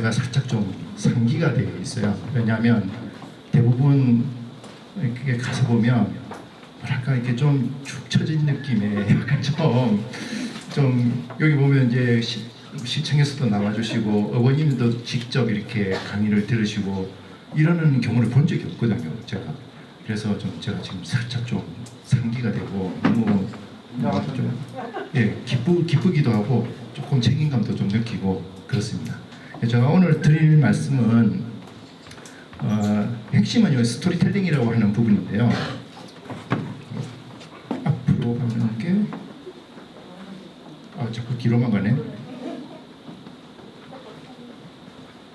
제가 살짝 좀 상기가 되어 있어요. 왜냐하면 대부분 이렇게 가서 보면 뭐랄까 이렇게 좀 축 처진 느낌의 약간 좀 여기 보면 이제 시청에서도 나와주시고 어머님도 직접 이렇게 강의를 들으시고 이러는 경우를 본 적이 없거든요. 제가 그래서 좀 제가 지금 살짝 좀 상기가 되고 너무 좀 기쁘기도 하고 조금 책임감도 좀 느끼고 그렇습니다. 제가 오늘 드릴 말씀은 핵심은 이 스토리텔링이라고 하는 부분인데요. 앞으로 가는 게 자꾸 뒤로만 가네.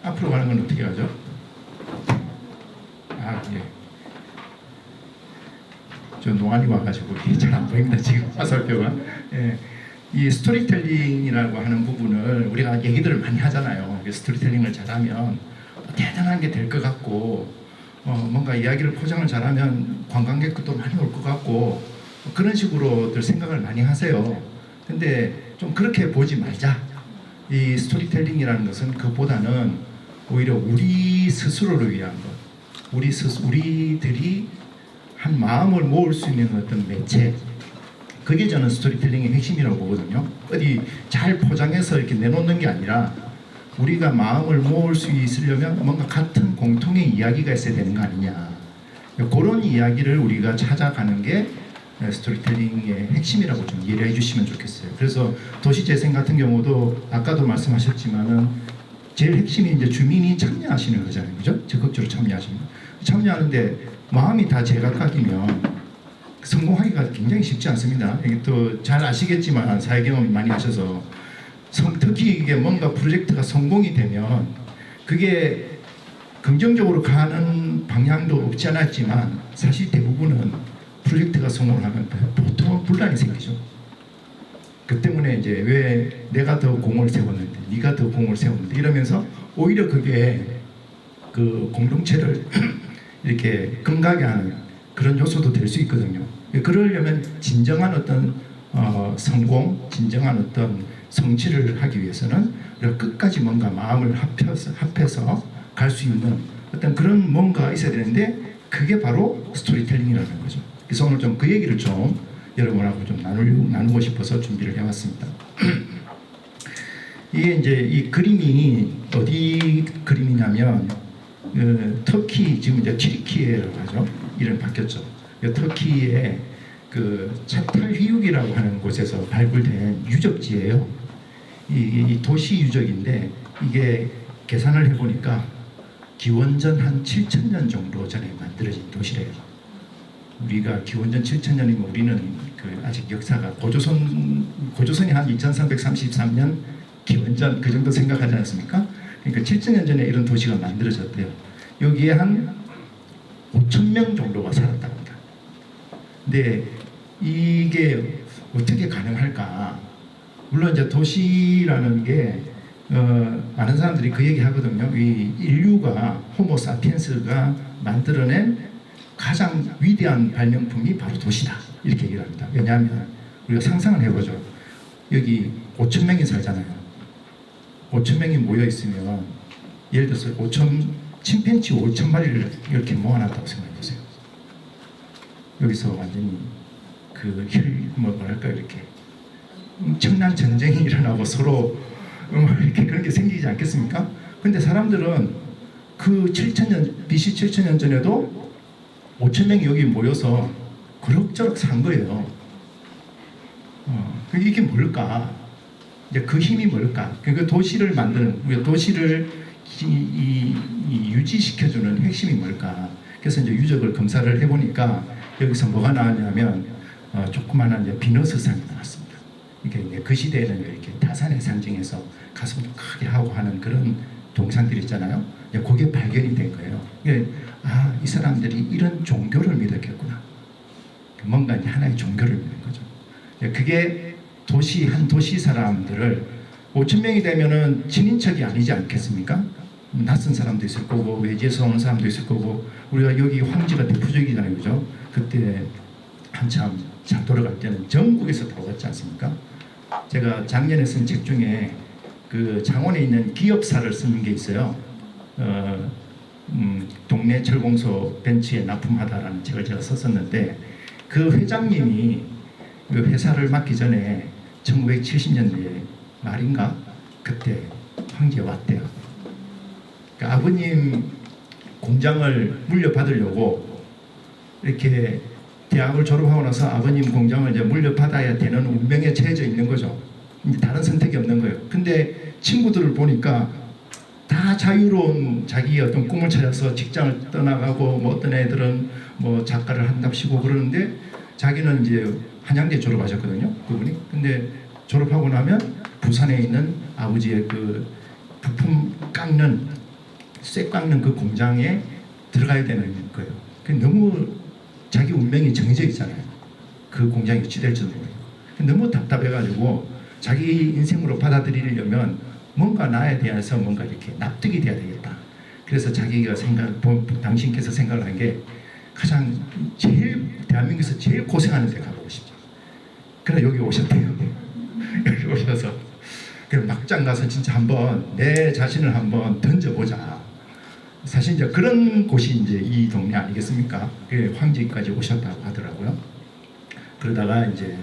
앞으로 가는 건 어떻게 하죠? 예. 저 노안이 와가지고 잘 안 보입니다 지금 화살표가. 예. 이 스토리텔링이라고 하는 부분을 우리가 얘기들을 많이 하잖아요. 스토리텔링을 잘하면 대단한 게 될 것 같고 뭔가 이야기를 포장을 잘하면 관광객도 많이 올 것 같고 그런 식으로들 생각을 많이 하세요. 근데 좀 그렇게 보지 말자. 이 스토리텔링이라는 것은 그보다는 오히려 우리 스스로를 위한 것, 우리들이 한 마음을 모을 수 있는 어떤 매체, 그게 저는 스토리텔링의 핵심이라고 보거든요. 어디 잘 포장해서 이렇게 내놓는 게 아니라 우리가 마음을 모을 수 있으려면 뭔가 같은 공통의 이야기가 있어야 되는 거 아니냐. 그런 이야기를 우리가 찾아가는 게 스토리텔링의 핵심이라고 좀 이해해 주시면 좋겠어요. 그래서 도시재생 같은 경우도 아까도 말씀하셨지만은 제일 핵심이 이제 주민이 참여하시는 거잖아요. 그죠? 적극적으로 참여하는데 마음이 다 제각각이면 성공하기가 굉장히 쉽지 않습니다. 이게 또 잘 아시겠지만 사회 경험이 많이 하셔서 특히 이게 뭔가 프로젝트가 성공이 되면 그게 긍정적으로 가는 방향도 없지 않았지만 사실 대부분은 프로젝트가 성공을 하면 보통은 분란이 생기죠. 그 때문에 이제 왜 내가 더 공을 세웠는데 네가 더 공을 세웠는데 이러면서 오히려 그게 그 공동체를 이렇게 끈가게 하는 그런 요소도 될 수 있거든요. 그러려면 진정한 어떤 성공, 진정한 어떤 성취를 하기 위해서는 우리가 끝까지 뭔가 마음을 합해서 갈 수 있는 어떤 그런 뭔가 있어야 되는데 그게 바로 스토리텔링이라는 거죠. 그래서 오늘 좀 그 얘기를 좀 여러분하고 좀 나누고 싶어서 준비를 해왔습니다. 이게 이제 이 그림이 어디 그림이냐면 터키 지금 이제 튀르키예라고 하죠. 이름 바뀌었죠. 터키의 그 차탈휘육이라고 하는 곳에서 발굴된 유적지예요. 이 도시 유적인데 이게 계산을 해보니까 기원전 한 7,000년 정도 전에 만들어진 도시래요. 우리가 기원전 7,000년이면 우리는 그 아직 역사가 고조선이 한 2333년 기원전 그 정도 생각하지 않습니까? 그러니까 7,000년 전에 이런 도시가 만들어졌대요. 여기에 한 5,000명 정도가 살았다고 합니다. 근데 이게 어떻게 가능할까? 물론 이제 도시라는 게 많은 사람들이 그 얘기 하거든요. 이 인류가 호모사피엔스가 만들어낸 가장 위대한 발명품이 바로 도시다. 이렇게 얘기를 합니다. 왜냐하면 우리가 상상을 해보죠. 여기 5,000명이 살잖아요. 5,000명이 모여 있으면 예를 들어서 침팬지 5,000마리를 이렇게 모아놨다고 생각해보세요. 여기서 완전히 뭐랄까 이렇게 엄청난 전쟁이 일어나고 서로 이렇게 그런 게 생기지 않겠습니까? 근데 사람들은 그 7,000년 BC 7,000년 전에도 5,000명이 여기 모여서 그럭저럭 산 거예요. 이게 뭘까? 이제 그 힘이 뭘까? 그 도시를 만드는, 우리가 도시를 유지시켜주는 핵심이 뭘까? 그래서 이제 유적을 검사를 해보니까 여기서 뭐가 나왔냐면 조그마한 이제 비너스산이 나왔습니다. 이게 이제 그 시대에는 이렇게 다산의 상징에서 가슴도 크게 하고 하는 그런 동상들이 있잖아요. 그게 발견이 된 거예요. 이 사람들이 이런 종교를 믿었겠구나. 뭔가 이제 하나의 종교를 믿는 거죠. 그게 한 도시 사람들을 5,000명이 되면은 친인척이 아니지 않겠습니까? 낯선 사람도 있을 거고 외지에서 오는 사람도 있을 거고 우리가 여기 황지가 대표적이잖아요, 그죠? 그때 한참 잘 돌아갈 때는 전국에서 다 왔지 않습니까? 제가 작년에 쓴 책 중에 그 창원에 있는 기업사를 쓰는 게 있어요. 동네 철공소 벤치에 납품하다라는 책을 제가 썼었는데 그 회장님이 그 회사를 맡기 전에 1970년대 말인가 그때 황제에 왔대요. 그러니까 아버님 공장을 물려받으려고 이렇게 대학을 졸업하고 나서 아버님 공장을 이제 물려받아야 되는 운명에 처해져 있는 거죠. 이제 다른 선택이 없는 거예요. 근데 친구들을 보니까 다 자유로운 자기의 어떤 꿈을 찾아서 직장을 떠나가고 뭐 어떤 애들은 뭐 작가를 한답시고 그러는데 자기는 이제 한양대 졸업하셨거든요. 그분이. 근데 졸업하고 나면 부산에 있는 아버지의 그 부품 깎는 쇠 깎는 그 공장에 들어가야 되는 거예요. 너무 자기 운명이 정해져 있잖아요. 그 공장이 어찌 될지도 모르고. 너무 답답해가지고 자기 인생으로 받아들이려면 뭔가 나에 대해서 뭔가 이렇게 납득이 돼야 되겠다. 그래서 자기가 당신께서 생각을 한 게 가장 대한민국에서 제일 고생하는 데 가보고 싶죠. 그래 여기 오셨대요. 여기 오셔서 막장 가서 진짜 한번 내 자신을 한번 던져보자. 사실 이제 그런 곳이 이제 이 동네 아니겠습니까? 황제까지 오셨다고 하더라고요. 그러다가 이제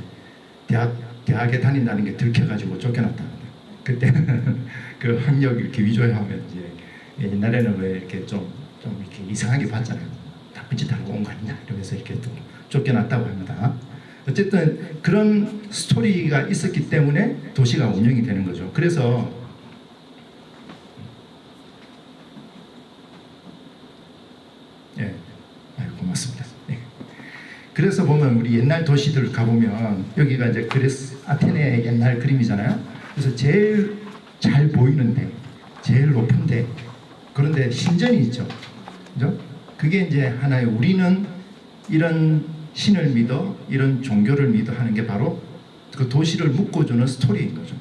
대학에 다닌다는 게 들켜가지고 쫓겨났다는데 그때는 그 학력 이렇게 위조하면 이제 옛날에는 왜 이렇게 좀 이렇게 이상하게 봤잖아요. 나쁜 짓 하고 온 거 아니냐 이러면서 이렇게 또 쫓겨났다고 합니다. 어쨌든 그런 스토리가 있었기 때문에 도시가 운영이 되는 거죠. 그래서 고맙습니다. 그래서 보면 우리 옛날 도시들 가보면 여기가 이제 그레스 아테네 옛날 그림이잖아요. 그래서 제일 잘 보이는데 제일 높은데 그런데 신전이 있죠. 그죠? 그게 이제 하나의 우리는 이런 신을 믿어 이런 종교를 믿어 하는 게 바로 그 도시를 묶어주는 스토리인 거죠.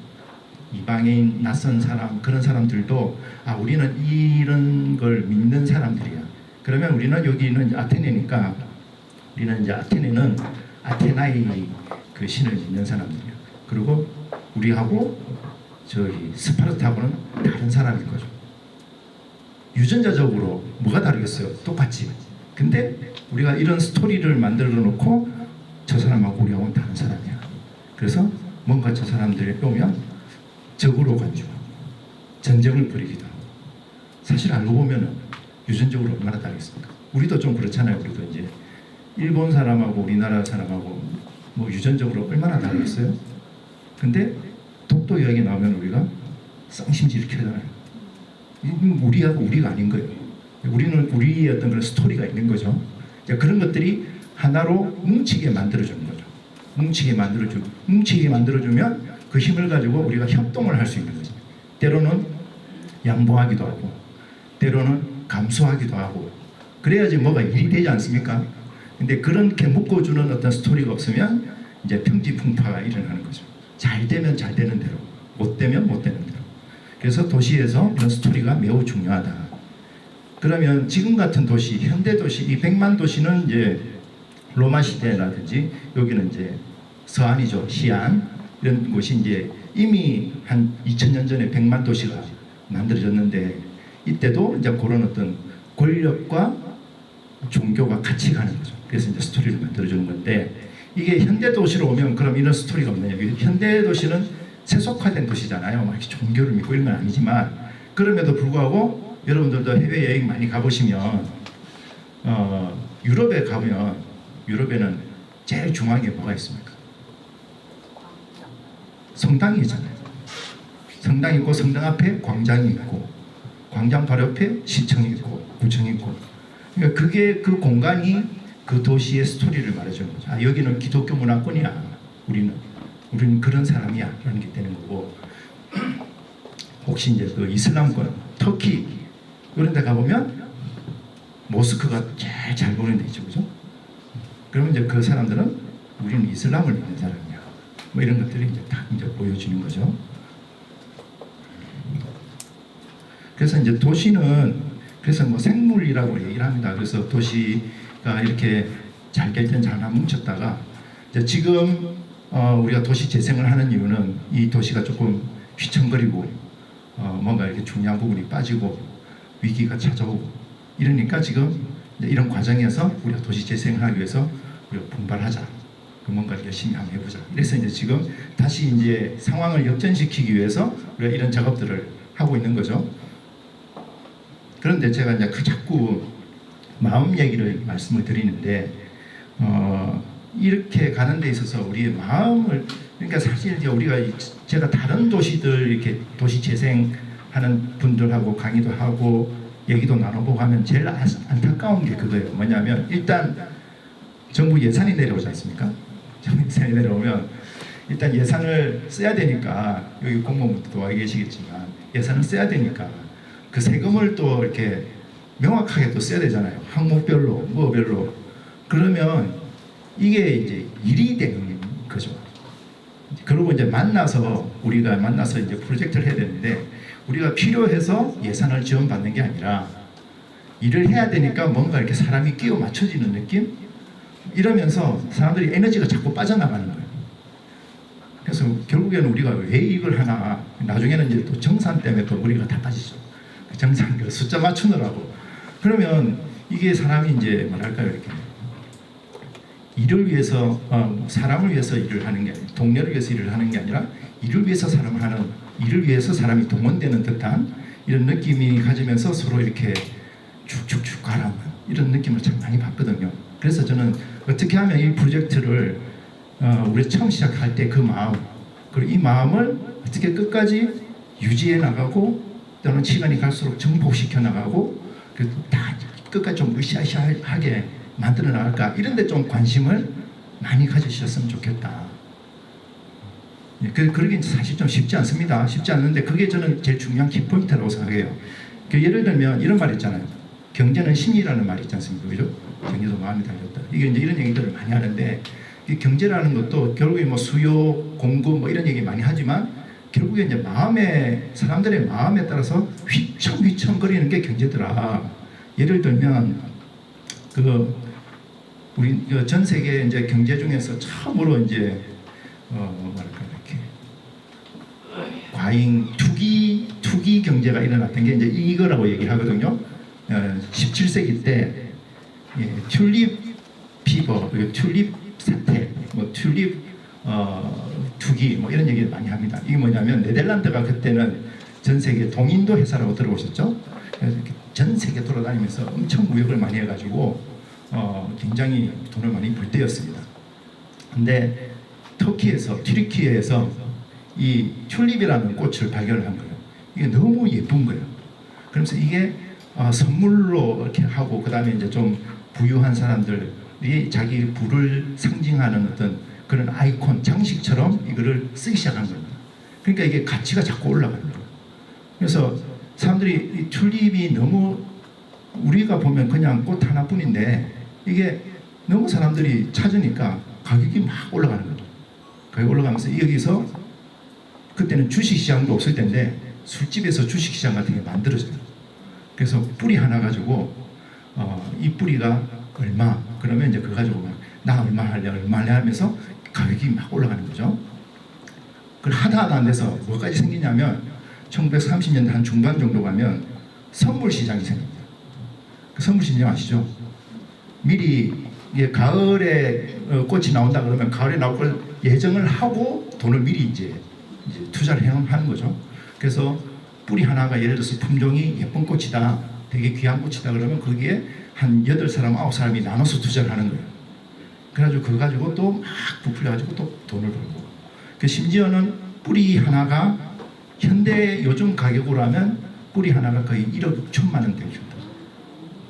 이방인 낯선 사람 그런 사람들도 우리는 이런 걸 믿는 사람들이야. 그러면 우리는 여기는 아테네니까 우리는 이제 아테네는 아테나이 그 신을 믿는 사람들이야. 그리고 우리하고 저기 스파르타하고는 다른 사람인 거죠. 유전자적으로 뭐가 다르겠어요? 똑같지. 근데 우리가 이런 스토리를 만들어 놓고 저 사람하고 우리하고는 다른 사람이야. 그래서 뭔가 저 사람들이 오면 적으로 간주하고 전쟁을 벌이기도 하고 사실 알고 보면은 유전적으로 얼마나 다르겠습니까? 우리도 좀 그렇잖아요. 우리도 이제 일본 사람하고 우리나라 사람하고 뭐 유전적으로 얼마나 다르겠어요? 근데 독도 이야기 나오면 우리가 쌍심지 이렇게 하잖아요. 우리하고 우리가 아닌 거예요. 우리는 우리의 어떤 그런 스토리가 있는 거죠. 그런 것들이 하나로 뭉치게 만들어주는 거죠. 뭉치게 만들어주면 그 힘을 가지고 우리가 협동을 할 수 있는 거죠. 때로는 양보하기도 하고 때로는 감수하기도 하고 그래야지 뭐가 일이 되지 않습니까? 근데 그렇게 묶어주는 어떤 스토리가 없으면 이제 평지풍파가 일어나는 거죠. 잘 되면 잘 되는 대로, 못 되면 못 되는 대로. 그래서 도시에서 이런 스토리가 매우 중요하다. 그러면 지금 같은 도시, 현대 도시, 이 100만 도시는 이제 로마 시대라든지 여기는 이제 서안이죠, 시안 이런 곳이 이제 이미 한 2000년 전에 100만 도시가 만들어졌는데 이때도 이제 그런 어떤 권력과 종교가 같이 가는 거죠. 그래서 이제 스토리를 만들어주는 건데 이게 현대 도시로 오면 그럼 이런 스토리가 없느냐? 현대 도시는 세속화된 도시잖아요. 막 이렇게 종교를 믿고 이런 건 아니지만 그럼에도 불구하고 여러분들도 해외 여행 많이 가보시면 유럽에 가면 유럽에는 제일 중앙에 뭐가 있습니까? 성당이 있잖아요. 성당 있고 성당 앞에 광장이 있고 광장 바로 옆에 시청이 있고 구청이 있고 그러니까 그게 그 공간이 그 도시의 스토리를 말해주는 거죠. 여기는 기독교 문화권이야. 우리는 그런 사람이야. 라는 게 되는 거고 혹시 이제 그 이슬람권 터키 이런 데 가보면 모스크가 제일 잘 보이는 데 있죠. 그죠? 그러면 이제 그 사람들은 우리는 이슬람을 믿는 사람이야. 뭐 이런 것들이 이제 다 이제 보여주는 거죠. 그래서 이제 도시는 그래서 뭐 생물이라고 얘기를 합니다. 그래서 도시가 이렇게 잘잘뭉쳤다가 이제 지금 우리가 도시 재생을 하는 이유는 이 도시가 조금 휘청거리고 뭔가 이렇게 중요한 부분이 빠지고 위기가 찾아오고 이러니까 지금 이제 이런 과정에서 우리가 도시 재생하기 위해서 우리가 분발하자. 뭔가 열심히 한번 해보자. 그래서 이제 지금 다시 이제 상황을 역전시키기 위해서 우리가 이런 작업들을 하고 있는 거죠. 그런데 제가 이제 자꾸 마음 얘기를 말씀을 드리는데 이렇게 가는 데 있어서 우리의 마음을 그러니까 사실 이제 우리가 제가 다른 도시들 이렇게 도시 재생하는 분들하고 강의도 하고 얘기도 나눠보고 하면 제일 안타까운 게 그거예요. 뭐냐면 일단 정부 예산이 내려오지 않습니까? 정부 예산이 내려오면 일단 예산을 써야 되니까 여기 공무원분들도 와 계시겠지만 예산을 써야 되니까 그 세금을 또 이렇게 명확하게 또 써야 되잖아요. 항목별로 뭐별로. 그러면 이게 이제 일이 되는 거죠. 그리고 이제 우리가 만나서 이제 프로젝트를 해야 되는데 우리가 필요해서 예산을 지원받는 게 아니라 일을 해야 되니까 뭔가 이렇게 사람이 끼워 맞춰지는 느낌? 이러면서 사람들이 에너지가 자꾸 빠져나가는 거예요. 그래서 결국에는 우리가 왜 이걸 하나 나중에는 이제 또 정산 때문에 또 우리가 다 빠지죠. 그 정산 그 숫자 맞추느라고. 그러면 이게 사람이 이제 뭐랄까요 이렇게 일을 위해서 사람을 위해서 일을 하는 게 아니라 동료를 위해서 일을 하는 게 아니라 일을 위해서 일을 위해서 사람이 동원되는 듯한 이런 느낌이 가지면서 서로 이렇게 쭉쭉쭉 가라는 이런 느낌을 참 많이 받거든요. 그래서 저는 어떻게 하면 이 프로젝트를 우리 처음 시작할 때 그 마음 그리고 이 마음을 어떻게 끝까지 유지해 나가고 또는 시간이 갈수록 정복시켜 나가고 그래도 다 끝까지 좀 으쌰으쌰하게 만들어 나갈까 이런 데 좀 관심을 많이 가지셨으면 좋겠다. 그러긴 사실 좀 쉽지 않습니다. 쉽지 않는데 그게 저는 제일 중요한 키포인트라고 생각해요. 예를 들면 이런 말 있잖아요. 경제는 심리라는 말이 있지 않습니까? 그죠? 경제도 마음이 달렸다. 이게 이제 이런 얘기들을 많이 하는데 이 경제라는 것도 결국에 뭐 수요, 공급 뭐 이런 얘기 많이 하지만 결국에 이제 사람들의 마음에 따라서 휘청휘청거리는 게 경제더라. 예를 들면 우리 전 세계 이제 경제 중에서 처음으로 이제 뭐랄까 이렇게 과잉 투기 경제가 일어났던 게 이제 이거라고 얘기하거든요. 17세기 때 튤립 피버, 튤립 사태, 뭐 튤립 투기 뭐 이런 얘기를 많이 합니다. 이게 뭐냐면 네덜란드가 그때는 전 세계 동인도 회사라고 들어보셨죠? 그래서 전 세계 돌아다니면서 엄청 무역을 많이 해가지고 굉장히 돈을 많이 벌 때였습니다. 근데 튀르키예에서 이 튤립이라는 꽃을 발견을 한 거예요. 이게 너무 예쁜 거예요. 그러면서 이게 선물로 이렇게 하고 그 다음에 이제 좀 부유한 사람들이 자기 부를 상징하는 어떤 그런 아이콘 장식처럼 이거를 쓰기 시작한 겁니다. 그러니까 이게 가치가 자꾸 올라가는 거예요. 그래서 사람들이 이 튤립이 너무 우리가 보면 그냥 꽃 하나뿐인데 이게 너무 사람들이 찾으니까 가격이 막 올라가는 거예요. 가격이 올라가면서 여기서 그때는 주식시장도 없을 텐데 술집에서 주식시장 같은 게 만들어져요. 그래서 뿌리 하나 가지고 이 뿌리가 얼마 그러면 이제 그거 가지고 막 나 얼마 할래 하면서 가격이 막 올라가는 거죠. 그걸 하다 안 돼서 뭐까지 생기냐면 1930년대 한 중반 정도 가면 선물 시장이 생깁니다. 그 선물 시장 아시죠? 미리 가을에 꽃이 나온다 그러면 가을에 나올 걸 예정을 하고 돈을 미리 이제 투자를 하는 거죠. 그래서 뿌리 하나가 예를 들어서 품종이 예쁜 꽃이다, 되게 귀한 꽃이다 그러면 거기에 한 8사람, 9사람이 나눠서 투자를 하는 거예요. 그래가지고 그거 가지고 또 막 부풀려가지고 또 돈을 벌고. 그 심지어는 뿌리 하나가 현대 요즘 가격으로 하면 뿌리 하나가 거의 1억 6천만 원 됩니다.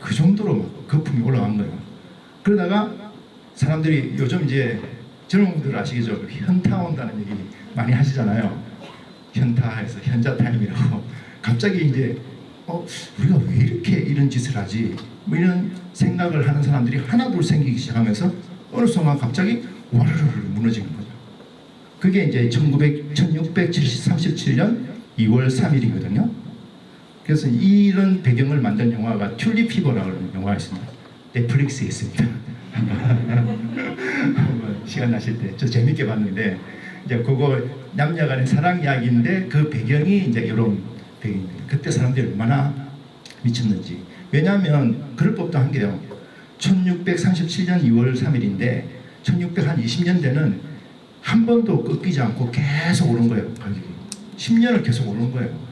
그 정도로 막 거품이 올라간 거예요. 그러다가 사람들이 요즘 이제 젊은 분들 아시겠죠? 현타 온다는 얘기 많이 하시잖아요. 현타에서 현자타임이라고. 갑자기 이제 우리가 왜 이렇게 이런 짓을 하지? 뭐 이런 생각을 하는 사람들이 하나둘 생기기 시작하면서 어느 순간 갑자기 와르르 무너지는 거죠. 그게 이제 1637년 2월 3일이거든요. 그래서 이런 배경을 만든 영화가 튤립 피버라는 영화가 있습니다. 넷플릭스에 있습니다. 시간 나실 때 저 재밌게 봤는데 이제 그거 남녀간의 사랑 이야기인데 그 배경이 이제 이런 배경입니다. 그때 사람들이 얼마나 미쳤는지. 왜냐하면 그럴 법도 한 게요. 1637년 2월 3일인데 1620년대는 한 번도 꺾이지 않고 계속 오른 거예요. 가격이. 10년을 계속 오른 거예요.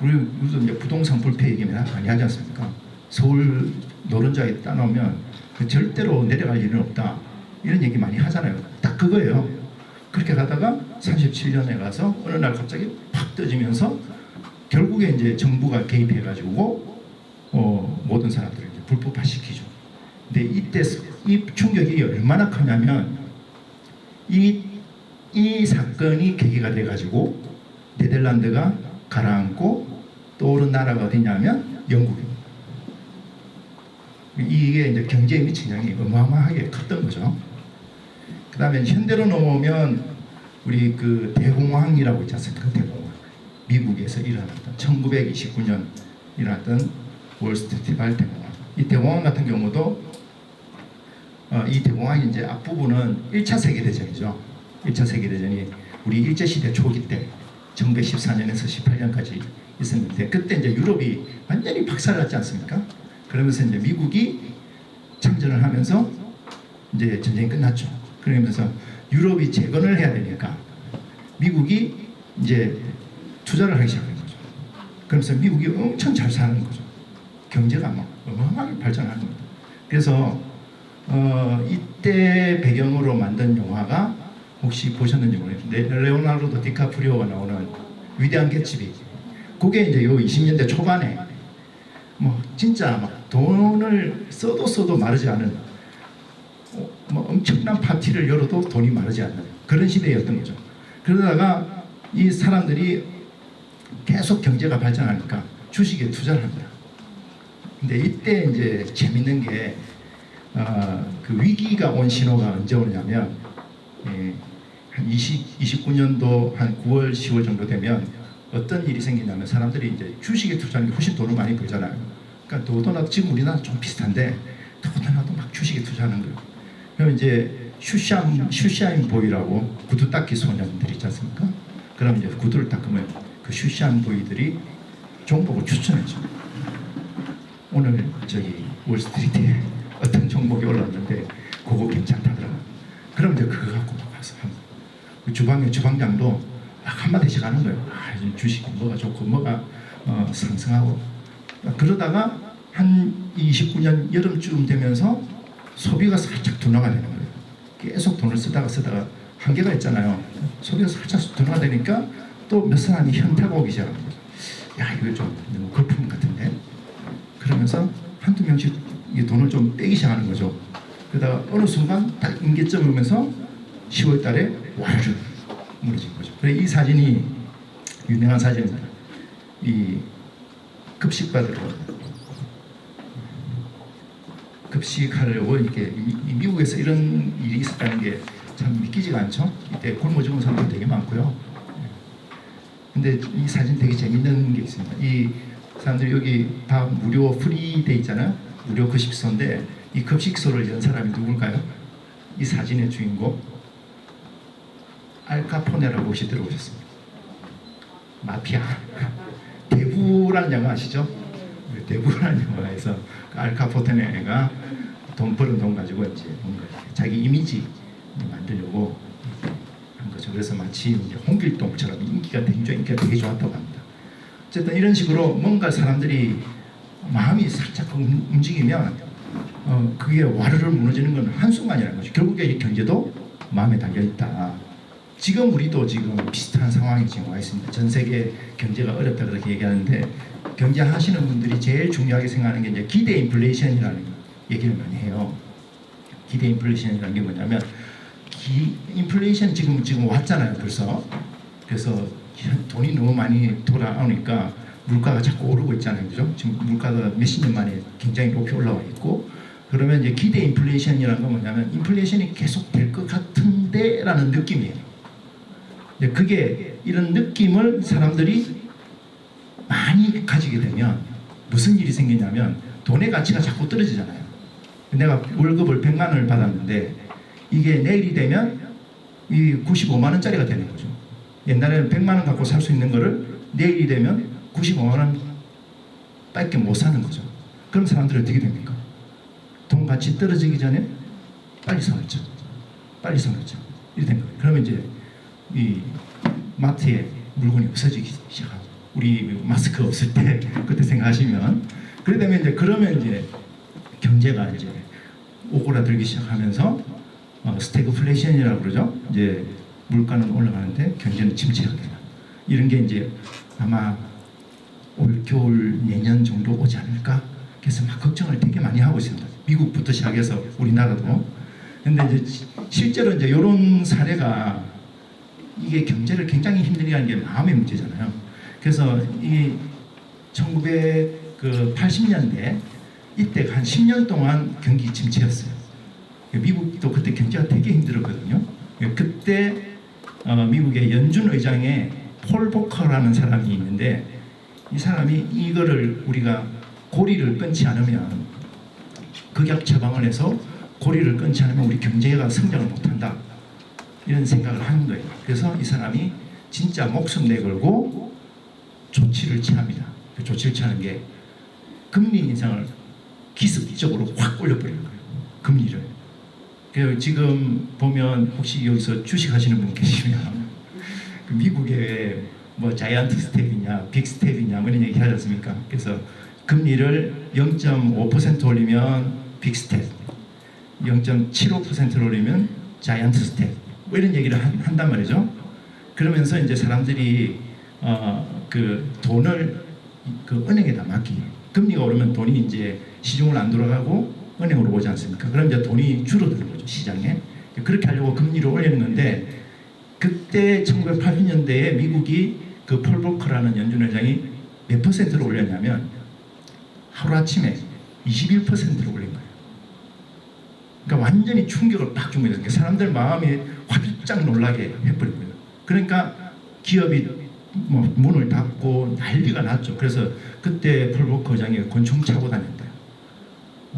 우리도 이제 부동산 불패 얘기 많이 하지 않습니까? 서울 노른자에 따놓으면 절대로 내려갈 일은 없다. 이런 얘기 많이 하잖아요. 딱 그거예요. 그렇게 가다가 37년에 가서 어느 날 갑자기 팍 떠지면서 결국에 이제 정부가 개입해가지고 모든 사람들을 이제 불법화시키죠. 근데 이때 이 충격이 얼마나 크냐면 이 사건이 계기가 돼가지고 네덜란드가 가라앉고 떠오른 나라가 어디냐면 영국입니다. 이게 이제 경제에 미친 영향이 어마어마하게 컸던 거죠. 그 다음에 현대로 넘어오면 우리 그 대공황이라고 있지 않습니까? 대공황. 미국에서 일어났던 1929년 일어났던 월스트리트발 대공황. 이 대공황 같은 경우도 이 대공황이 이제 앞부분은 1차 세계대전이죠. 1차 세계대전이 우리 일제시대 초기 때 1914년에서 18년까지 있었는데 그때 이제 유럽이 완전히 박살났지 않습니까? 그러면서 이제 미국이 참전을 하면서 이제 전쟁이 끝났죠. 그러면서 유럽이 재건을 해야 되니까 미국이 이제 투자를 하기 시작한 거죠. 그러면서 미국이 엄청 잘 사는 거죠. 경제가 막 어마어마하게 발전하는 겁니다. 그래서 이때 배경으로 만든 영화가 혹시 보셨는지 모르겠는데 레오나르도 디카프리오가 나오는 위대한 개츠비. 그게 이제 요 20년대 초반에 뭐 진짜 막 돈을 써도 마르지 않은 뭐 엄청난 파티를 열어도 돈이 마르지 않는 그런 시대였던 거죠. 그러다가 이 사람들이 계속 경제가 발전하니까 주식에 투자를 합니다. 근데 이때 이제 재밌는 게 그 위기가 온 신호가 언제 오냐면 한 29년도 한 9월, 10월 정도 되면 어떤 일이 생기냐면 사람들이 이제 주식에 투자하는 게 훨씬 돈을 많이 벌잖아요. 그러니까 너도나도 지금 우리나라 좀 비슷한데 너도나도 막 주식에 투자하는 거예요. 그럼 이제 슈샤인 보이라고 구두 닦기 소년들 있지 않습니까? 그럼 이제 구두를 닦으면 그 슈샤인 보이들이 종목을 추천해줘. 오늘 저기 월스트리트에 어떤 종목이 올랐는데 그거 괜찮다더라. 그럼 이제 그거 갖고 막 가서 그 주방장도 막 한마디씩 하는 거예요. 주식이 뭐가 좋고 뭐가 상승하고. 그러다가 한 29년 여름쯤 되면서 소비가 살짝 둔화가 되는 거예요. 계속 돈을 쓰다가 한계가 있잖아요. 소비가 살짝 둔화가 되니까 또 몇 사람이 현타가 오기 시작합니다. 야, 이거 좀 너무 거품 같은데? 그러면서 한두 명씩 이 돈을 좀 빼기 시작하는 거죠. 그러다가 어느 순간 딱 임계점을 오면서 10월 달에 와르르 무너진 거죠. 그래서 이 사진이 유명한 사진입니다. 이 급식받으러 급식하려고 이렇게 미국에서 이런 일이 있었다는 게 참 믿기지가 않죠. 이때 굶어 죽은 사람들 되게 많고요. 근데 이 사진 되게 재밌는 게 있습니다. 이 사람들이 여기 다 무료 프리 돼 있잖아요. 무료 급식소인데 이 급식소를 연 사람이 누굴까요? 이 사진의 주인공 알카포네라고 혹시 들어보셨습니까? 마피아. 대부라는 영화 아시죠? 대부라는 영화에서 그 알카포네가 돈 버는 돈 가지고 이제 뭔가 자기 이미지 만들려고 한 거죠. 그래서 마치 이제 홍길동처럼 인기가 되게 좋았다고 합니다. 어쨌든 이런 식으로 뭔가 사람들이 마음이 살짝 움직이면 그게 와르르 무너지는 건 한순간이라는 거죠. 결국에 이 경제도 마음에 달려 있다. 지금 우리도 지금 비슷한 상황이 지금 와 있습니다. 전 세계 경제가 어렵다 그렇게 얘기하는데 경제 하시는 분들이 제일 중요하게 생각하는 게 이제 기대 인플레이션이라는 얘기를 많이 해요. 기대 인플레이션이라는 게 뭐냐면 인플레이션 지금 왔잖아요. 그래서 돈이 너무 많이 돌아오니까 물가가 자꾸 오르고 있잖아요. 그죠? 지금 물가가 몇십 년 만에 굉장히 높이 올라와 있고 그러면 이제 기대 인플레이션이라는 건 뭐냐면 인플레이션이 계속 될 것 같은데 라는 느낌이에요. 그게 이런 느낌을 사람들이 많이 가지게 되면 무슨 일이 생기냐면 돈의 가치가 자꾸 떨어지잖아요. 내가 월급을 100만 원을 받았는데 이게 내일이 되면 이 95만 원짜리가 되는 거죠. 옛날에는 100만 원 갖고 살 수 있는 거를 내일이 되면 95만 원 밖에 못 사는 거죠. 그럼 사람들이 어떻게 됩니까? 돈 가치 떨어지기 전에 빨리 사놓죠. 빨리 사놓죠. 이렇게 된 거예요. 그러면 이제 이 마트에 물건이 없어지기 시작하고, 우리 마스크 없을 때 그때 생각하시면, 그래 되면 이제 그러면 이제 경제가 이제 오그라들기 시작하면서 스태그플레이션이라고 그러죠. 이제 물가는 올라가는데 경제는 침체하게 된다. 이런 게 이제 아마 올 겨울 내년 정도 오지 않을까? 그래서 막 걱정을 되게 많이 하고 있습니다. 미국부터 시작해서 우리나라도. 근데 이제 실제로 이제 이런 사례가 이게 경제를 굉장히 힘들게 하는 게 마음의 문제잖아요. 그래서 이 1980년대 이때 한 10년 동안 경기 침체였어요. 미국도 그때 경제가 되게 힘들었거든요. 그때 미국의 연준 의장에 폴 보커라는 사람이 있는데, 이 사람이 이거를 우리가 고리를 끊지 않으면, 극약 처방을 해서 고리를 끊지 않으면 우리 경제가 성장을 못한다, 이런 생각을 한 거예요. 그래서 이 사람이 진짜 목숨 내걸고 조치를 취합니다. 그 조치를 취하는 게 금리 인상을 기습적으로 확 올려버리는 거예요. 금리를. 그래서 지금 보면 혹시 여기서 주식하시는 분 계시면 그 미국의 뭐 자이언트 스텝이냐 빅 스텝이냐 뭐 이런 얘기 하지 않습니까? 그래서 금리를 0.5% 올리면 빅 스텝, 0.75%를 올리면 자이언트 스텝, 뭐 이런 얘기를 한단 말이죠. 그러면서 이제 사람들이 그 돈을 그 은행에다 맡기게. 금리가 오르면 돈이 이제 시중으로 안 돌아가고 은행으로 오지 않습니까? 그럼 이제 돈이 줄어드는 거죠, 시장에. 그렇게 하려고 금리를 올리는 건데, 그때 1980년대에 미국이 그 폴 보커라는 연준 회장이 몇 퍼센트를 올렸냐면 하루아침에 21%를 올린 거예요. 그러니까 완전히 충격을 딱 준 거예요. 그러니까 사람들 마음이 활짝 놀라게 해버린 거예요. 그러니까 기업이 뭐 문을 닫고 난리가 났죠. 그래서 그때 폴 보커 회장이 권총 차고 다녔대요.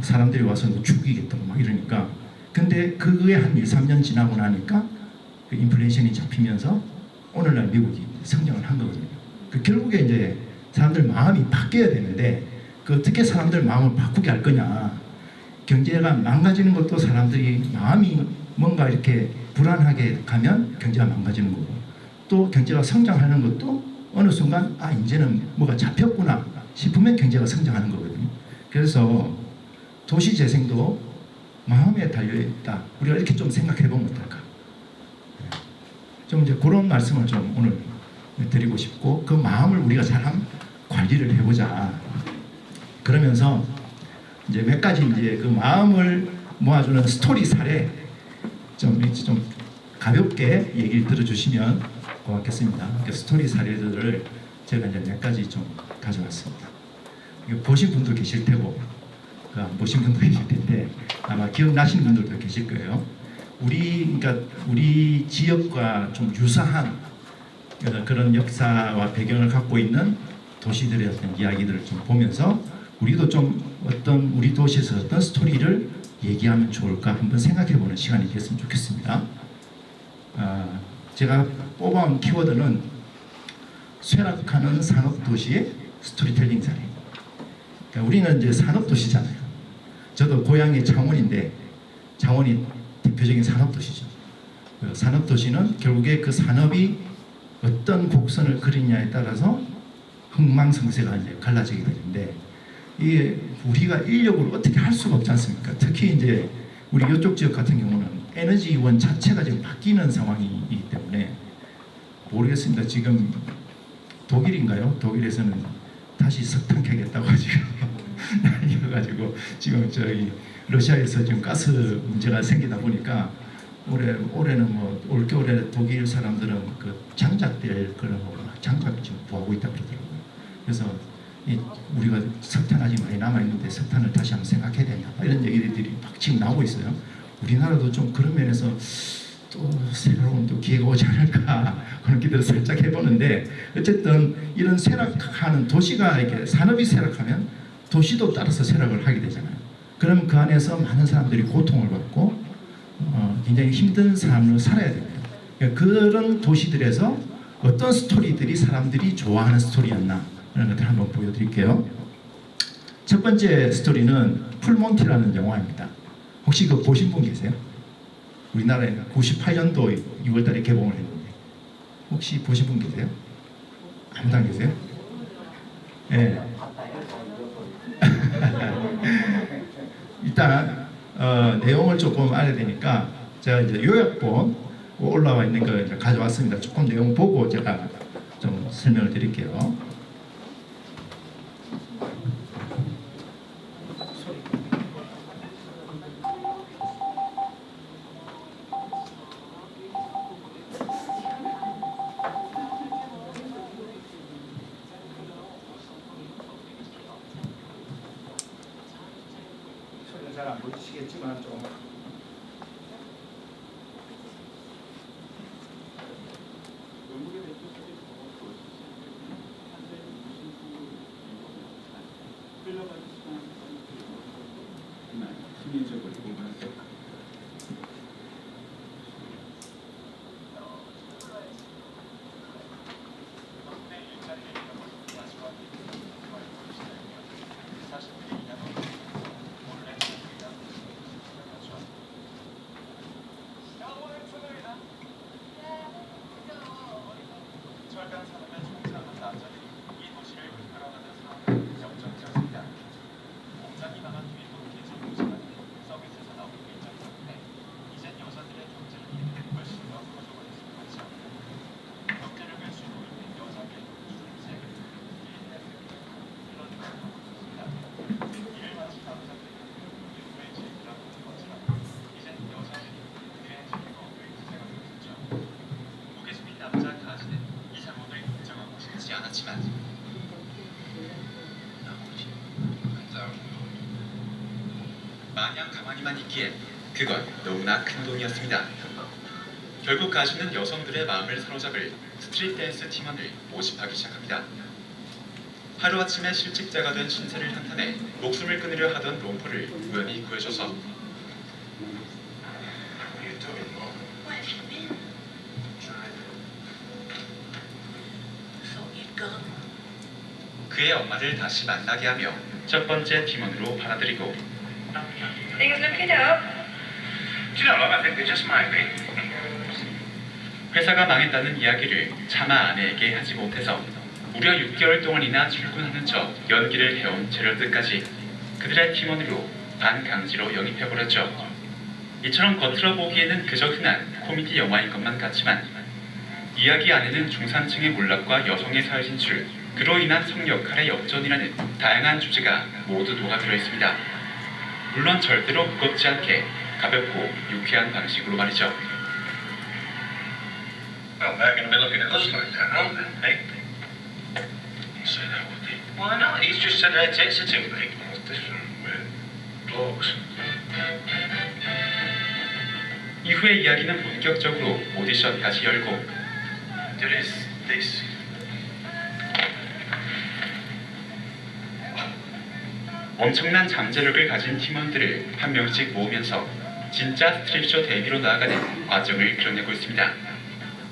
사람들이 와서 뭐 죽이겠다고 막 이러니까. 근데 그게 한 2, 3년 지나고 나니까 그 인플레이션이 잡히면서 오늘날 미국이 성장을 한 거거든요. 그 결국에 이제 사람들 마음이 바뀌어야 되는데, 그 어떻게 사람들 마음을 바꾸게 할 거냐. 경제가 망가지는 것도 사람들이 마음이 뭔가 이렇게 불안하게 가면 경제가 망가지는 거고, 또 경제가 성장하는 것도 어느 순간 이제는 뭐가 잡혔구나 싶으면 경제가 성장하는 거거든요. 그래서 도시 재생도 마음에 달려있다. 우리가 이렇게 좀 생각해보면 어떨까? 좀 이제 그런 말씀을 좀 오늘 드리고 싶고, 그 마음을 우리가 잘 관리를 해보자. 그러면서 이제 몇 가지 이제 그 마음을 모아주는 스토리 사례 좀 가볍게 얘기를 들어주시면 고맙겠습니다. 그 스토리 사례들을 제가 이제 몇 가지 좀 가져왔습니다. 이거 보신 분도 계실 테고, 안 보신 분도 계실 텐데 아마 기억나시는 분들도 계실 거예요. 그러니까 우리 지역과 좀 유사한 그런 역사와 배경을 갖고 있는 도시들의 어떤 이야기들을 좀 보면서 우리도 좀 어떤 우리 도시에서 어떤 스토리를 얘기하면 좋을까 한번 생각해보는 시간이 됐으면 좋겠습니다. 제가 뽑아온 키워드는 쇠락하는 산업도시의 스토리텔링 사례. 그러니까 우리는 이제 산업도시잖아요. 저도 고향이 창원인데 창원이 대표적인 산업도시죠. 산업도시는 결국에 그 산업이 어떤 곡선을 그리냐에 따라서 흥망성쇠가 이제 갈라지게 되는데, 이게 우리가 인력으로 어떻게 할 수가 없지 않습니까? 특히 이제 우리 이쪽 지역 같은 경우는 에너지원 자체가 지금 바뀌는 상황이기 때문에 모르겠습니다. 지금 독일인가요? 독일에서는 다시 석탄 캐겠다고 지금 난리여가지고 지금 저희 러시아에서 지금 가스 문제가 생기다 보니까 올해는 뭐 올겨울에 독일 사람들은 그 장작될 그런 장작 지금 구하고 있다 그러더라고요. 그래서 우리가 석탄 아직 많이 남아 있는데 석탄을 다시 한번 생각해야 되냐 이런 얘기들이 막 지금 나오고 있어요. 우리나라도 좀 그런 면에서 또 새로운 또 기회가 오지 않을까 그런 기대를 살짝 해보는데, 어쨌든 이런 쇠락하는 도시가 이렇게 산업이 쇠락하면 도시도 따라서 쇠락을 하게 되잖아요. 그럼 그 안에서 많은 사람들이 고통을 받고 굉장히 힘든 삶을 살아야 됩니다. 그러니까 그런 도시들에서 어떤 스토리들이 사람들이 좋아하는 스토리였나, 그런 것들 한번 보여드릴게요. 첫 번째 스토리는 풀몬티라는 영화입니다. 혹시 그 보신 분 계세요? 우리나라에 98년도 6월달에 개봉을 했는데 혹시 보신 분 계세요? 아무도 안 계세요? 네. 일단 내용을 조금 알아야 되니까 제가 이제 요약본 올라와 있는 거 이제 가져왔습니다. 조금 내용 보고 제가 좀 설명을 드릴게요. 잘 안 보이시겠지만 좀 마냥 가만히만 있기엔 그건 너무나 큰 돈이었습니다. 결국 가수는 여성들의 마음을 사로잡을 스트릿 댄스 팀원을 모집하기 시작합니다. 하루아침에 실직자가 된 신세를 한탄해 목숨을 끊으려 하던 롱포를 우연히 구해줘서 그의 엄마를 다시 만나게 하며 첫 번째 팀원으로 받아들이고 They can look it up. Do you know, love, I think they just might be. 회사가 망했다는 이야기를 차마 아내에게 하지 못해서 무려 6개월 동안이나 출근하는 척 연기를 해온 제럴드까지 그들의 팀원으로 반강제로 영입해버렸죠. 이처럼 겉으로 보기에는 그저 흔한 코미디 영화인 것만 같지만 이야기 안에는 중산층의 몰락과 여성의 사회 진출, 그로 인한 성역할의 역전이라는 다양한 주제가 모두 녹아들어 있습니다. 물론 절대로 무겁지 않게 가볍고 유쾌한 방식으로 말이죠. Well, they're going to be looking at us like that, aren't they? Hey? Say that, would they? Why not? He's just said their tits are too big. It's different with blokes. 이후에 이야기는 본격적으로 오디션까지 열고 There is this. 엄청난 잠재력을 가진 팀원들을 한 명씩 모으면서 진짜 스트립쇼 데뷔로 나아가는 과정을 그려내고 있습니다.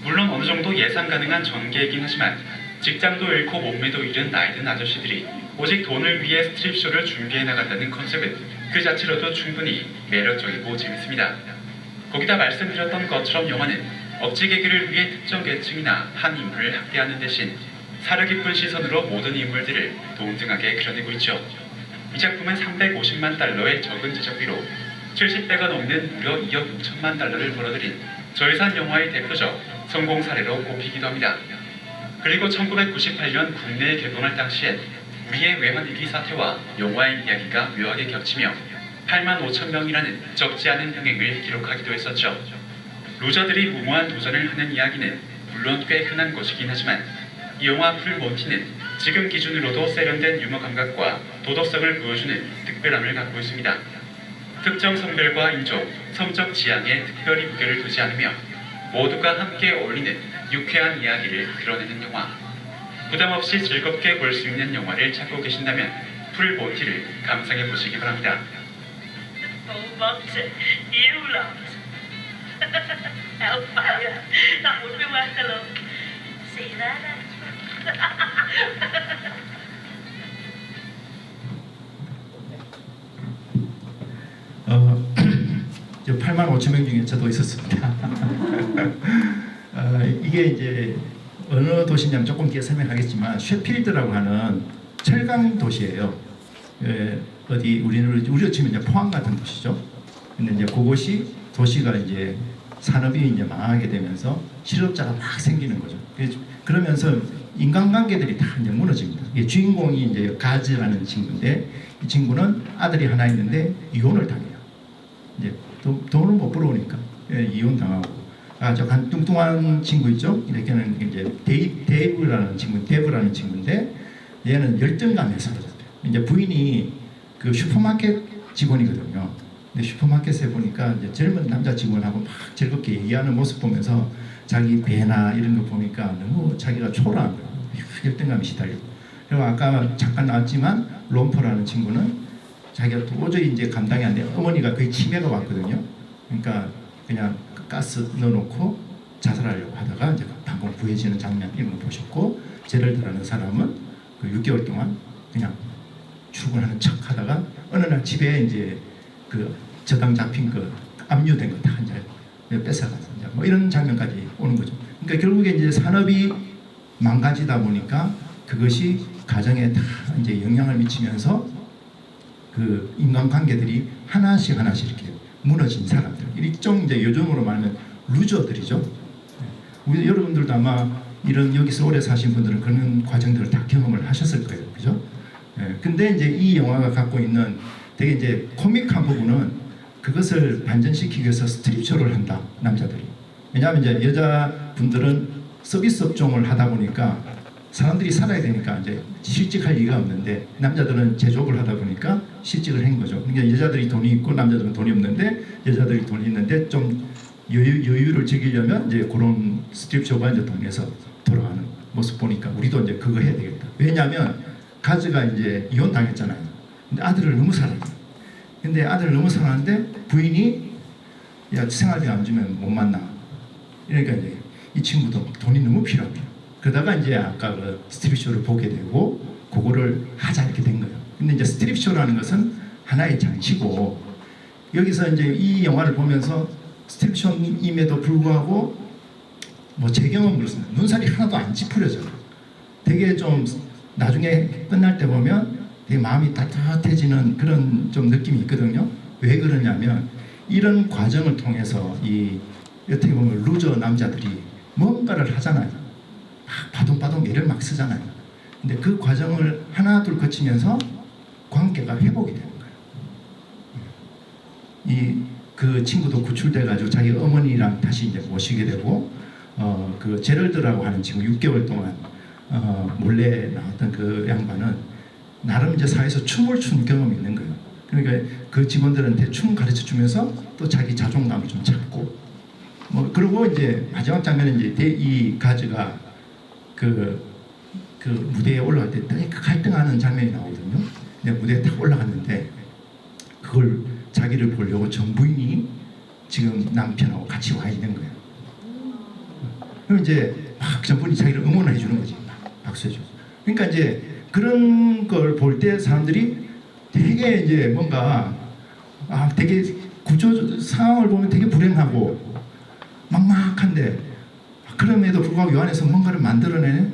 물론 어느 정도 예상 가능한 전개이긴 하지만 직장도 잃고 몸매도 잃은 나이든 아저씨들이 오직 돈을 위해 스트립쇼를 준비해 나간다는 컨셉은 그 자체로도 충분히 매력적이고 재밌습니다. 거기다 말씀드렸던 것처럼 영화는 억지 개그를 위해 특정 계층이나 한 인물을 학대하는 대신 사려 깊은 시선으로 모든 인물들을 동등하게 그려내고 있죠. 이 작품은 350만 달러의 적은 제작비로 70배가 넘는 무려 2억 6천만 달러를 벌어들인 저예산 영화의 대표적 성공 사례로 꼽히기도 합니다. 그리고 1998년 국내에 개봉할 당시엔 위의 외환위기 사태와 영화의 이야기가 묘하게 겹치며 8만 5천 명이라는 적지 않은 흥행을 기록하기도 했었죠. 루저들이 무모한 도전을 하는 이야기는 물론 꽤 흔한 것이긴 하지만 이 영화 풀몬티는 지금 기준으로도 세련된 유머 감각과 도덕성을 보여주는 특별함을 갖고 있습니다. 특정 성별과 인종, 성적 지향에 특별히 무게를 두지 않으며 모두가 함께 어울리는 유쾌한 이야기를 그려내는 영화. 부담 없이 즐겁게 볼 수 있는 영화를 찾고 계신다면 풀몬티를 감상해 보시기 바랍니다. Oh, Monty, you lot. Hellfire. That would be worth a look. See you there then. 10만 5천 명 중에 저도 있었습니다. 이게 이제 어느 도시냐면 조금 뒤에 설명하겠지만 셰필드라고 하는 철강 도시예요. 어디 우리로 치면 이제 포항 같은 도시죠. 근데 이제 그곳이 도시가 이제 산업이 이제 망하게 되면서 실업자가 막 생기는 거죠. 그러면서 인간관계들이 다 이제 무너집니다. 이 주인공이 이제 가즈라는 친구인데 이 친구는 아들이 하나 있는데 이혼을 당해요. 이제 돈을 못 벌어오니까 이혼 당하고 아주 간 뚱뚱한 친구 있죠. 이렇게는 이제 데이브라는 친구인데 얘는 열등감에 사로잡혀요. 이제 부인이 그 슈퍼마켓 직원이거든요. 근데 슈퍼마켓에 보니까 이제 젊은 남자 직원하고 막 즐겁게 얘기하는 모습 보면서 자기 배나 이런 거 보니까 너무 자기가 초라한 거예요. 열등감이 시달리고. 그리고 아까 잠깐 나왔지만 롬퍼라는 친구는 자기가 도저히 이제 감당이 안 돼요. 어머니가 거의 치매가 왔거든요. 그러니까 그냥 가스 넣어놓고 자살하려고 하다가 이제 방금 구해지는 장면 이런 거 보셨고, 제럴드라는 사람은 그 6개월 동안 그냥 출근하는 척 하다가 어느 날 집에 이제 그 저당 잡힌 그 압류된 거 다 이제 뺏어가서 이제 뭐 이런 장면까지 오는 거죠. 그러니까 결국에 이제 산업이 망가지다 보니까 그것이 가정에 다 이제 영향을 미치면서 그 인간관계들이 하나씩 이렇게 무너진 사람들, 일종 이제 요즘으로 말하면 루저들이죠. 우리 여러분들도 아마 이런 여기서 오래 사신 분들은 그런 과정들을 다 경험을 하셨을 거예요, 그죠? 근데 이제 이 영화가 갖고 있는 되게 이제 코믹한 부분은 그것을 반전시키기 위해서 스트립쇼를 한다, 남자들이. 왜냐하면 이제 여자분들은 서비스 업종을 하다 보니까 사람들이 살아야 되니까 이제 실직할 리가 없는데, 남자들은 제조업을 하다 보니까 실직을 한 거죠. 그러니까 여자들이 돈이 있고 남자들은 돈이 없는데, 여자들이 돈이 있는데 좀 여유를 즐기려면 이제 그런 스트립쇼가 이제 동네에서 돌아가는 모습 보니까 우리도 이제 그거 해야 되겠다. 왜냐하면 가즈가 이제 이혼 당했잖아요. 근데 아들을 너무 사랑해요. 근데 아들을 너무 사랑하는데 부인이 야 생활비 안 주면 못 만나. 그러니까 이제 이 친구도 돈이 너무 필요합니다. 그러다가 이제 아까 그 스트립쇼를 보게 되고 그거를 하자 이렇게 된 거예요. 근데 이제 스트립쇼라는 것은 하나의 장치고, 여기서 이제 이 영화를 보면서 스트립쇼임에도 불구하고 뭐 제 경험은 그렇습니다. 눈살이 하나도 안 찌푸려져요. 되게 좀 나중에 끝날 때 보면 되게 마음이 따뜻해지는 그런 좀 느낌이 있거든요. 왜 그러냐면 이런 과정을 통해서 이 어떻게 보면 루저 남자들이 뭔가를 하잖아요. 막 바둥바둥 애를 막 쓰잖아요. 근데 그 과정을 하나 둘 거치면서 관계가 회복이 되는 거예요. 그 친구도 구출돼 가지고 자기 어머니랑 다시 이제 모시게 되고, 그 제럴드라고 하는 친구 6개월 동안 몰래 나왔던 그 양반은 나름 이제 사회에서 춤을 춘 경험이 있는 거예요. 그러니까 그 직원들한테 춤 가르쳐 주면서 또 자기 자존감을 좀 찾고, 뭐 그리고 이제 마지막 장면에 이제 이 가즈가 그 무대에 올라갈 때 되게 갈등하는 장면이 나오거든요. 근데 무대에 딱 올라갔는데 그걸 자기를 보려고 전 부인이 지금 남편하고 같이 와 있는 거예요. 그럼 이제 막 전 부인이 자기를 응원해 주는 거지, 막 박수해 주고. 그러니까 이제 그런 걸 볼 때 사람들이 되게 이제 뭔가 되게 구조 상황을 보면 되게 불행하고 막막한데, 그럼에도 불구하고 요 안에서 뭔가를 만들어내네.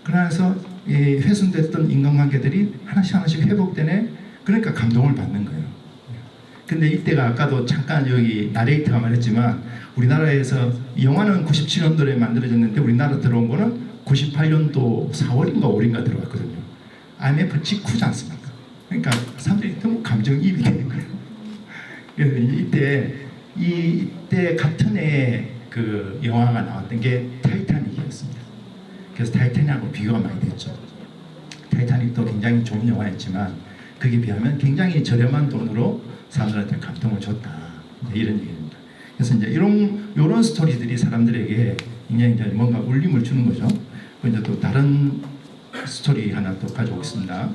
그 안에서 이 훼손됐던 인간관계들이 하나씩 회복되네. 그러니까 감동을 받는 거예요. 근데 이때가 아까도 잠깐 여기 나레이터가 말했지만 우리나라에서 영화는 97년도에 만들어졌는데 우리나라 들어온 거는 98년도 4월인가 5월인가 들어왔거든요. IMF 직후지 않습니까? 그러니까 사람들이 너무 감정이입이 되는 거예요. 이때 같은 해에 그 영화가 나왔던 게 타이타닉이었습니다. 그래서 타이타닉하고 비교가 많이 됐죠. 타이타닉도 굉장히 좋은 영화였지만 그게 비하면 굉장히 저렴한 돈으로 사람들한테 감동을 줬다, 이런 얘기입니다. 그래서 이제 이런 스토리들이 사람들에게 굉장히 이제 뭔가 울림을 주는 거죠. 그리고 이제 또 다른 스토리 하나 또 가져오겠습니다.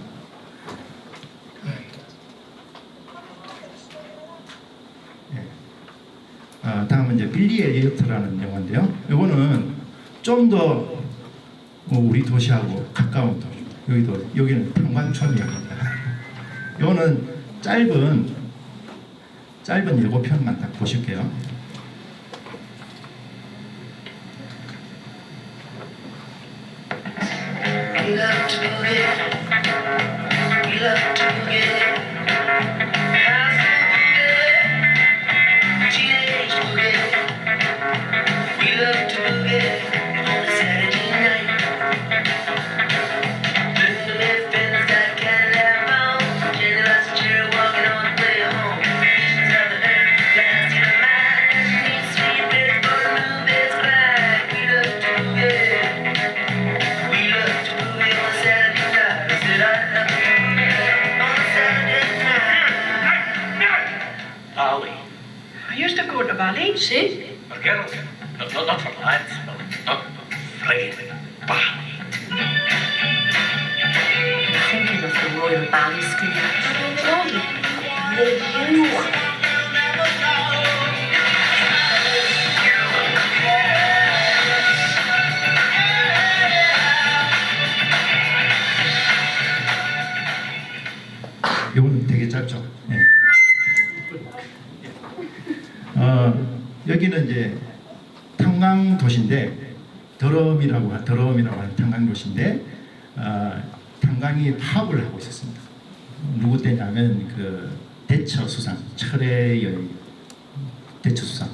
다음은 이제 빌리의 에이어트라는 영화인데요. 이거는 좀 더 우리 도시하고 가까운 도시. 여기는 평관촌 이야기입니다. 이거는 짧은 짧은 예고편만 딱 보실게요. We love to boogie. We love to boogie. House boogie. Teenage boogie. We love to boogie on a Saturday night. Living the Memphis that can't have home. Jenny lots of cheer walking on the way home. Visions of the earth, glass in the mind. Need sweet bits for the movies cry. We love to boogie. We love to boogie on Saturday night. I said I love to boogie on Saturday night. Bali. I used to go to Bali. See? For girls. Not for lads. Not Friday. Bali. Thinking of the Royal Ballet School. Lovely. 이거는 되게 짧죠. 네. 여기는 이제 탄광 도시인데 더럼이라고 하는 탄광 도시인데 탄광이 파업을 하고 있었습니다. 누구 때냐면 그 대처 수상 철의 여인 대처 수상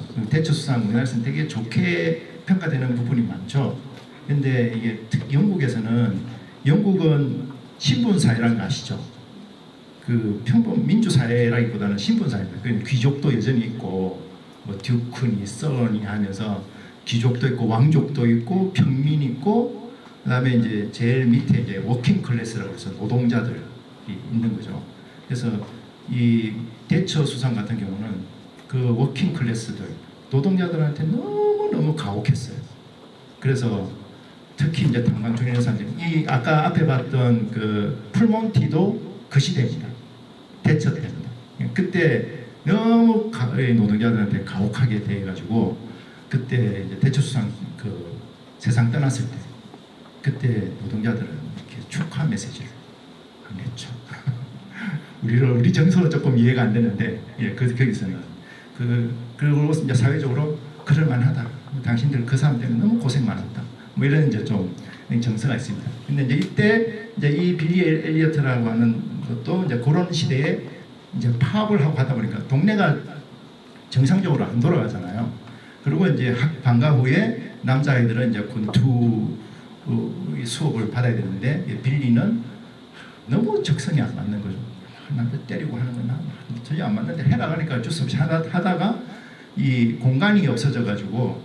우리나라에서는 되게 좋게 평가되는 부분이 많죠. 근데 이게 특히 영국은 신분 사회라는 거 아시죠? 그 평범 민주 사회라기보다는 신분 사회입니다. 그 귀족도 여전히 있고 뭐 듀크니 서니 하면서 귀족도 있고 왕족도 있고 평민 있고 그다음에 이제 제일 밑에 이제 워킹 클래스라고 해서 노동자들이 있는 거죠. 그래서 이 대처 수상 같은 경우는 그 워킹 클래스들 노동자들한테 너무 가혹했어요. 그래서 특히 이제 탄광 중년 사람들 이 아까 앞에 봤던 그 풀몬티도 그 시대입니다. 대처 때입니다. 그때 너무 노동자들한테 가혹하게 돼가지고 그때 이제 대처 수상 그 세상 떠났을 때 그때 노동자들은 이렇게 축하 메시지를 안 했죠. 우리 정서는 조금 이해가 안 되는데 거기서는 그리고 이제 사회적으로 그럴만하다. 당신들 그 사람 때문에 너무 고생 많았다. 뭐 이런 이제 좀 정서가 있습니다. 근데 이제 이때 이제 이 빌리 엘리어트라고 하는 것도 이제 그런 시대에 이제 파업을 하고 하다 보니까 동네가 정상적으로 안 돌아가잖아요. 그리고 이제 방과 후에 남자아이들은 이제 권투 수업을 받아야 되는데 빌리는 너무 적성이 안 맞는 거죠. 남자 때리고 하는 건 전혀 안 맞는데 해라 하니까 어쩔 수 없이 하다가 이 공간이 없어져 가지고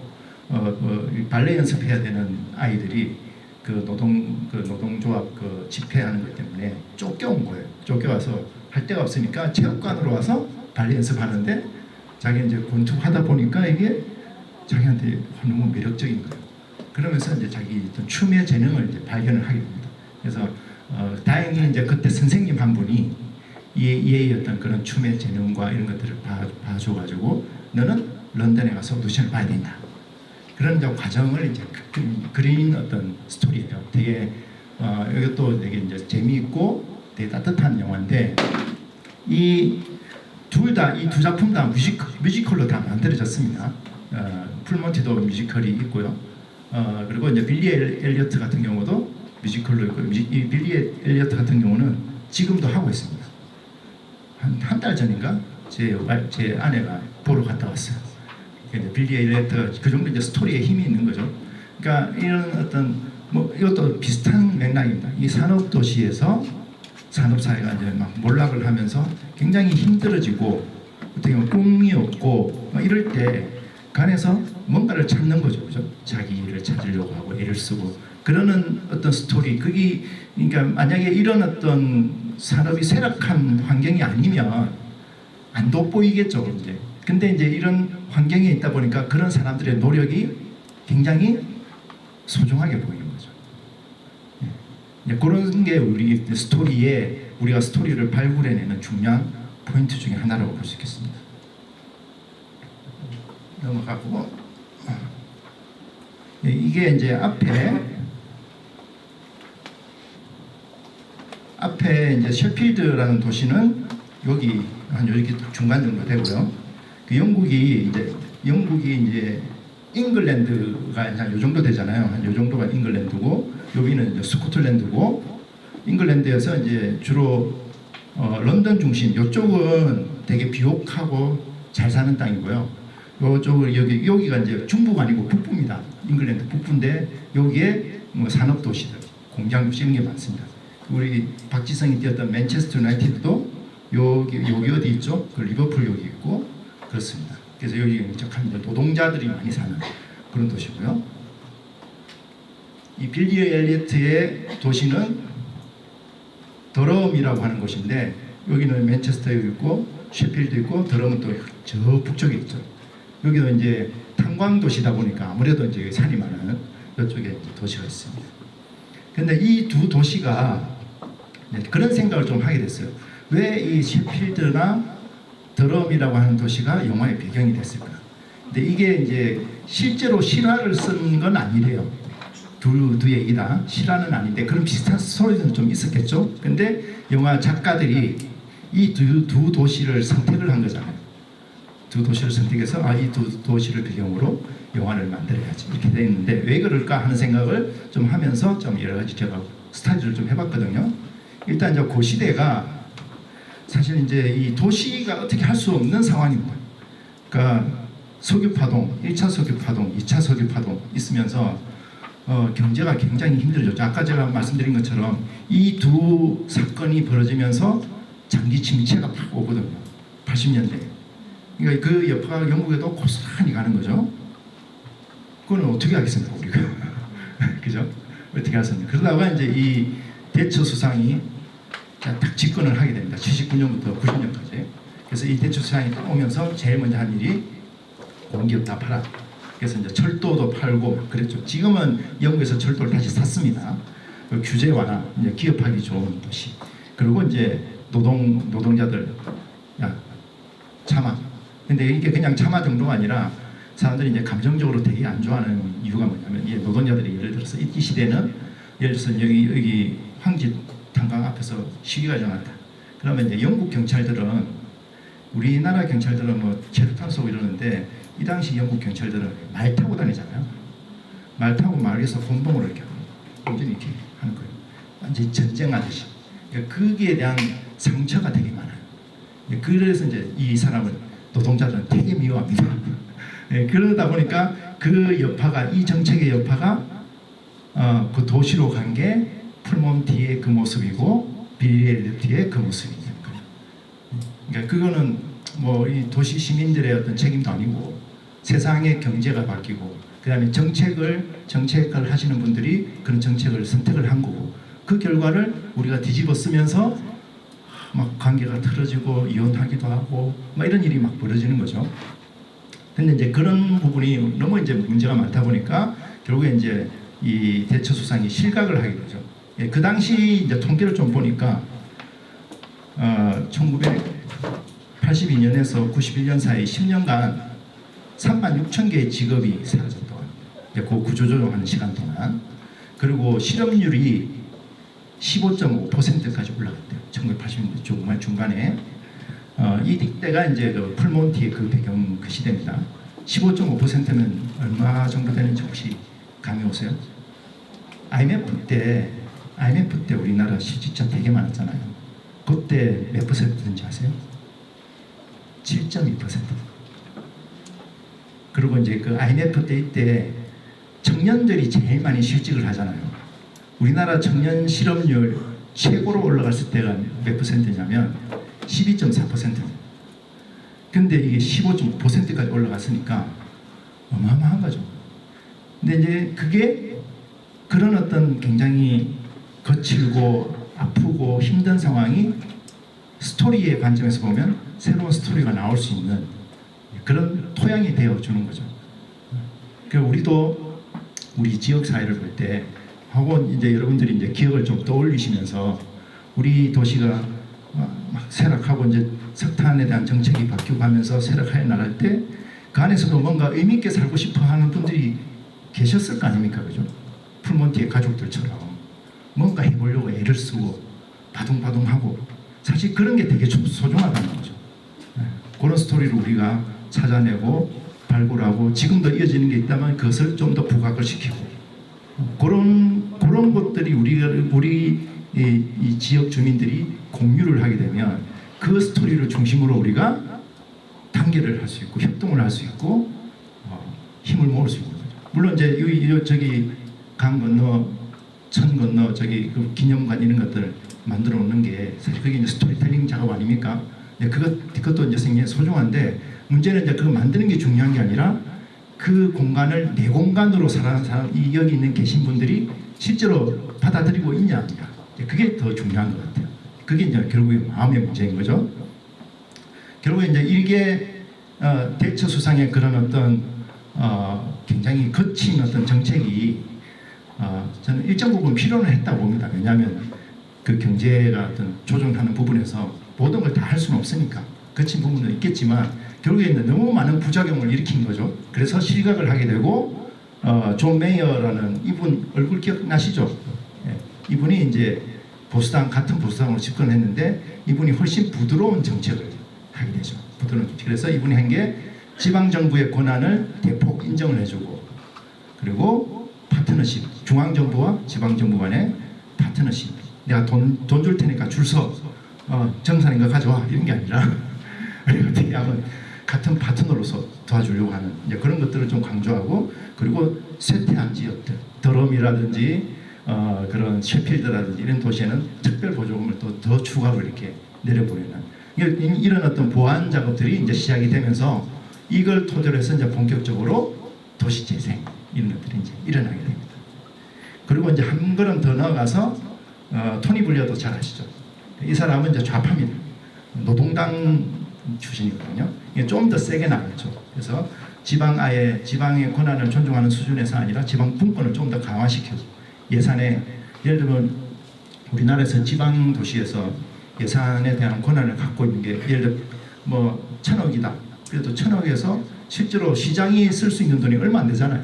발레 연습해야 되는 아이들이 그 노동조합 그 집회하는 것 때문에 쫓겨온 거예요. 쫓겨와서 할 데가 없으니까 체육관으로 와서 발레 연습하는데 자기 이제 권투하다 보니까 이게 자기한테 너무 매력적인 거예요. 그러면서 이제 자기 어떤 춤의 재능을 이제 발견을 하게 됩니다. 그래서 다행히 이제 그때 선생님 한 분이 얘의 어떤 그런 춤의 재능과 이런 것들을 봐줘가지고 너는 런던에 가서 오디션을 봐야 된다. 그런 이제 과정을 이제 그린 어떤 스토리예요. 되게 이것도 되게 이제 재미있고 되게 따뜻한 영화인데 이 두 작품 다 뮤지컬로 다 만들어졌습니다. 풀몬티도 뮤지컬이 있고요. 그리고 이제 빌리 엘리어트 같은 경우도 뮤지컬로 있고 이 빌리 엘리어트 같은 경우는 지금도 하고 있습니다. 한 달 전인가 제 아내가 보러 갔다 왔어요. 빌리 엘리어트가 그 정도 이제 스토리에 힘이 있는 거죠. 그러니까 이런 어떤 뭐 이것도 비슷한 맥락입니다. 이 산업 도시에서 산업 사회가 이제 막 몰락을 하면서 굉장히 힘들어지고 어떻게 보면 꿈이 없고 막 이럴 때 간에서 뭔가를 찾는 거죠, 그죠? 자기 일을 찾으려고 하고 애를 쓰고 그러는 어떤 스토리. 그러니까 만약에 이런 어떤 산업이 쇠락한 환경이 아니면 안 돋보이겠죠, 이제. 근데 이제 이런 환경에 있다 보니까 그런 사람들의 노력이 굉장히 소중하게 보이는 거죠. 예. 그런 게 우리 스토리에 우리가 스토리를 발굴해내는 중요한 포인트 중에 하나라고 볼 수 있겠습니다. 넘어가고 예, 이게 이제 앞에 이제 셰필드라는 도시는 여기 한 여기 중간 정도 되고요. 그 영국이 이제 잉글랜드가 한 요 정도 되잖아요. 한 요 정도가 잉글랜드고 여기는 이제 스코틀랜드고 잉글랜드에서 이제 주로 런던 중심 이쪽은 되게 비옥하고 잘 사는 땅이고요. 요쪽은 여기가 이제 중부가 아니고 북부입니다. 잉글랜드 북부인데 여기에 뭐 산업 도시들, 공장 도시 이런 게 많습니다. 우리 박지성이 뛰었던 맨체스터 유나이티드도 여기 어디 있죠? 그 리버풀 여기 있고 그렇습니다. 그래서 여기 적합니다. 노동자들이 많이 사는 그런 도시고요. 이 빌리 엘리어트의 도시는 더럼이라고 하는 곳인데 여기는 맨체스터에 있고 셰필드 있고 더럼은 또 저 북쪽에 있죠. 여기도 이제 탄광 도시다 보니까 아무래도 이제 산이 많은 이쪽에 이제 도시가 있습니다. 근데 이 두 도시가 그런 생각을 좀 하게 됐어요. 왜 이 셰필드나 더럼이라고 하는 도시가 영화의 배경이 됐을까? 근데 이게 이제 실제로 실화를 쓴 건 아니래요. 두 얘기다. 실화는 아닌데 그런 비슷한 스토리는 좀 있었겠죠. 근데 영화 작가들이 이 두 도시를 선택을 한 거잖아요. 두 도시를 선택해서 이 두 도시를 배경으로 영화를 만들어야지 이렇게 돼 있는데 왜 그럴까 하는 생각을 좀 하면서 좀 여러 가지 제가 스타디를 좀 해봤거든요. 일단 이제 그 시대가 사실 이제 이 도시가 어떻게 할 수 없는 상황입니다. 그러니까 석유파동, 1차 석유파동, 2차 석유파동 있으면서 경제가 굉장히 힘들죠. 아까 제가 말씀드린 것처럼 이 두 사건이 벌어지면서 장기 침체가 팍 오거든요. 80년대. 그러니까 그 여파가 영국에도 고스란히 가는 거죠. 그거는 어떻게 하겠습니까, 우리가? 그죠? 어떻게 하겠습니까? 그러다가 이제 이 대처 수상이 딱 집권을 하게 됩니다. 79년부터 90년까지. 그래서 이 대처 수상이 딱 오면서 제일 먼저 한 일이 공기업 다 팔아. 그래서 이제 철도도 팔고 그랬죠. 지금은 영국에서 철도를 다시 샀습니다. 그 규제 완화, 이제 기업하기 좋은 도시. 그리고 이제 노동자들 야 참아. 근데 이게 그냥 참아 정도가 아니라 사람들이 이제 감정적으로 되게 안 좋아하는 이유가 뭐냐면 이 노동자들이 예를 들어서 이 시대는 예를 들어서 여기 황지 탄광 앞에서 시위가 일어났다. 그러면 이제 영국 경찰들은 우리나라 경찰들은 뭐 체류탄 쏘고 이러는데 이 당시 영국 경찰들은 말 타고 다니잖아요. 말 타고 마을에서 곤봉으로 이렇게 완전히 이렇게 하는 거예요. 완전히 전쟁하듯이. 그러니까 거기에 대한 상처가 되게 많아요. 그래서 이제 이 사람을 노동자들은 되게 미워합니다. 그러다 보니까 그 여파가 이 정책의 여파가 그 도시로 간 게 풀몬티의 그 모습이고 빌리 엘리어트의 그 모습이죠. 그러니까 그거는 뭐 이 도시 시민들의 어떤 책임도 아니고 세상의 경제가 바뀌고 그다음에 정책을 하시는 분들이 그런 정책을 선택을 한 거고 그 결과를 우리가 뒤집어 쓰면서 막 관계가 틀어지고 이혼하기도 하고 막 이런 일이 막 벌어지는 거죠. 근데 이제 그런 부분이 너무 이제 문제가 많다 보니까 결국에 이제 이 대처 수상이 실각을 하게 되죠. 그 당시 이제 통계를 좀 보니까 1982년에서 91년 사이 10년간 36,000개의 직업이 사라졌다고 합니다. 그 구조조정하는 시간 동안. 그리고 실업률이 15.5%까지 올라갔대요. 1980년대 정말 중간에. 이때가 이제 그 풀몬티의 그 배경 그 시대입니다. 15.5%면 얼마 정도 되는지 혹시 감이 오세요? IMF 때 우리나라 실직자 되게 많았잖아요. 그때 몇 퍼센트인지 아세요? 7.2%. 그리고 이제 그 IMF 때 이때 청년들이 제일 많이 실직을 하잖아요. 우리나라 청년 실업률 최고로 올라갔을 때가 몇 퍼센트냐면 12.4%. 근데 이게 15.5%까지 올라갔으니까 어마어마한 거죠. 근데 이제 그게 그런 어떤 굉장히 거칠고 아프고 힘든 상황이 스토리의 관점에서 보면 새로운 스토리가 나올 수 있는 그런 토양이 되어주는 거죠. 그러니까 우리도 우리 지역 사회를 볼 때 하고 이제 여러분들이 이제 기억을 좀 떠올리시면서 우리 도시가 막 쇠락하고 이제 석탄에 대한 정책이 바뀌고 하면서 쇠락해 나갈 때 그 안에서도 뭔가 의미 있게 살고 싶어 하는 분들이 계셨을 거 아닙니까? 그죠? 풀몬티의 가족들처럼 뭔가 해보려고 애를 쓰고 바둥바둥하고 사실 그런 게 되게 소중하다는 거죠. 그런 스토리를 우리가 찾아내고 발굴하고 지금도 이어지는 게 있다면 그것을 좀 더 부각을 시키고 그런 것들이 우리 이 지역 주민들이 공유를 하게 되면 그 스토리를 중심으로 우리가 단결을 할 수 있고 협동을 할 수 있고 힘을 모을 수 있는 거죠. 물론 이제 저기 강 건너 천 건너 저기 그 기념관 이런 것들 만들어 놓는 게 사실 그게 이제 스토리텔링 작업 아닙니까? 그것도 이제 굉장히 소중한데 문제는 이제 그거 만드는 게 중요한 게 아니라 그 공간을 내 공간으로 살아가는 사람, 여기 있는 계신 분들이 실제로 받아들이고 있냐 아니냐. 그게 더 중요한 것 같아요. 그게 이제 결국에 마음의 문제인 거죠. 결국에 이제 이게 대처 수상의 그런 어떤 굉장히 거친 어떤 정책이 저는 일정 부분 필요는 했다고 봅니다. 왜냐하면 그 경제가 어떤 조정하는 부분에서 모든 걸 다 할 수는 없으니까 거친 부분도 있겠지만 결국에 너무 많은 부작용을 일으킨 거죠. 그래서 실각을 하게 되고 존 메이어라는 이분 얼굴 기억나시죠? 예, 이분이 이제 같은 보수당으로 집권했는데 이분이 훨씬 부드러운 정책을 하게 되죠. 부드러운 정책. 그래서 이분이 한 게 지방 정부의 권한을 대폭 인정을 해주고 그리고 파트너십, 중앙 정부와 지방 정부 간의 파트너십. 내가 돈 줄 테니까 줄 서. 정산인 거 가져와 이런 게 아니라 어떻게 하면 같은 파트너로서 도와주려고 하는 이제 그런 것들을 좀 강조하고 그리고 쇠퇴한 지역들 더럼이라든지 그런 셰필드라든지 이런 도시에는 특별 보조금을 또 더 추가로 이렇게 내려보내는 이런 어떤 보완 작업들이 이제 시작이 되면서 이걸 토대로 해서 이제 본격적으로 도시 재생 이런 것들이 이제 일어나게 됩니다. 그리고 이제 한 걸음 더 나아가서 토니 블레어도 잘 아시죠? 이 사람은 이제 좌파입니다. 노동당 출신이거든요. 좀 더 세게 나갔죠. 그래서 지방의 권한을 존중하는 수준에서 아니라 지방 분권을 좀 더 강화시켜서 예산에 예를 들면 우리나라에서 지방 도시에서 예산에 대한 권한을 갖고 있는 게 예를 들어 뭐 1,000억이다. 그래도 1,000억에서 실제로 시장이 쓸 수 있는 돈이 얼마 안 되잖아요.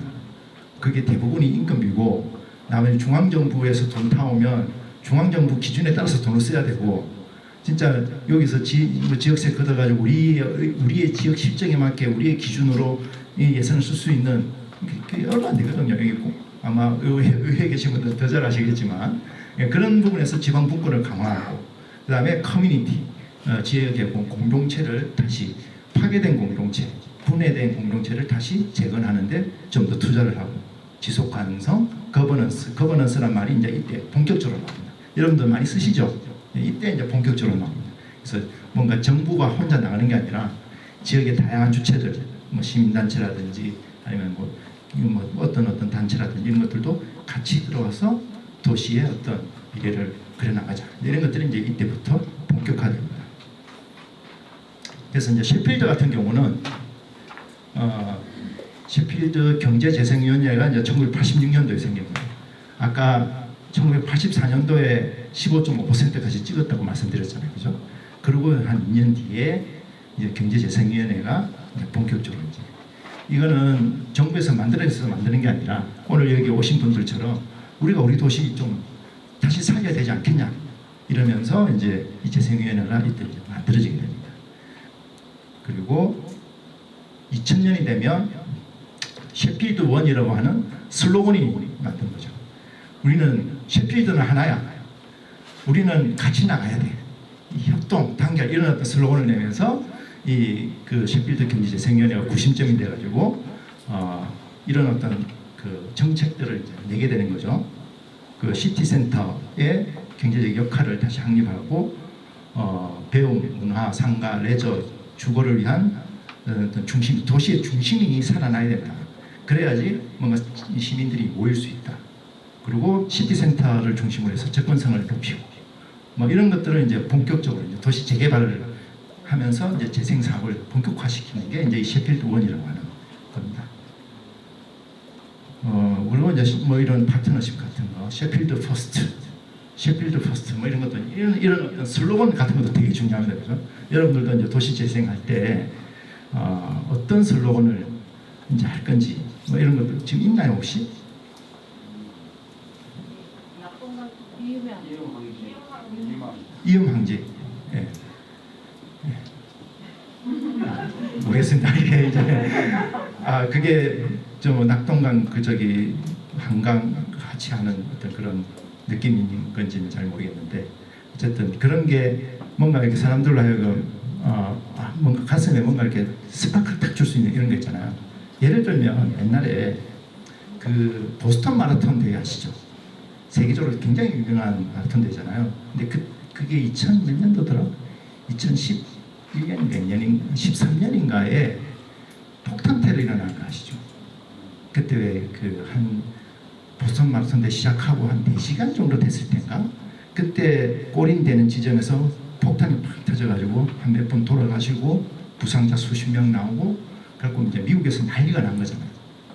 그게 대부분이 인건비고 나머지 중앙정부에서 돈 타오면 중앙정부 기준에 따라서 돈을 써야 되고 진짜 여기서 지역세 걷어가지고 우리의 지역 실정에 맞게 우리의 기준으로 이 예산을 쓸 수 있는 그게 얼마 안 되거든요. 여기 아마 의회에 계신 분들 더 잘 아시겠지만 그런 부분에서 지방 분권을 강화하고 그 다음에 커뮤니티 지역의 공동체를 다시 파괴된 공동체 분해된 공동체를 다시 재건하는데 좀 더 투자를 하고 지속 가능성 거버넌스란 말이 이제 이때 본격적으로 나옵니다. 여러분들 많이 쓰시죠? 이때 이제 본격적으로 나옵니다. 그래서 뭔가 정부가 혼자 나가는 게 아니라 지역의 다양한 주체들, 뭐 시민단체라든지 아니면 뭐 어떤 단체라든지 이런 것들도 같이 들어와서 도시의 어떤 미래를 그려나가자. 이런 것들이 이제 이때부터 본격화됩니다. 그래서 이제 셰필드 같은 경우는 셰필드 경제재생위원회가 이제 1986년도에 생깁니다. 아까 1984년도에 15.5%까지 찍었다고 말씀드렸잖아요, 그죠? 그리고 한 2년 뒤에 이제 경제재생위원회가 본격적으로 이제 이거는 정부에서 만드는 게 아니라 오늘 여기 오신 분들처럼 우리가 우리 도시 좀 다시 살려야 되지 않겠냐 이러면서 이제 이 재생위원회가 이때 이제 만들어지게 됩니다. 그리고 2000년이 되면 셰필드 원이라고 하는 슬로건이 나왔던 거죠. 우리는 셰필드는 하나야. 우리는 같이 나가야 돼. 이 협동, 단결 이런 어떤 슬로건을 내면서 그 셰필드 경제재생위원회가 구심점이 돼가지고 이런 어떤 그 정책들을 이제 내게 되는 거죠. 그 시티센터의 경제적 역할을 다시 확립하고 배움, 문화, 상가, 레저, 주거를 위한 어떤 중심, 도시의 중심이 살아나야 된다. 그래야지 뭔가 시민들이 모일 수 있다. 그리고 시티센터를 중심으로 해서 접근성을 높이고 뭐 이런 것들을 이제 본격적으로 이제 도시 재개발을 하면서 이제 재생 사업을 본격화시키는 게 이제 이 셰필드 원이라고 하는 겁니다. 그리고 이제 뭐 이런 파트너십 같은 거, 셰필드 퍼스트 뭐 이런 것도 이런 어떤 슬로건 같은 것도 되게 중요합니다, 그죠? 여러분들도 이제 도시 재생할 때 어떤 슬로건을 이제 할 건지 뭐 이런 것도 지금 있나요 혹시? 이음 방지. 예. 모르겠습니다. 이게 이제 그게 좀 낙동강 그 저기 한강 같이 하는 어떤 그런 느낌인 건지는 잘 모르겠는데 어쨌든 그런 게 뭔가 이렇게 사람들로 하여금 뭔가 가슴에 뭔가 이렇게 스파크를 딱 줄 수 있는 이런 거 있잖아요. 예를 들면 옛날에 그 보스턴 마라톤 대회 아시죠? 세계적으로 굉장히 유명한 마라톤 대회잖아요. 근데 그게 2000 몇 년도더라? 2011년 몇 년인 13년인가에 폭탄 테러 일어난 거 아시죠? 그때 왜 그 한 보스턴 마라톤 대회 시작하고 한 4시간 정도 됐을 때인가? 그때 꼬린되는 지점에서 폭탄이 팍 터져가지고 한 몇 분 돌아가시고 부상자 수십 명 나오고 그래갖고 이제 미국에서 난리가 난 거잖아요.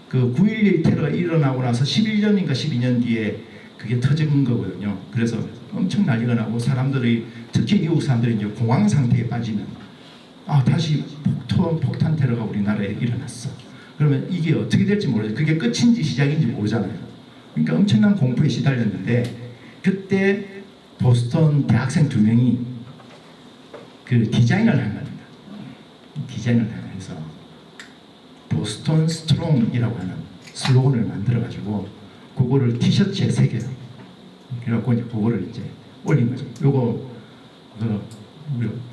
그 9.11 테러가 일어나고 나서 11년인가 12년 뒤에 그게 터진 거거든요. 그래서 엄청 난리가 나고 사람들이 특히 미국 사람들이 이제 공황 상태에 빠지면 다시 폭탄 테러가 우리나라에 일어났어. 그러면 이게 어떻게 될지 모르죠. 그게 끝인지 시작인지 모르잖아요. 그러니까 엄청난 공포에 시달렸는데 그때 보스턴 대학생 2명이 그 디자인을 한 겁니다. 디자인을 해서 보스턴 스트롱이라고 하는 슬로건을 만들어가지고 그거를 티셔츠에 새겨요. 그래갖고 이제 그거를 이제 올린 거죠. 요거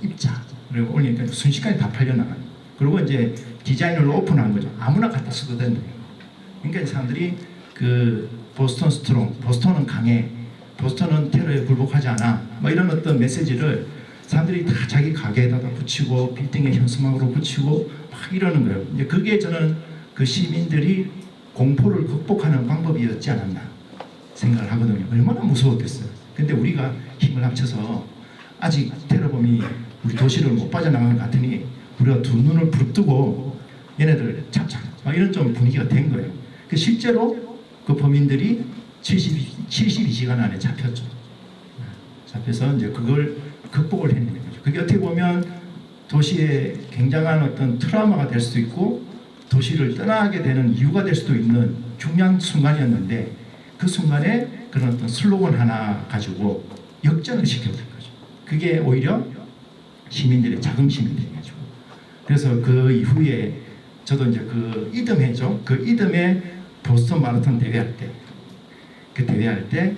입자. 그리고 올리니까 순식간에 다 팔려나가요. 그리고 이제 디자인을 오픈한 거죠. 아무나 갖다 써도 되는 거예요. 그러니까 사람들이 그 보스턴 스트롱, 보스턴은 강해, 보스턴은 테러에 굴복하지 않아, 뭐 이런 어떤 메시지를 사람들이 다 자기 가게에다가 붙이고 빌딩에 현수막으로 붙이고 막 이러는 거예요. 이제 그게 저는 그 시민들이 공포를 극복하는 방법이었지 않았나 생각을 하거든요. 얼마나 무서웠겠어요. 근데 우리가 힘을 합쳐서 아직 테러범이 우리 도시를 못 빠져나간 것 같으니 우리가 두 눈을 부릅뜨고 얘네들 잡자 이런 좀 분위기가 된 거예요. 실제로 그 범인들이 72시간 안에 잡혔죠. 잡혀서 이제 그걸 극복을 해내는 거죠. 그게 어떻게 보면 도시에 굉장한 어떤 트라우마가 될 수도 있고 도시를 떠나게 되는 이유가 될 수도 있는 중요한 순간이었는데 그 순간에 그런 어떤 슬로건 하나 가지고 역전을 시켜준 거죠. 그게 오히려 시민들의 자긍심이 돼가지고 그래서 그 이후에 저도 이제 그 이듬해죠. 그 이듬해 보스턴 마라톤 대회할 때 그 대회할 때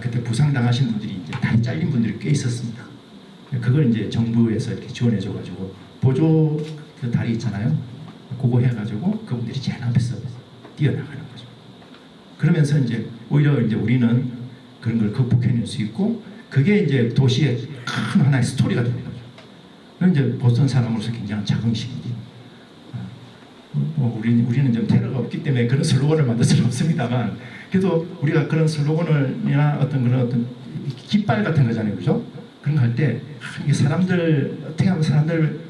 그때 부상당하신 분들이 이제 다리 잘린 분들이 꽤 있었습니다. 그걸 이제 정부에서 이렇게 지원해줘가지고 보조 그 다리 있잖아요. 그거 해가지고 그분들이 제일 앞에서 뛰어나가는 거죠. 그러면서 이제 오히려 이제 우리는 그런 걸 극복해낼 수 있고 그게 이제 도시의 큰 하나의 스토리가 되는 거죠. 그럼 이제 보스턴 사람으로서 굉장한 자긍심이지. 우리는 좀 테러가 없기 때문에 그런 슬로건을 만들 수는 없습니다만 그래도 우리가 그런 슬로건이나 어떤 그런 어떤 깃발 같은 거잖아요, 그죠? 그런 거 할 때 이게 사람들 어떻게 하면 사람들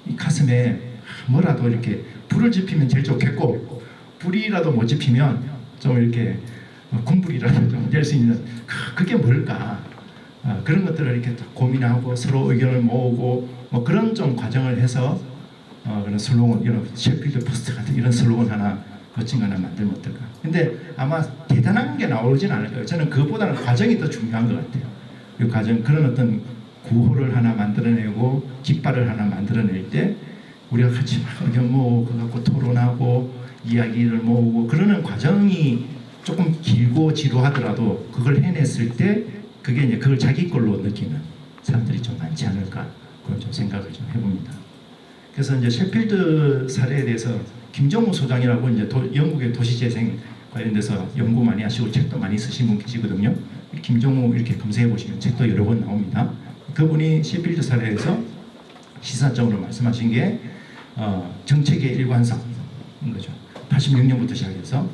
이 가슴에 뭐라도 이렇게 불을 지피면 제일 좋겠고 불이라도 못 지피면 좀 이렇게 군불이라도 좀 될 수 있는 그게 뭘까? 그런 것들을 이렇게 고민하고 서로 의견을 모으고 뭐 그런 좀 과정을 해서 그런 슬로건 이런 셰필드 포스트 같은 이런 슬로건 하나 멋진 거 하나 만들면 어떨까? 근데 아마 대단한 게 나오진 않을 거예요. 저는 그것보다는 과정이 더 중요한 것 같아요. 이 과정 그런 어떤 구호를 하나 만들어내고 깃발을 하나 만들어낼 때 우리가 같이 막 의견 모으고 그거 갖고 토론하고 이야기를 모으고 그러는 과정이 조금 길고 지루하더라도 그걸 해냈을 때 그게 이제 그걸 자기 걸로 느끼는 사람들이 좀 많지 않을까 그런 좀 생각을 좀 해봅니다. 그래서 이제 셰필드 사례에 대해서 김정우 소장이라고 이제 영국의 도시재생 관련돼서 연구 많이 하시고 책도 많이 쓰신 분 계시거든요. 김정우 이렇게 검색해 보시면 책도 여러 권 나옵니다. 그분이 셰필드 사례에서 시사적으로 말씀하신 게 정책의 일관성인 거죠. 86년부터 시작해서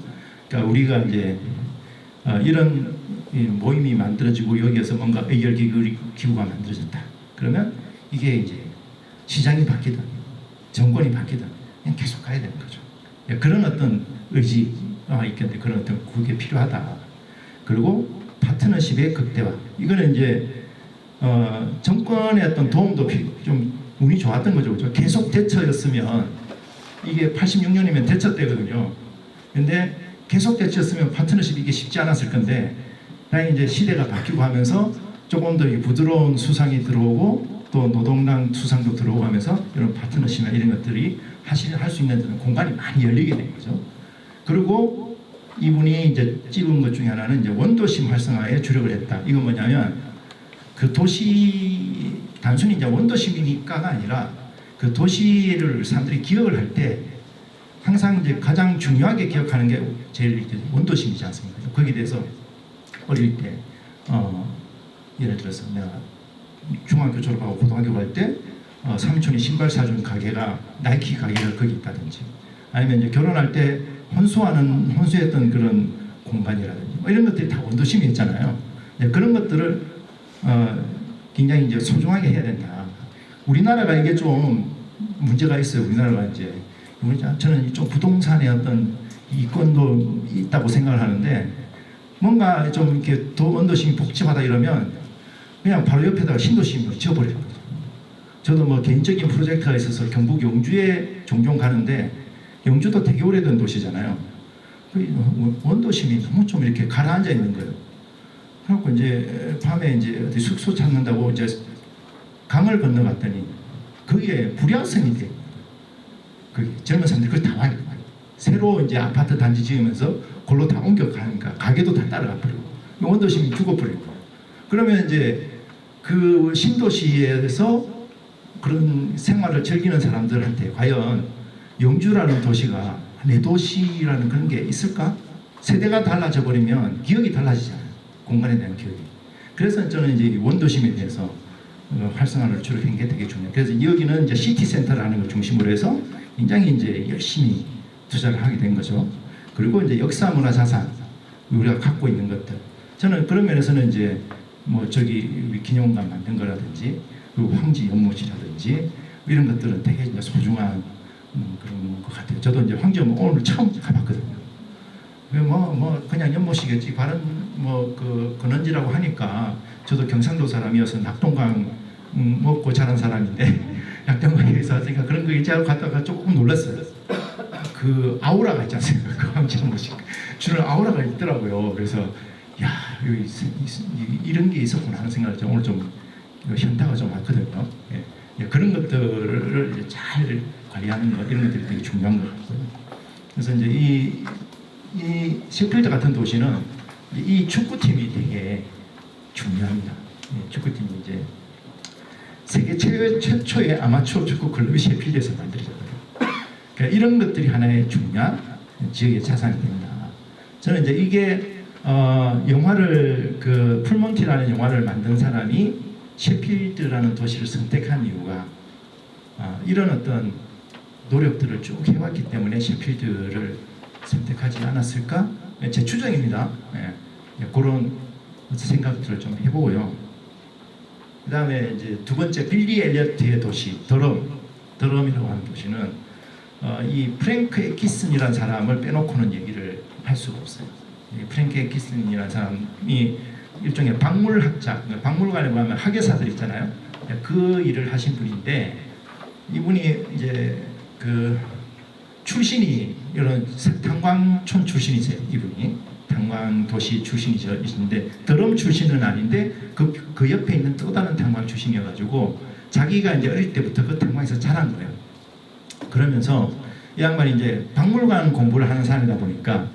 그러니까 우리가 이제 이런 모임이 만들어지고 여기에서 뭔가 의결 기구가 만들어졌다. 그러면 이게 이제 시장이 바뀌든 정권이 바뀌든 그냥 계속 가야 되는 거죠. 그런 어떤 의지가 있겠는데 그런 어떤 그게 필요하다. 그리고 파트너십의 극대화. 이거는 이제 정권의 어떤 도움도 좀 운이 좋았던 거죠. 그렇죠? 계속 대처였으면 이게 86년이면 대처 때거든요. 근데 계속 대처였으면 파트너십 이게 쉽지 않았을 건데 다행히 이제 시대가 바뀌고 하면서 조금 더 부드러운 수상이 들어오고 또 노동랑 수상도 들어오고 하면서 이런 파트너십이나 이런 것들이 할 수 있는 공간이 많이 열리게 된 거죠. 그리고 이분이 이제 찍은 것 중에 하나는 이제 원도심 활성화에 주력을 했다. 이건 뭐냐면 그 도시 단순히 이제 원도심이니까가 아니라 그 도시를 사람들이 기억을 할 때 항상 이제 가장 중요하게 기억하는 게 제일 원도심이지 않습니까? 거기에 대해서 어릴 때 예를 들어서 내가 중학교 졸업하고 고등학교 갈 때 삼촌이 신발 사준 가게가 나이키 가게가 거기 있다든지 아니면 이제 결혼할 때 혼수했던 그런 공간이라든지 뭐 이런 것들이 다 원도심이 있잖아요. 그런 것들을 굉장히 이제 소중하게 해야 된다. 우리나라가 이게 좀 문제가 있어요. 우리나라가 이제 저는 좀 부동산의 어떤 이권도 있다고 생각을 하는데 뭔가 좀 이렇게 원도심이 복잡하다 이러면 그냥 바로 옆에다가 신도심을 지어버려요. 저도 뭐 개인적인 프로젝트가 있어서 경북 영주에 종종 가는데 영주도 되게 오래된 도시잖아요. 원도심이 너무 좀 이렇게 가라앉아 있는 거예요. 그래갖고 이제 밤에 이제 어디 숙소 찾는다고 이제 강을 건너갔더니 거기에 불야성이 돼. 그 젊은 사람들이 그걸 다 와요. 새로 이제 아파트 단지 지으면서 골로 다 옮겨가니까 가게도 다 따라가 버리고 원도심이 죽어버리고 그러면 이제 그 신도시에서 그런 생활을 즐기는 사람들한테 과연 영주라는 도시가 내 도시라는 그런 게 있을까? 세대가 달라져 버리면 기억이 달라지잖아요. 공간에 대한 기억이. 그래서 저는 이제 원도심에 대해서 활성화를 주로 한 게 되게 중요해요. 그래서 여기는 이제 시티 센터라는 걸 중심으로 해서 굉장히 이제 열심히 투자를 하게 된 거죠. 그리고 이제 역사 문화 자산 우리가 갖고 있는 것들. 저는 그런 면에서는 이제 뭐 저기 우리 기념관 만든 거라든지 그리고 황지 연못이라든지 이런 것들은 되게 이제 소중한 그런 것 같아요. 저도 이제 황지 연못 오늘 처음 가봤거든요. 뭐 그냥 연못이겠지. 발은 뭐 그 근원지라고 하니까 저도 경상도 사람이어서 낙동강 먹고 자란 사람인데 낙동강에서 왔으니까 그런 거 일자로 갔다가 조금 놀랐어요. 그 아우라가 있지 않습니까? 그 황지 연못이 주는 아우라가 있더라고요. 그래서 야 여기 이런 게 있었구나 하는 생각을 좀 오늘 좀 현타가 좀 왔거든요. 예, 그런 것들을 이제 잘 관리하는 것 이런 것들이 되게 중요한 것 같고요. 그래서 이제 이 셰필드 같은 도시는 이 축구팀이 되게 중요합니다. 축구팀이 이제 세계 최초의 아마추어 축구 클럽이 셰필드에서 만들어졌거든요. 그러니까 이런 것들이 하나의 중요한 지역의 자산이 됩니다. 저는 이제 이게 영화를 그 풀몬티라는 영화를 만든 사람이 셰필드라는 도시를 선택한 이유가 이런 어떤 노력들을 쭉 해왔기 때문에 셰필드를 선택하지 않았을까? 제 추정입니다. 그런 생각들을 좀 해보고요. 그 다음에 이제 두 번째 빌리 엘리어트의 도시 더럼이라고 하는 도시는 이 프랭크 에키슨이라는 사람을 빼놓고는 얘기를 할 수가 없어요. 이 프랭크 에키슨이라는 사람이 일종의 박물학자, 박물관에 가면 학예사들 있잖아요. 그 일을 하신 분인데 이분이 이제 그 출신이 이런 탄광촌 출신이세요. 이분이 탄광도시 출신이신데 더럼 출신은 아닌데 그 옆에 있는 또 다른 탄광 출신이어가지고 자기가 이제 어릴 때부터 그 탄광에서 자란 거예요. 그러면서 이 양반이 이제 박물관 공부를 하는 사람이다 보니까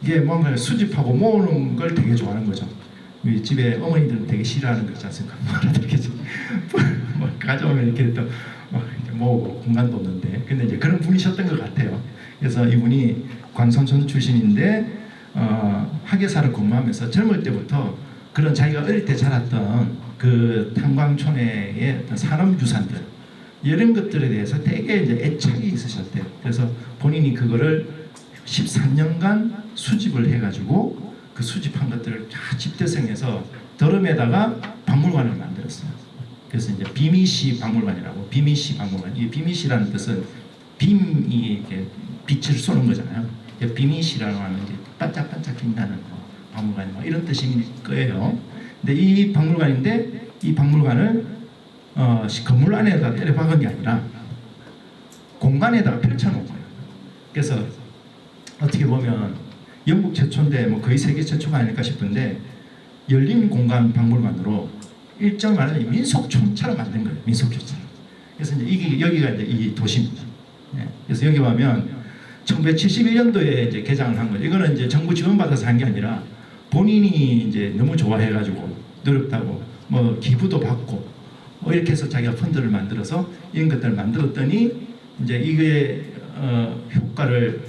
이게 뭔가 수집하고 모으는 걸 되게 좋아하는 거죠. 우리 집에 어머니들은 되게 싫어하는 거 있지 않습니까? 뭐 가져오면 이렇게 또 모으고 공간도 없는데 근데 이제 그런 분이셨던 것 같아요. 그래서 이분이 광선촌 출신인데 학예사를 근무하면서 젊을 때부터 그런 자기가 어릴 때 자랐던 그 탄광촌의 어떤 산업유산들 이런 것들에 대해서 되게 이제 애착이 있으셨대요. 그래서 본인이 그거를 13년간 수집을 해가지고 그 수집한 것들을 다 집대성해서 더럼에다가 박물관을 만들었어요. 그래서 이제 비미시 박물관이라고 비미시 박물관. 이 비미시라는 뜻은 빔이 이렇게 빛을 쏘는 거잖아요. 비미시라고 하는 게 반짝반짝 빛나는 박물관 뭐 이런 뜻일 거예요. 근데 이 박물관인데 이 박물관을 건물 안에다가 때려 박은 게 아니라 공간에다가 펼쳐놓은 거예요. 그래서 어떻게 보면 영국 최초인데 뭐 거의 세계 최초가 아닐까 싶은데 열린 공간 박물관으로 일정 말하자면 민속촌처럼 만든 거예요. 민속촌처럼. 그래서 이제 이게 여기가 이제 이 도시입니다. 예. 그래서 여기 보면 1971년도에 이제 개장을 한 거죠. 이거는 이제 정부 지원받아서 한 게 아니라 본인이 이제 너무 좋아해가지고 노력하고 뭐 기부도 받고 뭐 이렇게 해서 자기가 펀드를 만들어서 이런 것들을 만들었더니 이제 이게 효과를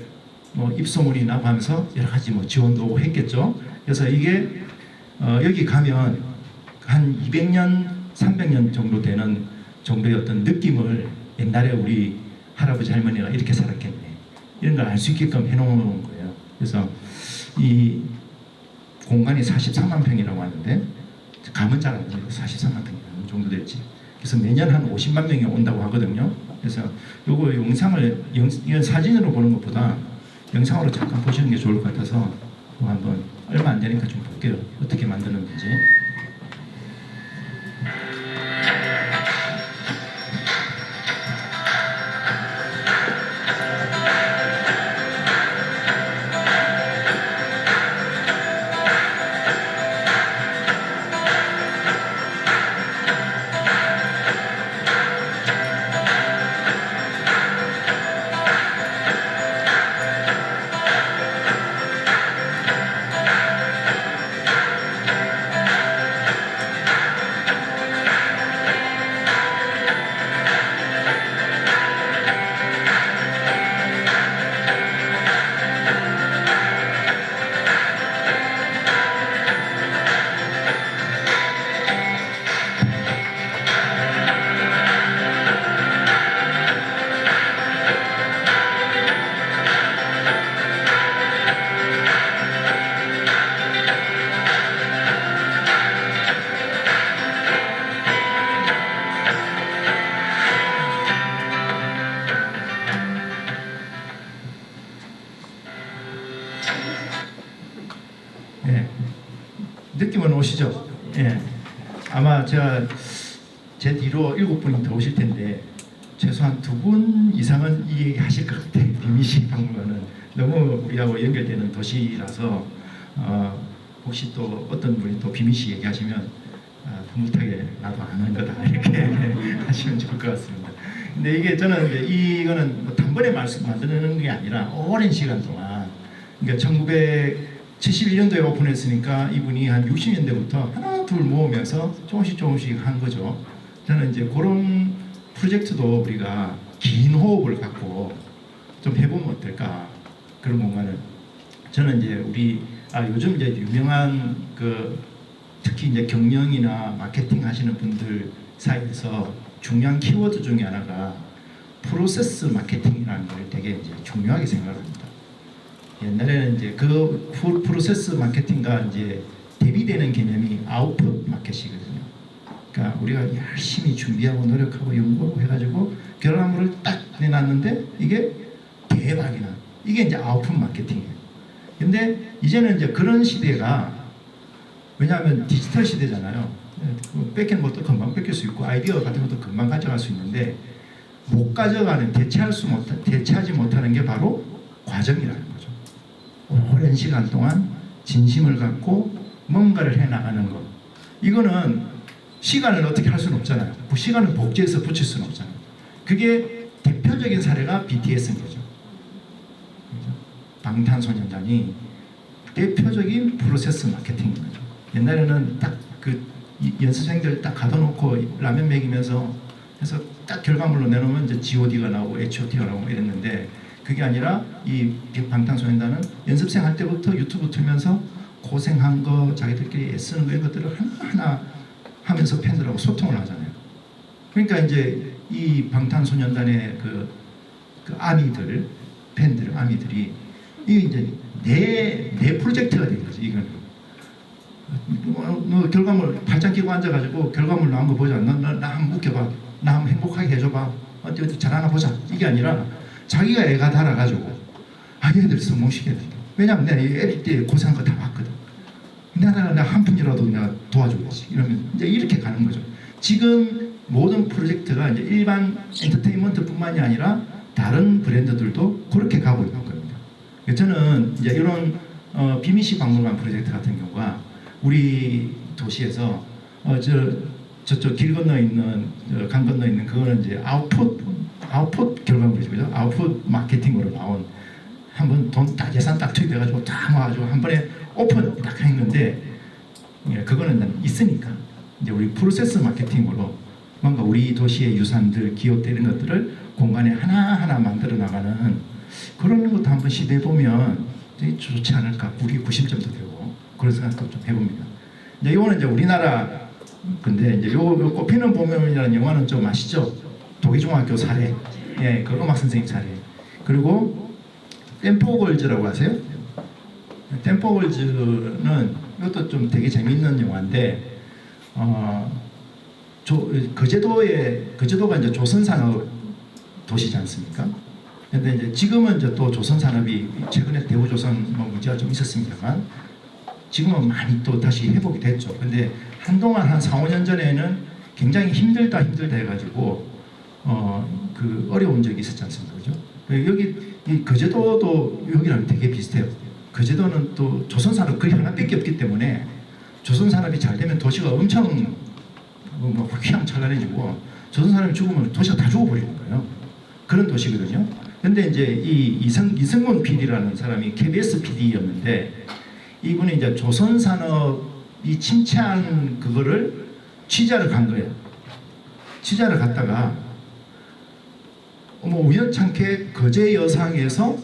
뭐 입소문이 나고 하면서 여러 가지 뭐 지원도 오고 했겠죠. 그래서 이게 여기 가면 한 200년, 300년 정도 되는 정도의 어떤 느낌을 옛날에 우리 할아버지 할머니가 이렇게 살았겠네 이런 걸 알 수 있게끔 해놓은 거예요. 그래서 이 공간이 43만 평이라고 하는데 감은 잘 안 됩니다. 43만 평이 어느 정도 될지. 그래서 매년 한 50만 명이 온다고 하거든요. 그래서 요거 영상을 이건 사진으로 보는 것보다 영상으로 잠깐 보시는 게 좋을 것 같아서 한번 얼마 안 되니까 좀 볼게요. 어떻게 만드는지. 예. 느낌은 오시죠? 예. 아마 제가 제 뒤로 7분이 더 오실 텐데 최소한 2분 이상은 이 얘기 하실 것 같아요. 비미시 박물관은 너무 우리하고 연결되는 도시라서 혹시 또 어떤 분이 또 비미시 얘기하시면 흐뭇하게 나도 아는 거다 이렇게 하시면 좋을 것 같습니다. 근데 이게 저는 이제 이거는 뭐 단번에 만드는 게 아니라 오랜 시간 동안 그러니까 1971년도에 오픈했으니까 이분이 한 60년대부터 하나 둘 모으면서 조금씩 한 거죠. 저는 이제 그런 프로젝트도 우리가 긴 호흡을 갖고 좀 해보면 어떨까 그런 공간을 저는 이제 우리 요즘 이제 유명한 그 특히 이제 경영이나 마케팅 하시는 분들 사이에서 중요한 키워드 중에 하나가 프로세스 마케팅이라는 걸 되게 이제 중요하게 생각합니다. 옛날에는 이제 그 프로세스 마케팅과 이제 대비되는 개념이 아웃풋 마켓이거든요. 그러니까 우리가 열심히 준비하고 노력하고 연구하고 해가지고 결과물을 딱 내놨는데 이게 대박이 나. 이게 이제 아웃풋 마케팅이에요. 근데 이제는 이제 그런 시대가 왜냐하면 디지털 시대잖아요. 뺏기는 것도 금방 뺏길 수 있고 아이디어 같은 것도 금방 가져갈 수 있는데 못 가져가는 대체하지 못하는 게 바로 과정이라는 거죠. 오랜 시간 동안 진심을 갖고 뭔가를 해나가는 것. 이거는 시간을 어떻게 할 수는 없잖아요. 시간을 복제해서 붙일 수는 없잖아요. 그게 대표적인 사례가 BTS인 거죠. 방탄소년단이 대표적인 프로세스 마케팅인 거죠. 옛날에는 딱 그 연습생들 딱 가둬놓고 라면 먹이면서 해서 딱 결과물로 내놓으면 이제 G.O.D가 나오고 H.O.T가 나오고 이랬는데 그게 아니라 이 방탄소년단은 연습생 할 때부터 유튜브 틀면서 고생한 거 자기들끼리 애쓰는 거 이런 것들을 하나하나 하면서 팬들하고 소통을 하잖아요. 그러니까 이제 이 방탄소년단의 그 아미들 팬들 아미들이 이게 이제 내 프로젝트가 된 거지. 이거는 너 결과물 발장 끼고 앉아가지고 결과물 나온 거 보자. 나 한번 웃겨봐. 나 한번 행복하게 해줘봐. 어디 잘하나 보자. 이게 아니라 자기가 애가 달아가지고 얘들 성공시켜야 된다. 왜냐면 내가 애들 때 고생한 거 다 봤거든. 내가 한 푼이라도 내가 도와줘야지. 이러면 이제 이렇게 가는 거죠. 지금 모든 프로젝트가 이제 일반 엔터테인먼트뿐만이 아니라 다른 브랜드들도 그렇게 가고 있는 겁니다. 저는 이제 이런 비미시 박물관 프로젝트 같은 경우가 우리 도시에서 저쪽 길 건너 있는 강 건너 있는 그거는 이제 아웃풋 결과물이죠, 그죠? 아웃풋 마케팅으로 나온 한번 돈 딱 예산 딱 투입해가지고 다 모아가지고 한 번에 오픈 딱 했는데 예, 그거는 있으니까 이제 우리 프로세스 마케팅으로 뭔가 우리 도시의 유산들, 기업들 이런 것들을 공간에 하나하나 만들어 나가는 그런 것도 한번 시도해 보면 되게 좋지 않을까. 우리 구심점도 되고 그런 생각도 좀 해봅니다. 이제 이거는 이제 우리나라 근데 이제 요 꽃피는 봄이라는 영화는 좀 아시죠? 도기중학교 사례, 예, 그 음악 선생님 사례. 그리고 템포걸즈라고 아세요? 템포걸즈는 이것도 좀 되게 재밌는 영화인데, 거제도가 이제 조선산업 도시지 않습니까? 근데 이제 지금은 이제 또 조선산업이 최근에 대우조선 뭐 문제가 좀 있었습니다만 지금은 많이 또 다시 회복이 됐죠. 근데 한동안 한 4, 5년 전에는 굉장히 힘들다 해가지고 그 어려운 적이 있었지 않습니까? 그죠? 여기 이 거제도도 여기랑 되게 비슷해요. 거제도는 또 조선산업 거의 하나밖에 없기 때문에 조선산업이 잘 되면 도시가 엄청 뭐 휘황찬란해지고 조선산업이 죽으면 도시가 다 죽어버리는 거예요. 그런 도시거든요. 근데 이제 이 이승문 PD라는 사람이 KBS PD였는데 이분이 이제 조선산업이 침체한 그거를 취재를 간 거예요. 취재를 갔다가 우연찮게 거제 여상에서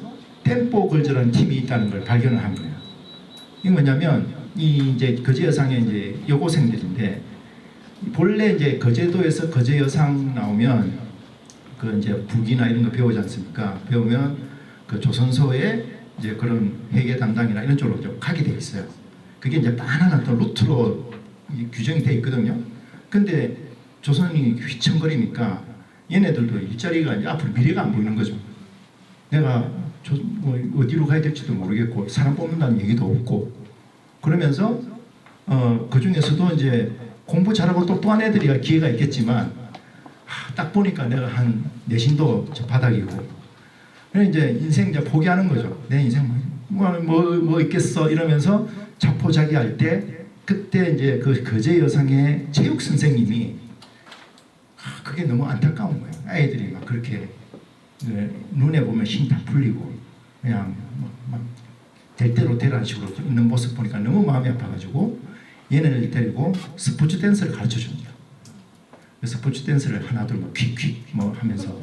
템포걸즈라는 팀이 있다는 걸 발견을 한 거예요. 이게 뭐냐면 이 이제 거제 여상의 이제 여고생들인데 본래 이제 거제도에서 거제 여상 나오면 그 이제 북이나 이런 거 배우지 않습니까? 배우면 그 조선소에 이제 그런 회계 담당이나 이런 쪽으로 좀 가게 돼 있어요. 그게 이제 바나나 또 루트로 규정이 돼 있거든요. 근데 조선이 휘청거리니까 얘네들도 일자리가 이제 앞으로 미래가 안 보이는 거죠. 내가 뭐 어디로 가야 될지도 모르겠고 사람 뽑는다는 얘기도 없고 그러면서 그 중에서도 이제 공부 잘하고 똑똑한 애들이 기회가 있겠지만 딱 보니까 내가 한 내신도 바닥이고 그래서 이제 인생 이제 포기하는 거죠. 내 인생 뭐 있겠어 이러면서 자포자기할 때 그때 이제 그 거제 여상의 체육 선생님이 그게 너무 안타까운 거예요. 아이들이 막 그렇게 눈에 보면 힘 다 풀리고 그냥 막 될 대로 되라는 식으로 있는 모습 보니까 너무 마음이 아파가지고 얘네를 데리고 스포츠 댄스를 가르쳐 줍니다. 스포츠 댄스를 하나둘 뭐 퀵퀵 뭐 하면서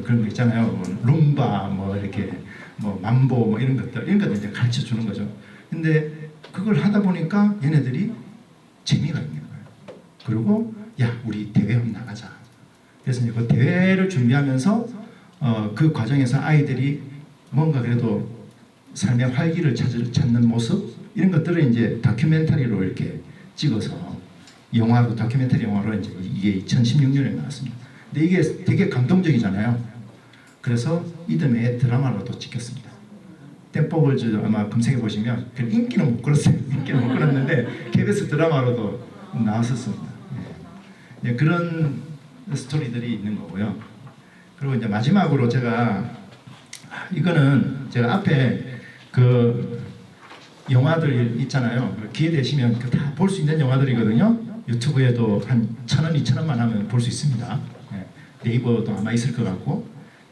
그런 거 있잖아요. 뭐 룸바 뭐 이렇게 뭐 만보 뭐 이런 것들 이제 가르쳐 주는 거죠. 근데 그걸 하다 보니까 얘네들이 재미가 있는 거예요. 그리고 야 우리 대회 한번 나가자. 그래서 이제 그 대회를 준비하면서 그 과정에서 아이들이 뭔가 그래도 삶의 활기를 찾는 모습 이런 것들을 이제 다큐멘터리로 이렇게 찍어서 영화로 다큐멘터리 영화로 이제 이게 2016년에 나왔습니다. 근데 이게 되게 감동적이잖아요. 그래서 이듬해 드라마로도 찍혔습니다. 템포걸즈 아마 검색해 보시면 인기는 못 끌었어요. 인기는 못 끌었는데 KBS 드라마로도 나왔었습니다. 네, 그런 스토리들이 있는 거고요. 그리고 이제 마지막으로 제가 이거는 제가 앞에 그 영화들 있잖아요. 기회 되시면 다 볼 수 있는 영화들이거든요. 유튜브에도 한 1,000원, 2,000원만 하면 볼 수 있습니다. 네, 네이버도 아마 있을 것 같고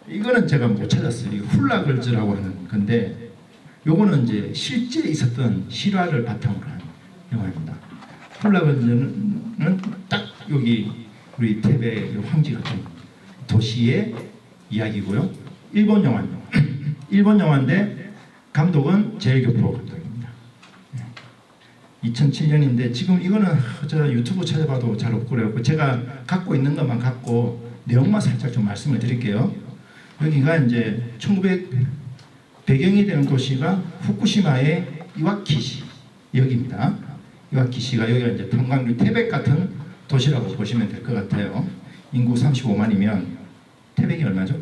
이거는 제가 못 찾았어요. 이거 훌라걸즈라고 하는 건데 요거는 이제 실제 있었던 실화를 바탕으로 한 영화입니다. 훌라걸즈는 딱 여기 우리 태베 황지 같은 도시의 이야기고요. 일본 영화입니다. 일본 영화인데 감독은 제일교포 감독입니다. 2007년인데 지금 이거는 제가 유튜브 찾아봐도 잘 없고 그래갖고 제가 갖고 있는 것만 갖고 내용만 살짝 좀 말씀을 드릴게요. 여기가 이제 1900 배경이 되는 도시가 후쿠시마의 이와키시 여기입니다. 이와키시가 여기가 이제 탄광류 태백 같은 도시라고 보시면 될 것 같아요. 인구 35만이면 태백이 얼마죠?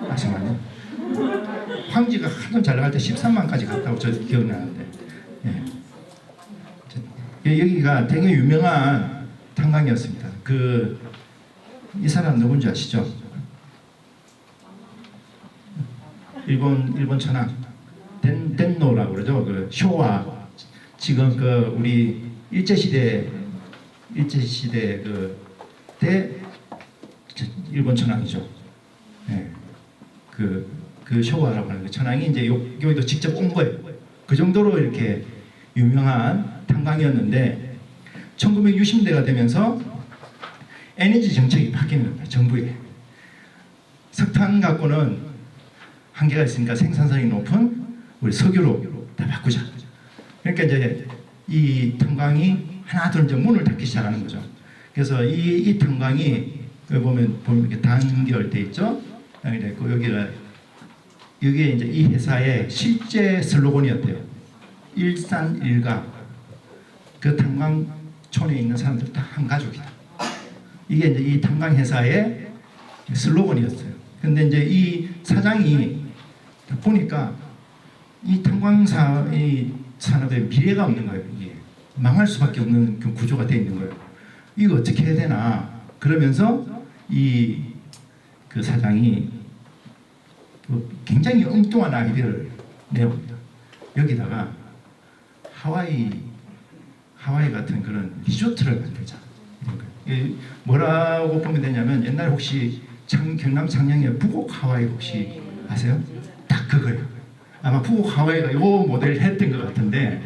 아 잠깐만요. 황지가 한참 잘 나갈 때 13만까지 갔다고 저 기억나는데 예. 여기가 되게 유명한 탄광이었습니다. 이 사람 누군지 아시죠? 일본 천황 덴노라고 그러죠. 그 쇼와 지금 그 우리 일제시대 일제 시대 때 일본 천황이죠. 예. 그 쇼와라고 하는 그 천황이 이제 여기도 직접 온 거예요. 그 정도로 이렇게 유명한 탄광이었는데 1960년대가 되면서 에너지 정책이 바뀌는 겁니다. 정부에 석탄 갖고는 한계가 있으니까 생산성이 높은 우리 석유로 다 바꾸자. 그러니까 이제 이 탄광이 하나둘 이제 문을 닫기 시작하는 거죠. 그래서 이 탄광이 여기 보면 이렇게 단결돼 있죠. 여기 있고 여기에 이제 이 회사의 실제 슬로건이었대요. 일산일가. 그 탄광촌에 있는 사람들 다 한 가족이다. 이게 이제 이 탄광 회사의 슬로건이었어요. 근데 이제 이 사장이 보니까 이 탄광사 이 산업에 미래가 없는 거예요. 이게 망할 수밖에 없는 그 구조가 돼 있는 거예요. 이거 어떻게 해야 되나? 그러면서 그 사장이 굉장히 엉뚱한 아이디어를 내봅니다. 여기다가 하와이 같은 그런 리조트를 만들자. 뭐라고 보면 되냐면 옛날에 혹시 경남 창녕에 북옥 하와이 혹시 아세요? 딱 그거예요. 아마 북옥 하와이가 요 모델을 했던 것 같은데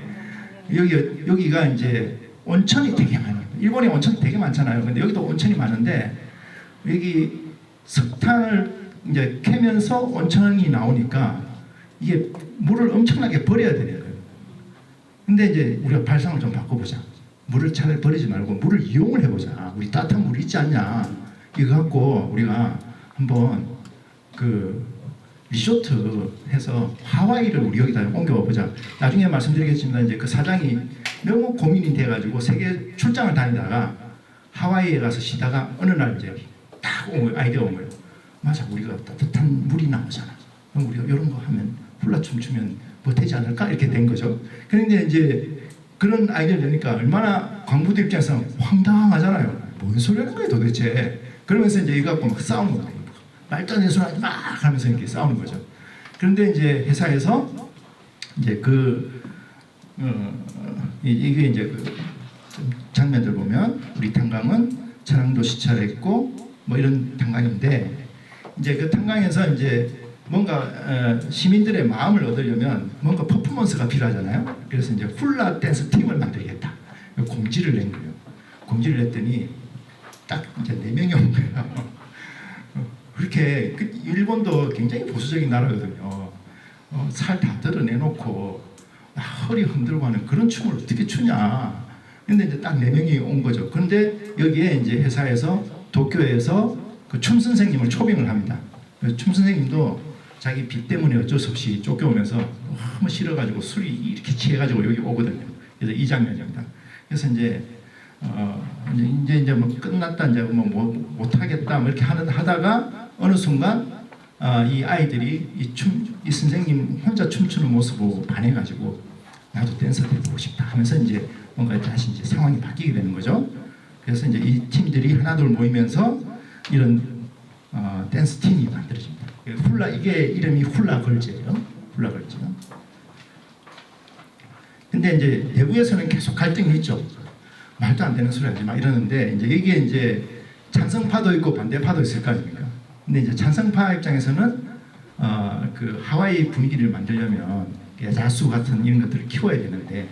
여기가 이제 온천이 되게 많아요. 일본에 온천이 되게 많잖아요. 근데 여기도 온천이 많은데 여기 석탄을 이제 캐면서 온천이 나오니까 이게 물을 엄청나게 버려야 되는 거예요. 근데 이제 우리가 발상을 좀 바꿔보자. 물을 차라리 버리지 말고 물을 이용을 해보자. 우리 따뜻한 물이 있지 않냐. 이거 갖고 우리가 한번 그 리조트 해서 하와이를 우리 여기다 옮겨보자. 나중에 말씀드리겠지만 이제 그 사장이 너무 고민이 돼가지고 세계 출장을 다니다가 하와이에 가서 쉬다가 어느 날 이제 딱 아이디어 온 거예요. 맞아, 우리가 따뜻한 물이 나오잖아. 그럼 우리가 이런 거 하면 훌라 춤추면 뭐 되지 않을까? 이렇게 된 거죠. 그런데 이제 그런 아이디어를 내니까 얼마나 광부들 입장에서 황당하잖아요. 뭔 소리 하는 거야 도대체. 그러면서 이제 이거 갖고 막 싸우는 거예요. 말도 안 되는 소리 하지 마 하면서 이렇게 싸우는 거죠. 그런데 이제 회사에서 이제 이게 이제 그 장면들 보면 우리 탄광은 천황도 시찰했고 뭐 이런 탄광인데 이제 그 탄광에서 이제 뭔가 시민들의 마음을 얻으려면 뭔가 퍼포먼스가 필요하잖아요. 그래서 이제 훌라 댄스 팀을 만들겠다. 공지를 낸 거예요. 공지를 냈더니 딱 이제 4명이 온 거예요. 그렇게 일본도 굉장히 보수적인 나라거든요. 살 다 뜯어내놓고 허리 흔들고 하는 그런 춤을 어떻게 추냐. 근데 이제 딱 4명이 온 거죠. 그런데 여기에 이제 회사에서 도쿄에서 그 춤 선생님을 초빙을 합니다. 춤 선생님도 자기 빚 때문에 어쩔 수 없이 쫓겨오면서 너무 싫어가지고 술이 이렇게 취해가지고 여기 오거든요. 그래서 이 장면입니다. 그래서 이제 뭐 끝났다 이제 뭐 못하겠다 뭐 이렇게 하다가 어느 순간 이 아이들이 이 선생님 혼자 춤추는 모습 보고 반해가지고 나도 댄서 되고 싶다 하면서 이제 뭔가 다시 이제 상황이 바뀌게 되는 거죠. 그래서 이제 이 팀들이 하나둘 모이면서 이런 댄스 팀이 만들어집니다. 훌라 이게 이름이 훌라 걸즈예요. 훌라 걸즈. 근데 이제 대구에서는 계속 갈등이 있죠. 말도 안 되는 소리 하지 마 이러는데 이제 이게 이제 찬성파도 있고 반대파도 있을 거 아닙니까? 근데 이제 찬성파 입장에서는 그 하와이 분위기를 만들려면 야자수 같은 이런 것들을 키워야 되는데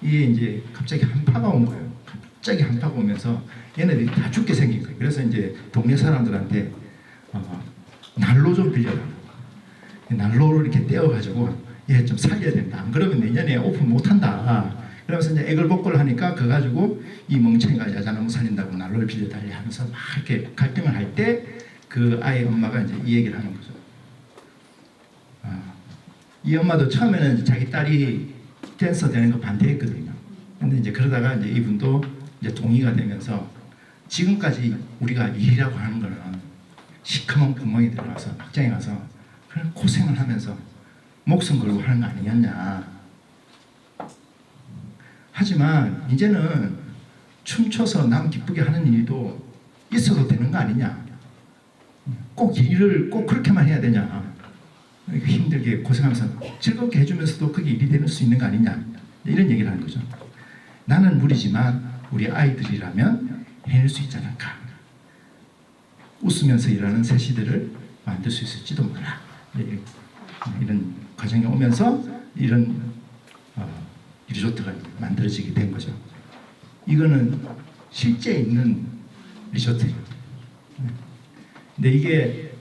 이게 이제 갑자기 한파가 온 거예요. 갑자기 한파가 오면서 얘네들이 다 죽게 생긴 거예요. 그래서 이제 동네 사람들한테 난로 좀 빌려라. 난로를 이렇게 떼어가지고 얘 좀 살려야 된다. 안 그러면 내년에 오픈 못한다. 그러면서 이제 애걸복걸 하니까 그거 가지고 이 멍청이가 야자나무 살린다고 난로를 빌려달래 하면서 막 이렇게 갈등을 할 때 그 아이 엄마가 이제 이 얘기를 하는 거죠. 이 엄마도 처음에는 자기 딸이 댄서 되는 거 반대했거든요. 근데 이제 그러다가 이제 이분도 이제 동의가 되면서 지금까지 우리가 일이라고 하는 거는 시커먼 구멍이 들어가서 막장에 가서 그런 고생을 하면서 목숨 걸고 하는 거 아니었냐. 하지만 이제는 춤춰서 남 기쁘게 하는 일도 있어도 되는 거 아니냐. 꼭 일을 꼭 그렇게만 해야 되냐. 힘들게 고생하면서 즐겁게 해주면서도 그게 일이 될 수 있는 거 아니냐. 이런 얘기를 하는 거죠. 나는 무리지만 우리 아이들이라면 해낼 수 있지 않을까. 웃으면서 일하는 새 시대를 만들 수 있을지도 몰라. 이런 과정이 오면서 이런 리조트가 만들어지게 된 거죠. 이거는 실제 있는 리조트예요. 근데 이게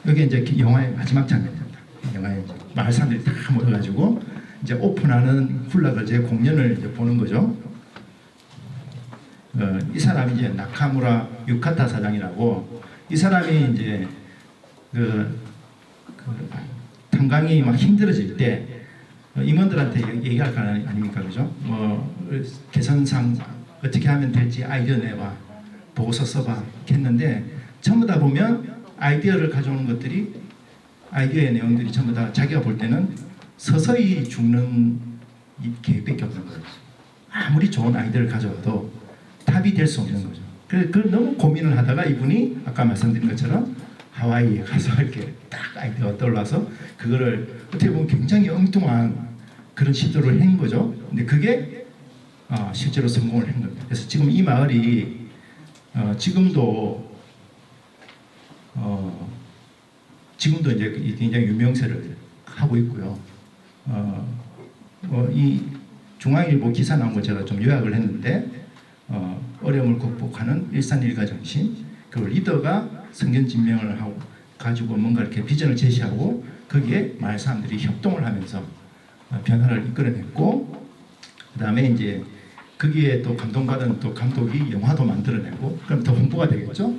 여기 이제 영화의 마지막 장면입니다. 영화에 이제 마을 사람들이 다 모여가지고 이제 오픈하는 훌락을 제 공연을 이제 보는 거죠. 이 사람이 이제 나카무라 유카타 사장이라고, 이 사람이 이제 그 탄광이 막 힘들어질 때 임원들한테 얘기할 거 아닙니까, 그죠? 뭐 개선상 어떻게 하면 될지 아이디어 내봐, 보고서 써봐 했는데 전부 다 보면 아이디어를 가져오는 것들이, 아이디어의 내용들이 전부 다 자기가 볼 때는 서서히 죽는 이 계획밖에 없는 거예요. 아무리 좋은 아이디어를 가져와도 답이 될 수 없는 거죠. 그걸 너무 고민을 하다가 이분이 아까 말씀드린 것처럼 하와이에 가서 이렇게 딱 아이디어가 떠올라서 그거를 어떻게 보면 굉장히 엉뚱한 그런 시도를 한 거죠. 근데 그게 실제로 성공을 한 겁니다. 그래서 지금 이 마을이 지금도 이제 굉장히 유명세를 하고 있고요. 이 중앙일보 기사 나온 거 제가 좀 요약을 했는데, 어려움을 극복하는 일산일가 정신, 그 리더가 성견진명을 하고 가지고 뭔가 이렇게 비전을 제시하고 거기에 마을 사람들이 협동을 하면서 변화를 이끌어냈고, 그 다음에 이제 거기에 또 감동받은 또 감독이 영화도 만들어내고, 그럼 더 홍보가 되겠죠.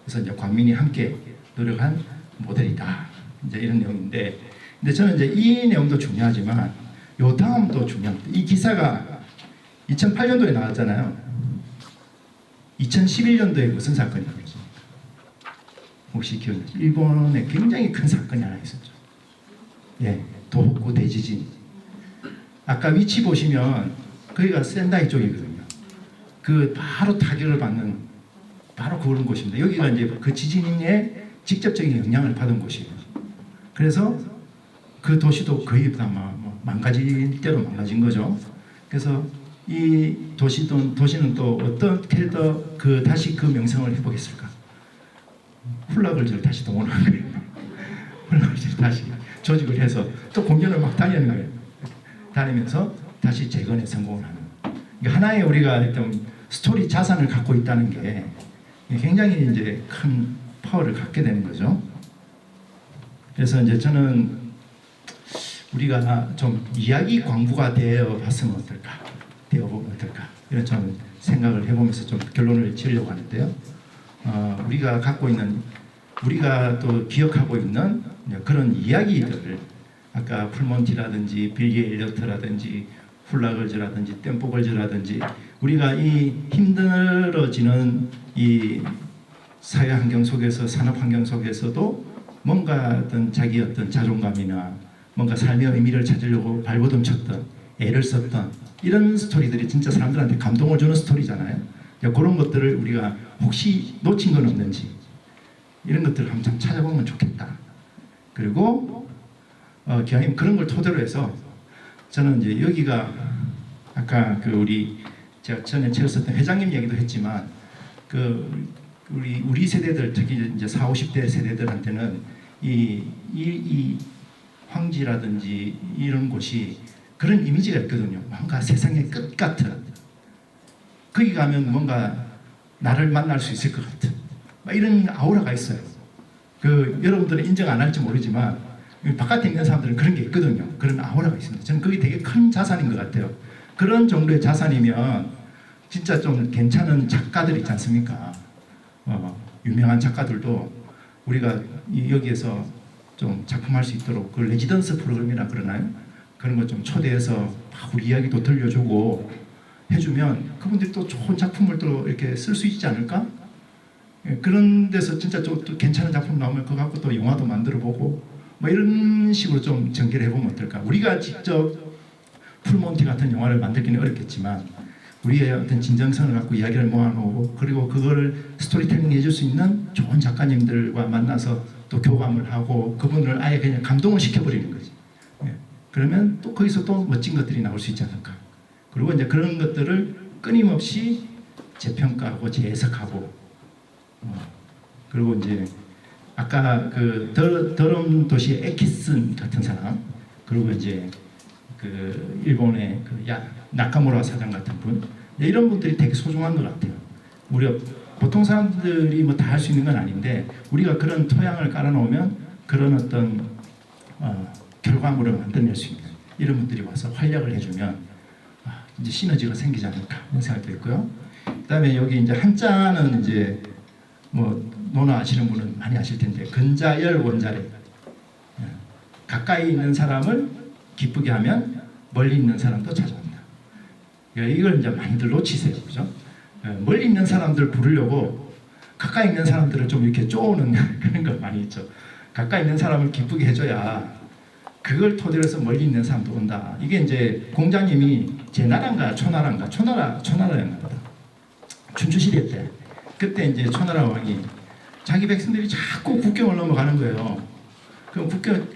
그래서 이제 광민이 함께 노력한 모델이다. 이제 이런 내용인데, 근데 저는 이제 이 내용도 중요하지만 요 다음도 중요합니다. 이 기사가 2008년도에 나왔잖아요. 2011년도에 무슨 사건이 나왔습니까? 혹시 기억나시죠? 일본에 굉장히 큰 사건이 하나 있었죠. 예, 도호쿠 대지진. 아까 위치 보시면 거기가 센다이 쪽이거든요. 그 바로 타격을 받는 바로 그런 곳입니다. 여기가 이제 그 지진에 직접적인 영향을 받은 곳이에요. 그래서 그 도시도 거의 다 망가질 대로 망가진 거죠. 그래서 이 도시는 또 어떻게 더 다시 그 명성을 회복했을까? 훌라글즈를 다시 동원한 거예요. 훌라글즈를 다시 조직을 해서 또 공연을 막 다니는 거예요. 다니면서 다시 재건에 성공을 하는. 그러니까 하나의 우리가 좀 스토리 자산을 갖고 있다는 게 굉장히 이제 큰 파워를 갖게 되는 거죠. 그래서 이제 저는 우리가 좀 이야기 광부가 되어 봤으면 어떨까, 되어보면 어떨까, 이런 좀 생각을 해보면서 좀 결론을 지으려고 하는데요. 우리가 갖고 있는, 우리가 또 기억하고 있는 그런 이야기들을, 아까 풀몬티라든지 빌리 엘리어트라든지 훌라걸즈라든지 댐뽀걸즈라든지, 우리가 이 힘들어지는 이 사회 환경 속에서, 산업 환경 속에서도 뭔가 어떤 자기 어떤 자존감이나 뭔가 삶의 의미를 찾으려고 발버둥 쳤던, 애를 썼던 이런 스토리들이 진짜 사람들한테 감동을 주는 스토리잖아요. 그런 것들을 우리가 혹시 놓친 건 없는지 이런 것들을 한번 찾아보면 좋겠다. 그리고 기왕이면 그런 걸 토대로 해서 저는 이제 여기가 아까 제가 전에 채웠었던 회장님 얘기도 했지만 우리 세대들, 특히 이제 40, 50대 세대들한테는 이 황지라든지 이런 곳이 그런 이미지가 있거든요. 뭔가 세상의 끝 같은, 거기 가면 뭔가 나를 만날 수 있을 것 같은 이런 아우라가 있어요. 여러분들은 인정 안 할지 모르지만 바깥에 있는 사람들은 그런 게 있거든요. 그런 아우라가 있습니다. 저는 그게 되게 큰 자산인 것 같아요. 그런 정도의 자산이면 진짜 좀 괜찮은 작가들 있지 않습니까? 유명한 작가들도 우리가 여기에서 좀 작품할 수 있도록 그 레지던스 프로그램이라 그러나요? 그런 거 좀 초대해서 우리 이야기도 들려주고 해주면 그분들이 또 좋은 작품을 또 이렇게 쓸 수 있지 않을까? 그런 데서 진짜 또 괜찮은 작품 나오면 그거 갖고 또 영화도 만들어보고 이런 식으로 좀 전개를 해보면 어떨까? 우리가 직접 풀몬티 같은 영화를 만들기는 어렵겠지만 우리의 어떤 진정성을 갖고 이야기를 모아놓고, 그리고 그거를 스토리텔링 해줄 수 있는 좋은 작가님들과 만나서 또 교감을 하고 그분을 아예 그냥 감동을 시켜버리는 거지. 그러면 또 거기서 또 멋진 것들이 나올 수 있지 않을까. 그리고 이제 그런 것들을 끊임없이 재평가하고 재해석하고 그리고 이제 아까 그 더러운 도시의 에키슨 같은 사람 그리고 이제 그 일본의 그 나카무라 사장 같은 분 이런 분들이 되게 소중한 것 같아요. 우리가 보통 사람들이 뭐 다 할 수 있는 건 아닌데 우리가 그런 토양을 깔아놓으면 그런 어떤 결과물을 만들어낼 수 있는 이런 분들이 와서 활약을 해주면 이제 시너지가 생기지 않을까 이런 생각도 있고요. 그다음에 여기 이제 한자는 이제 뭐 논어 아시는 분은 많이 아실 텐데 근자열 원자래 가까이 있는 사람을 기쁘게 하면 멀리 있는 사람도 찾아온다. 이걸 이제 많이들 놓치세요, 그죠? 멀리 있는 사람들 부르려고 가까이 있는 사람들을 좀 이렇게 쪼는 그런 거 많이 있죠. 가까이 있는 사람을 기쁘게 해줘야 그걸 토대로 해서 멀리 있는 사람도 온다. 이게 이제 공자님이 제나라인가 초나라였나 보다. 춘추시대 때 그때 이제 초나라 왕이 자기 백성들이 자꾸 국경을 넘어가는 거예요. 그럼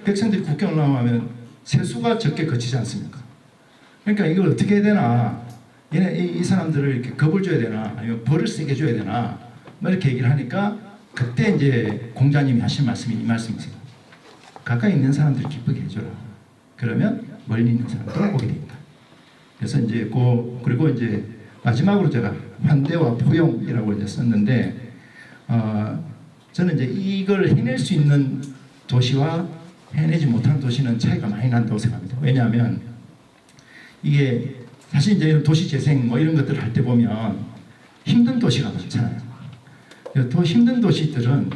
백성들이 국경을 넘어가면 세수가 적게 거치지 않습니까? 그러니까 이걸 어떻게 해야 되나? 이 사람들을 이렇게 겁을 줘야 되나? 아니면 벌을 세게 줘야 되나? 뭐 이렇게 얘기를 하니까 그때 이제 공자님이 하신 말씀이 이 말씀이세요. 가까이 있는 사람들 기쁘게 해줘라. 그러면 멀리 있는 사람들 오게 됩니다. 그래서 이제 그리고 이제 마지막으로 제가 환대와 포용이라고 이제 썼는데 저는 이제 이걸 해낼 수 있는 도시와 해내지 못한 도시는 차이가 많이 난다고 생각합니다. 왜냐하면 이게 사실 이제 도시 재생 뭐 이런 것들을 할 때 보면 힘든 도시가 많잖아요. 더 힘든 도시들은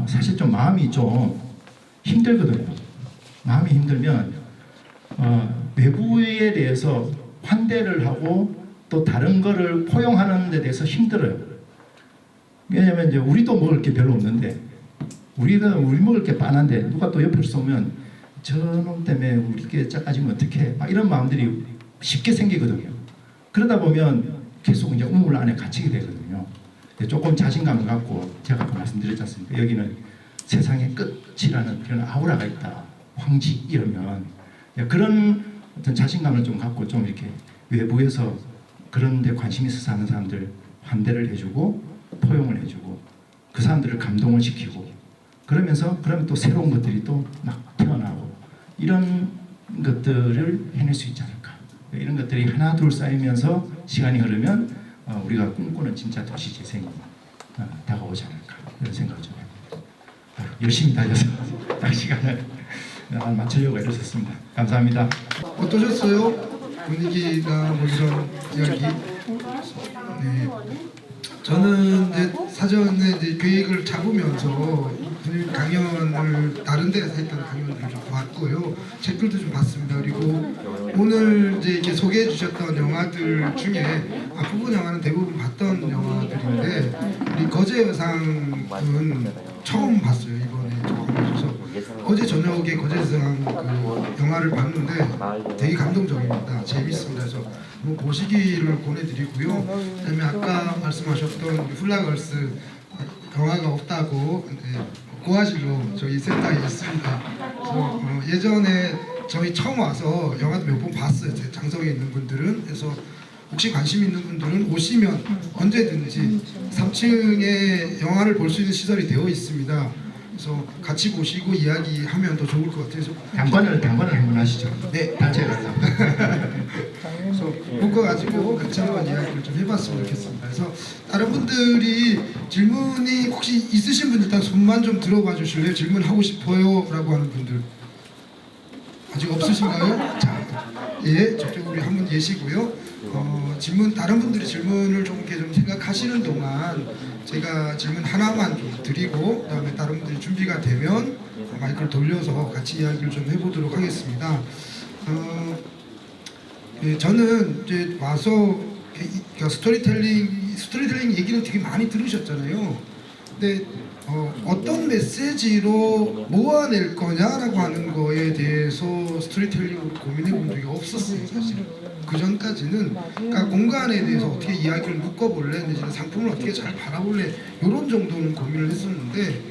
사실 좀 마음이 좀 힘들거든요. 마음이 힘들면 외부에 대해서 환대를 하고 또 다른 거를 포용하는 데 대해서 힘들어요. 왜냐하면 이제 우리도 먹을 게 별로 없는데 우리 먹을 게 빤한데 누가 또 옆에서 쏘면 저놈 때문에 우리께 짜가지면 어떡해 막 이런 마음들이 쉽게 생기거든요. 그러다 보면 계속 이제 우물 안에 갇히게 되거든요. 조금 자신감을 갖고 제가 아까 말씀드렸지 않습니까? 여기는 세상의 끝이라는 그런 아우라가 있다. 황지 이러면 그런 어떤 자신감을 좀 갖고 좀 이렇게 외부에서 그런 데 관심 있어서 하는 사람들 환대를 해주고 포용을 해주고 그 사람들을 감동을 시키고 그러면 또 새로운 것들이 또 막 태어나고 이런 것들을 해낼 수 있지 않을까. 이런 것들이 하나 둘 쌓이면서 시간이 흐르면 우리가 꿈꾸는 진짜 도시 재생이 다가오지 않을까 이런 생각을 좀 해봅니다. 열심히 달려서 딱 시간을 맞추려고 애썼습니다. 감사합니다. 어떠셨어요? 분위기나 뭐 이런 이야기? 네. 저는 이제 사전에 이제 계획을 잡으면서 강연을 다른 데서 했던 강연들을 좀 봤고요. 책들도 좀 봤습니다. 그리고 오늘 이제 이렇게 소개해 주셨던 영화들 중에 앞부분 영화는 대부분 봤던 영화들인데 우리 거제 여상은 처음 봤어요. 이번에 처음 봐서 어제 저녁에 거제 여상 그 영화를 봤는데 되게 감동적입니다. 재밌습니다. 그래서 한번 보시기를 권해드리고요. 그다음에 아까 말씀하셨던 훌라걸스 영화가 없다고 고화질로 저희 센터에 있습니다. 그래서 예전에 저희 처음 와서 영화도 몇 번 봤어요. 장성에 있는 분들은. 그래서 혹시 관심 있는 분들은 오시면 언제든지 3층에 영화를 볼 수 있는 시설이 되어 있습니다. 그래서 같이 보시고 이야기하면 더 좋을 것 같아서 당관을 한번 하시죠. 네, 단체 가서. 그래서 묶어가지고 같이 한번 이야기를 좀 해봤으면 좋겠습니다. 그래서 다른 분들이 질문이 혹시 있으신 분 일단 손만 좀 들어봐 주실래요? 질문하고 싶어요 라고 하는 분들 아직 없으신가요? 자, 예, 저쪽으로 한 분 계시고요. 다른 분들이 질문을 좀 이렇게 좀 생각하시는 동안 제가 질문 하나만 좀 드리고 그다음에 다른 분들이 준비가 되면 마이크를 돌려서 같이 이야기를 좀 해보도록 하겠습니다. 예, 저는 이제 와서 스토리텔링 얘기는 되게 많이 들으셨잖아요. 근데 어떤 메시지로 모아낼 거냐라고 하는 거에 대해서 스토리텔링을 고민해 본 적이 없었어요. 사실 그 전까지는 그러니까 공간에 대해서 어떻게 이야기를 묶어볼래, 내지는 상품을 어떻게 잘 바라볼래 이런 정도는 고민을 했었는데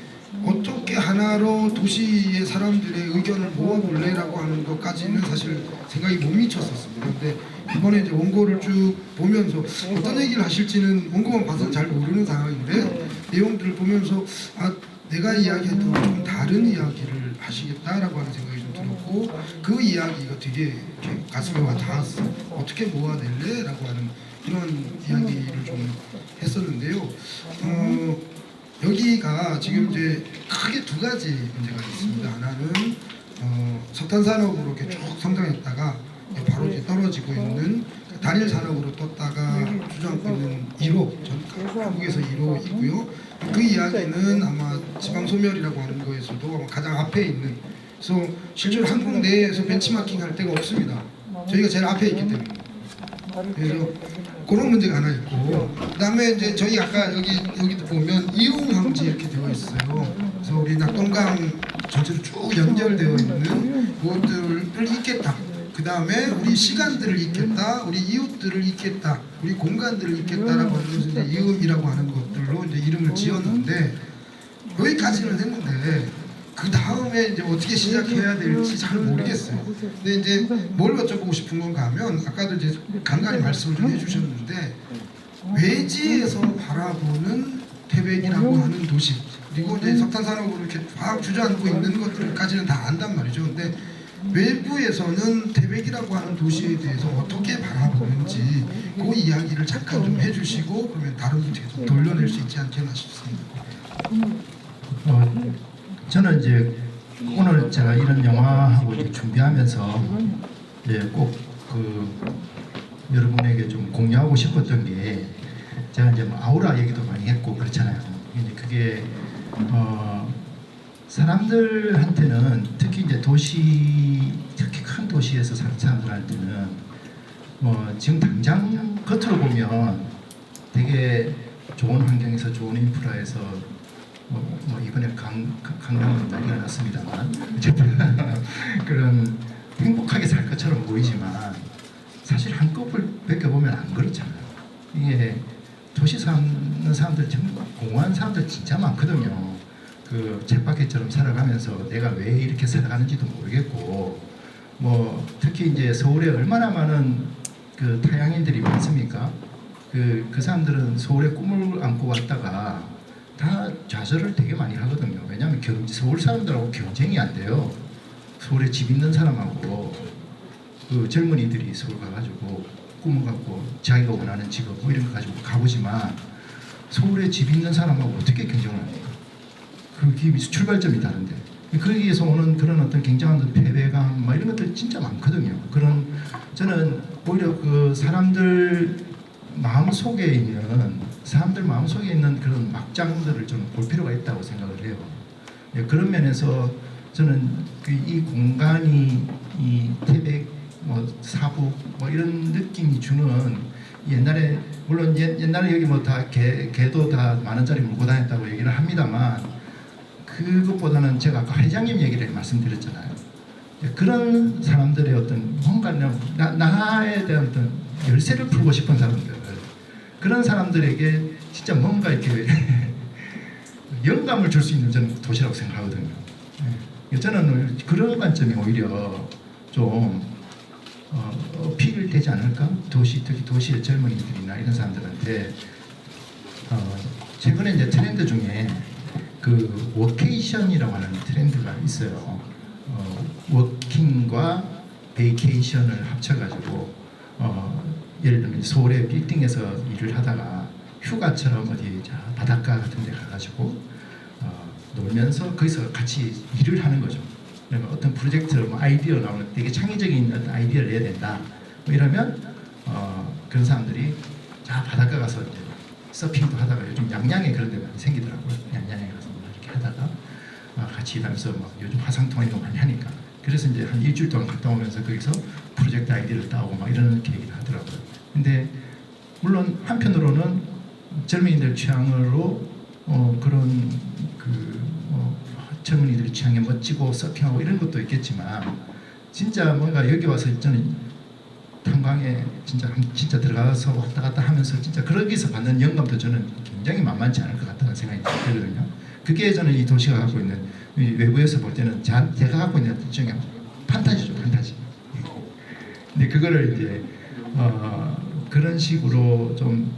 어떻게 하나로 도시의 사람들의 의견을 모아볼래라고 하는 것까지는 사실 생각이 못 미쳤었습니다. 근데 이번에 이제 원고를 쭉 보면서 어떤 얘기를 하실지는 원고만 봐서 잘 모르는 상황인데 내용들을 보면서 아 내가 이야기했던 좀 다른 이야기를 하시겠다라고 하는 생각이 좀 들었고 그 이야기가 되게 이렇게 가슴에 와 닿았어. 어떻게 모아낼래? 라고 하는 이런 이야기를 좀 했었는데요. 여기가 지금 이제 크게 두 가지 문제가 있습니다. 하나는 석탄 산업으로 이렇게 쭉 성장했다가 바로 이제 떨어지고 있는 단일 산업으로 떴다가 주저앉고 있는 1호, 전 한국에서 1호 있고요. 그 이야기는 아마 지방 소멸이라고 하는 거에서도 아마 가장 앞에 있는. 그래서 실제로 한국 내에서 벤치마킹 할 데가 없습니다. 저희가 제일 앞에 있기 때문에. 그래서 그런 문제가 하나 있고, 그다음에 이제 저희 아까 여기도 보면 이용 황지 이렇게 되어 있어요. 그래서 우리 낙동강 전체로 쭉 연결되어 있는 그것들을 잇겠다. 그 다음에 우리 시간들을 잇겠다, 우리 이웃들을 잇겠다, 우리 공간들을 잇겠다라고 하는 것을 이제 이음이라고 하는 것들로 이제 이름을 지었는데 여기까지는 했는데 그 다음에 이제 어떻게 시작해야 될지 잘 모르겠어요. 근데 이제 뭘 여쭤보고 싶은 건가 하면 아까도 이제 간간히 말씀을 좀 해주셨는데 외지에서 바라보는 태백이라고 하는 도시 그리고 이제 석탄 산업으로 이렇게 확 주저앉고 있는 것들까지는 다 안단 말이죠. 근데 외부에서는 태백이라고 하는 도시에 대해서 어떻게 바라보는지 그 이야기를 잠깐 좀 해주시고 그러면 다른 문제에 좀 돌려낼 수 있지 않겠나 싶습니다. 저는 이제 오늘 제가 이런 영화하고 이제 준비하면서 이제 꼭 여러분에게 좀 공유하고 싶었던 게 제가 이제 뭐 아우라 얘기도 많이 했고 그렇잖아요. 이제 그게 사람들한테는 특히 이제 특히 큰 도시에서 사는 사람들한테는 지금 당장 겉으로 보면 되게 좋은 환경에서 좋은 인프라에서 이번에 강남은 난리가 났습니다만 어쨌든 그런 행복하게 살 것처럼 보이지만 사실 한꺼풀 벗겨보면 안 그렇잖아요. 이게 도시 사는 사람들 정말 공허한 사람들 진짜 많거든요. 그 쳇바퀴처럼 살아가면서 내가 왜 이렇게 살아가는지도 모르겠고 특히 이제 서울에 얼마나 많은 그 타양인들이 많습니까? 그 사람들은 서울에 꿈을 안고 왔다가 다 좌절을 되게 많이 하거든요. 왜냐하면 서울 사람들하고 경쟁이 안 돼요. 서울에 집 있는 사람하고 그 젊은이들이 서울 가가지고 꿈을 갖고 자기가 원하는 직업 이런 거 가지고 가보지만 서울에 집 있는 사람하고 어떻게 경쟁을 합니까? 그게 출발점이 다른데 거기에서 오는 그런 어떤 굉장한 패배감 이런 것들 진짜 많거든요. 저는 오히려 그 사람들 마음속에 있는 그런 막장들을 좀 볼 필요가 있다고 생각을 해요. 그런 면에서 저는 이 공간이 이 태백 사북 이런 느낌이 주는 옛날에 물론 옛날에 여기 다 개도 다 10,000원짜리 물고 다녔다고 얘기를 합니다만 그것보다는 제가 아까 회장님 얘기를 말씀드렸잖아요. 그런 사람들의 어떤 뭔가 나에 대한 어떤 열쇠를 풀고 싶은 사람들 그런 사람들에게 진짜 뭔가 이렇게 영감을 줄 수 있는 저는 도시라고 생각하거든요. 저는 그런 관점이 오히려 좀 어필 되지 않을까? 특히 도시의 젊은이들이나 이런 사람들한테 최근에 이제 트렌드 중에 그 워케이션이라고 하는 트렌드가 있어요. 워킹과 베이케이션을 합쳐가지고 예를 들면 서울의 빌딩에서 일을 하다가 휴가처럼 어디 바닷가 같은 데 가가지고 놀면서 거기서 같이 일을 하는 거죠. 그러니까 어떤 프로젝트 아이디어 나오는 되게 창의적인 어떤 아이디어를 내야 된다. 이러면 그런 사람들이 바닷가 가서 이제 서핑도 하다가 요즘 양양에 그런 데 많이 생기더라고요. 양양에 가서 이렇게 하다가 같이 일하면서 요즘 화상통화도 많이 하니까 그래서 이제 한 일주일 동안 갔다 오면서 거기서 프로젝트 아이디어를 따오고 이렇게 얘기를 하더라고요. 근데 물론 한편으로는 젊은이들 취향으로 그런 젊은이들의 취향에 멋지고 서핑하고 이런 것도 있겠지만 진짜 뭔가 여기 와서 저는 탄광에 진짜 들어가서 왔다 갔다 하면서 진짜 거기서 받는 영감도 저는 굉장히 만만치 않을 것 같다는 생각이 들거든요. 그게 저는 이 도시가 갖고 있는 이 외부에서 볼 때는 제가 갖고 있는 일종의 판타지죠, 판타지. 근데 그거를 이제 그런 식으로 좀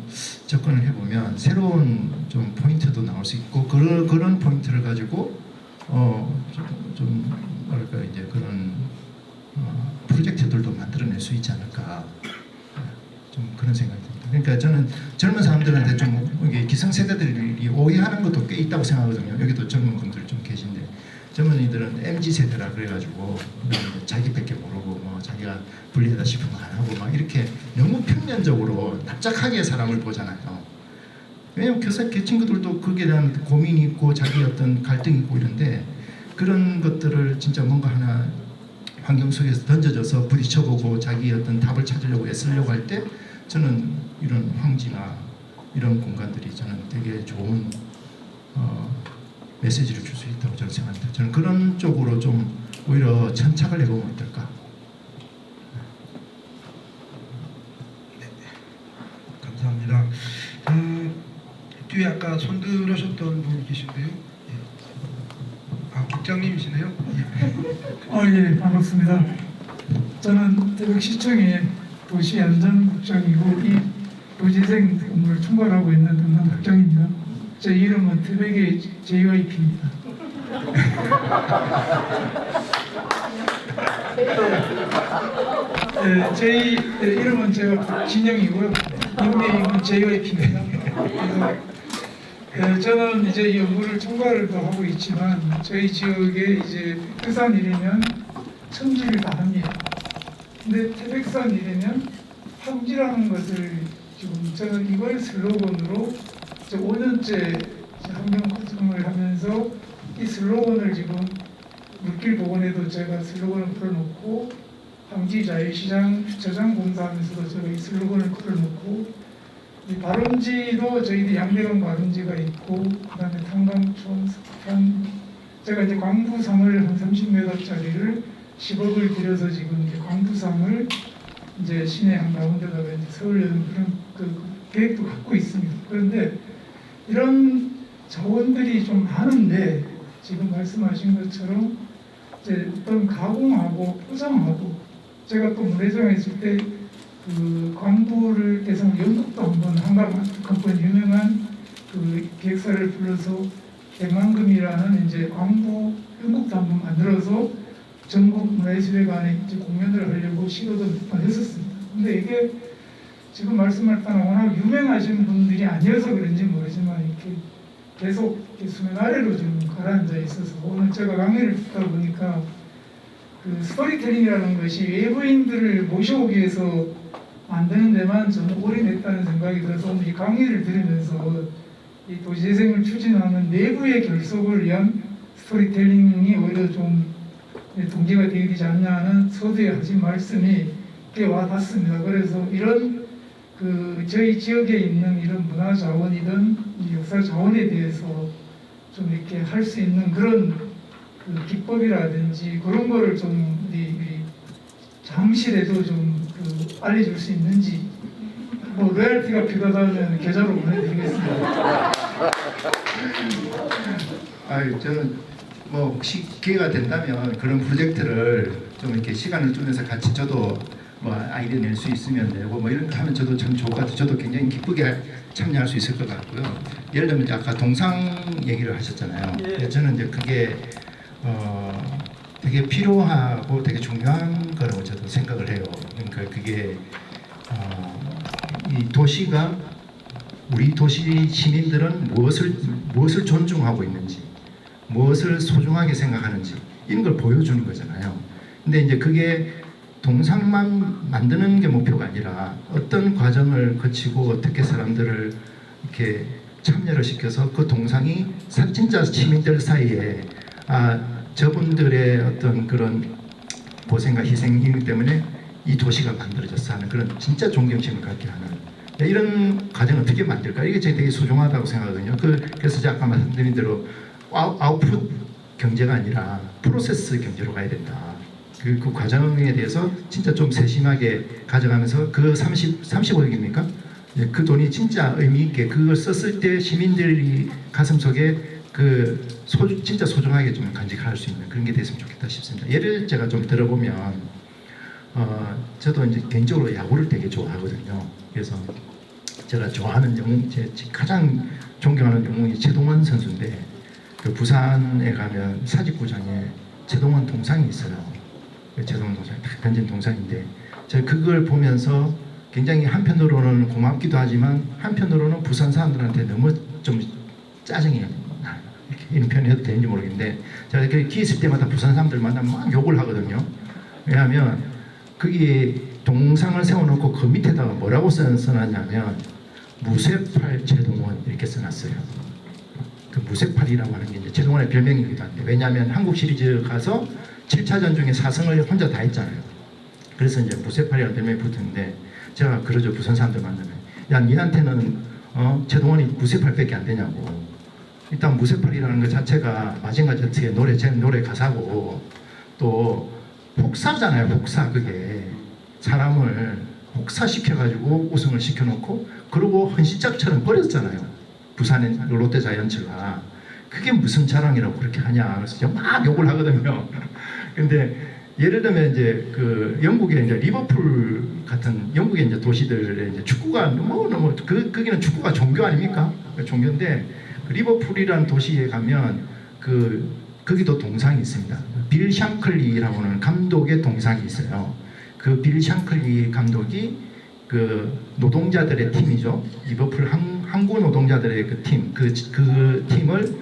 접근을 해보면 새로운 좀 포인트도 나올 수 있고 그런 포인트를 가지고 좀 뭐랄까 이제 그런 프로젝트들도 만들어낼 수 있지 않을까 좀 그런 생각이 듭니다. 그러니까 저는 젊은 사람들한테 좀 이게 기성세대들이 오해하는 것도 꽤 있다고 생각하거든요. 여기도 젊은 분들 좀 계신데 젊은이들은 MZ 세대라 그래가지고 자기밖에 모르고 뭐 자기가 불리하다 싶으면 안 하고 막 이렇게 너무 평면적으로 납작하게 사람을 보잖아요. 왜냐면 그 친구들도 거기에 대한 고민이 있고 자기 어떤 갈등이 있고 이런데 그런 것들을 진짜 뭔가 하나 환경 속에서 던져져서 부딪혀보고 자기 어떤 답을 찾으려고 애쓰려고 할 때 저는 이런 황지나 이런 공간들이 저는 되게 좋은 메시지를 줄 수 있다고 저는 생각합니다. 저는 그런 쪽으로 좀 오히려 천착을 해보면 어떨까. 감사합니다. 뒤에 아까 손 들으셨던 분 계신데요. 예. 아, 국장님이시네요. 예. 예, 반갑습니다. 저는 태백시청의 도시안전국장이고 이 도시재생 업무를 총괄하고 있는 담당국장입니다. 제 이름은 태백의 JYP입니다. 제 이름은 제가 진영이고요. 닉네임은 JYP입니다. 저는 이제 이 업무를 총괄을 하고 있지만 저희 지역에 이제 태산 일이면 청지를 다 합니다. 근데 태백산 일이면 황지라는 것을 지금 저는 이걸 슬로건으로 5년째 환경 활동을 하면서 이 슬로건을 지금 물길 복원에도 제가 슬로건을 풀어놓고 황지 자유시장 주차장 공사하면서도 제가 이 슬로건을 풀어놓고 이 발원지도 저희들 양대강 발원지가 있고 그다음에 탄광촌, 석탄 제가 이제 광부상을 한 30m짜리를 10억을 들여서 지금 이제 광부상을 이제 시내 한가운데다가 이제 세우려는 그런 그 계획도 갖고 있습니다. 그런데 이런 자원들이 좀 많은데 지금 말씀하신 것처럼 이제 어떤 가공하고 포장하고 제가 또 문회장에 있을 때 그 광부를 대상 연극도 한번 한번 유명한 그 기획사를 불러서 대만금이라는 이제 광부 연극도 한번 만들어서 전국 문화예술회관에 이제 공연을 하려고 시도도 몇 번 했었습니다. 근데 이게 지금 말씀하셨던 워낙 유명하신 분들이 아니어서 그런지 모르지만 이렇게 계속 이렇게 수면 아래로 좀 가라앉아 있어서 오늘 제가 강의를 듣다 보니까 그 스토리텔링이라는 것이 외부인들을 모셔오기 위해서 만드는 데만 저는 올인했다는 생각이 들어서 오늘 이 강의를 들으면서 이 도시재생을 추진하는 내부의 결속을 위한 스토리텔링이 오히려 좀 동기가 되지 않냐 하는 서두에 하신 말씀이 꽤 와닿습니다. 그래서 이런 그 저희 지역에 있는 이런 문화 자원이든 이 역사 자원에 대해서 좀 이렇게 할 수 있는 그런 그 기법이라든지 그런 거를 좀 우리 잠실에도 좀 그 알려줄 수 있는지 뭐 로열티가 필요하다면 계좌로 보내드리겠습니다. 저는 뭐 혹시 기회가 된다면 그런 프로젝트를 좀 이렇게 시간을 두면서 같이 저도 뭐 아이디어 낼 수 있으면 내고 뭐 이런 거 하면 저도 참 좋을 것 같아요. 저도 굉장히 기쁘게 참여할 수 있을 것 같고요. 예를 들면 이제 아까 동상 얘기를 하셨잖아요. 저는 이제 그게 되게 필요하고 되게 중요한 거라고 저도 생각을 해요. 그러니까 그게 이 도시가 우리 도시 시민들은 무엇을 존중하고 있는지, 무엇을 소중하게 생각하는지 이런 걸 보여주는 거잖아요. 근데 이제 그게 동상만 만드는 게 목표가 아니라 어떤 과정을 거치고 어떻게 사람들을 이렇게 참여를 시켜서 그 동상이 진짜 시민들 사이에 저분들의 어떤 그런 고생과 희생이기 때문에 이 도시가 만들어졌어 하는 그런 진짜 존경심을 갖게 하는 이런 과정을 어떻게 만들까 이게 되게 소중하다고 생각하거든요. 그래서 제가 아까 말씀드린 대로 아웃풋 경제가 아니라 프로세스 경제로 가야 된다. 그 과정에 대해서 진짜 좀 세심하게 가져가면서 그 35억입니까? 그 돈이 진짜 의미 있게 그걸 썼을 때 시민들이 가슴속에 진짜 소중하게 좀 간직할 수 있는 그런 게 됐으면 좋겠다 싶습니다. 예를 제가 좀 들어보면 저도 이제 개인적으로 야구를 되게 좋아하거든요. 그래서 제가 좋아하는 영웅, 제 가장 존경하는 영웅이 최동원 선수인데 그 부산에 가면 사직구장에 최동원 동상이 있어요. 그 최동원 동상이 딱 던진 동상인데 제가 그걸 보면서 굉장히 한편으로는 고맙기도 하지만 한편으로는 부산 사람들한테 너무 좀 짜증이 나요. 이런 표현 해도 되는지 모르겠는데 제가 이렇게 기 있을 때마다 부산 사람들 만나면 막 욕을 하거든요. 왜냐하면 거기에 동상을 세워놓고 그 밑에다가 뭐라고 써놨냐면 무쇠팔 최동원 이렇게 써놨어요. 그 무쇠팔이라고 하는 게 이제 최동원의 별명이기도 한데 왜냐하면 한국 시리즈 가서 7차전 중에 4승을 혼자 다 했잖아요. 그래서 이제 무쇠팔이라는 별명이 붙었는데 제가 그러죠. 부산 사람들 만나면 야 니한테는 최동원이 무쇠팔밖에 안 되냐고. 일단 무쇠팔이라는 것 자체가 마징가 제트의 제 노래 가사고 또 복사잖아요. 복사. 그게 사람을 복사시켜가지고 우승을 시켜놓고 그러고 헌신짝처럼 버렸잖아요. 부산의 롯데자이언츠가. 그게 무슨 자랑이라고 그렇게 하냐. 그래서 제가 막 욕을 하거든요. 근데 예를 들면 이제 그 영국의 이제 리버풀 같은 영국의 이제 도시들의 이제 축구가 너무 거기는 축구가 종교 아닙니까? 종교인데 그 리버풀이라는 도시에 가면 거기도 동상이 있습니다. 빌 샹클리라고 하는 감독의 동상이 있어요. 그 빌 샹클리 감독이 그 노동자들의 팀이죠. 리버풀 항구 노동자들의 그 팀을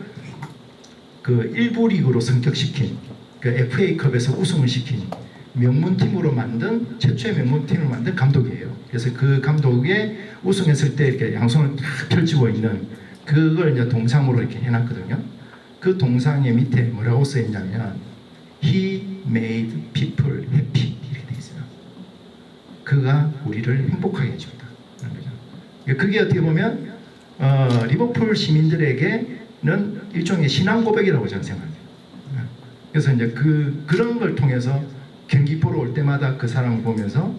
그 1부 리그로 성격시킨 그 FA컵에서 우승을 시킨 명문팀으로 만든 최초의 명문팀을 만든 감독이에요. 그래서 그 감독의 우승했을 때 이렇게 양손을 탁 펼치고 있는 그걸 이제 동상으로 이렇게 해놨거든요. 그 동상의 밑에 뭐라고 써있냐면 He made people happy 이렇게 돼 있어요. 그가 우리를 행복하게 해준다. 그게 어떻게 보면 리버풀 시민들에게는 일종의 신앙 고백이라고 저는 생각합니다. 그래서 이제 그런 걸 통해서 경기 보러 올 때마다 그 사람을 보면서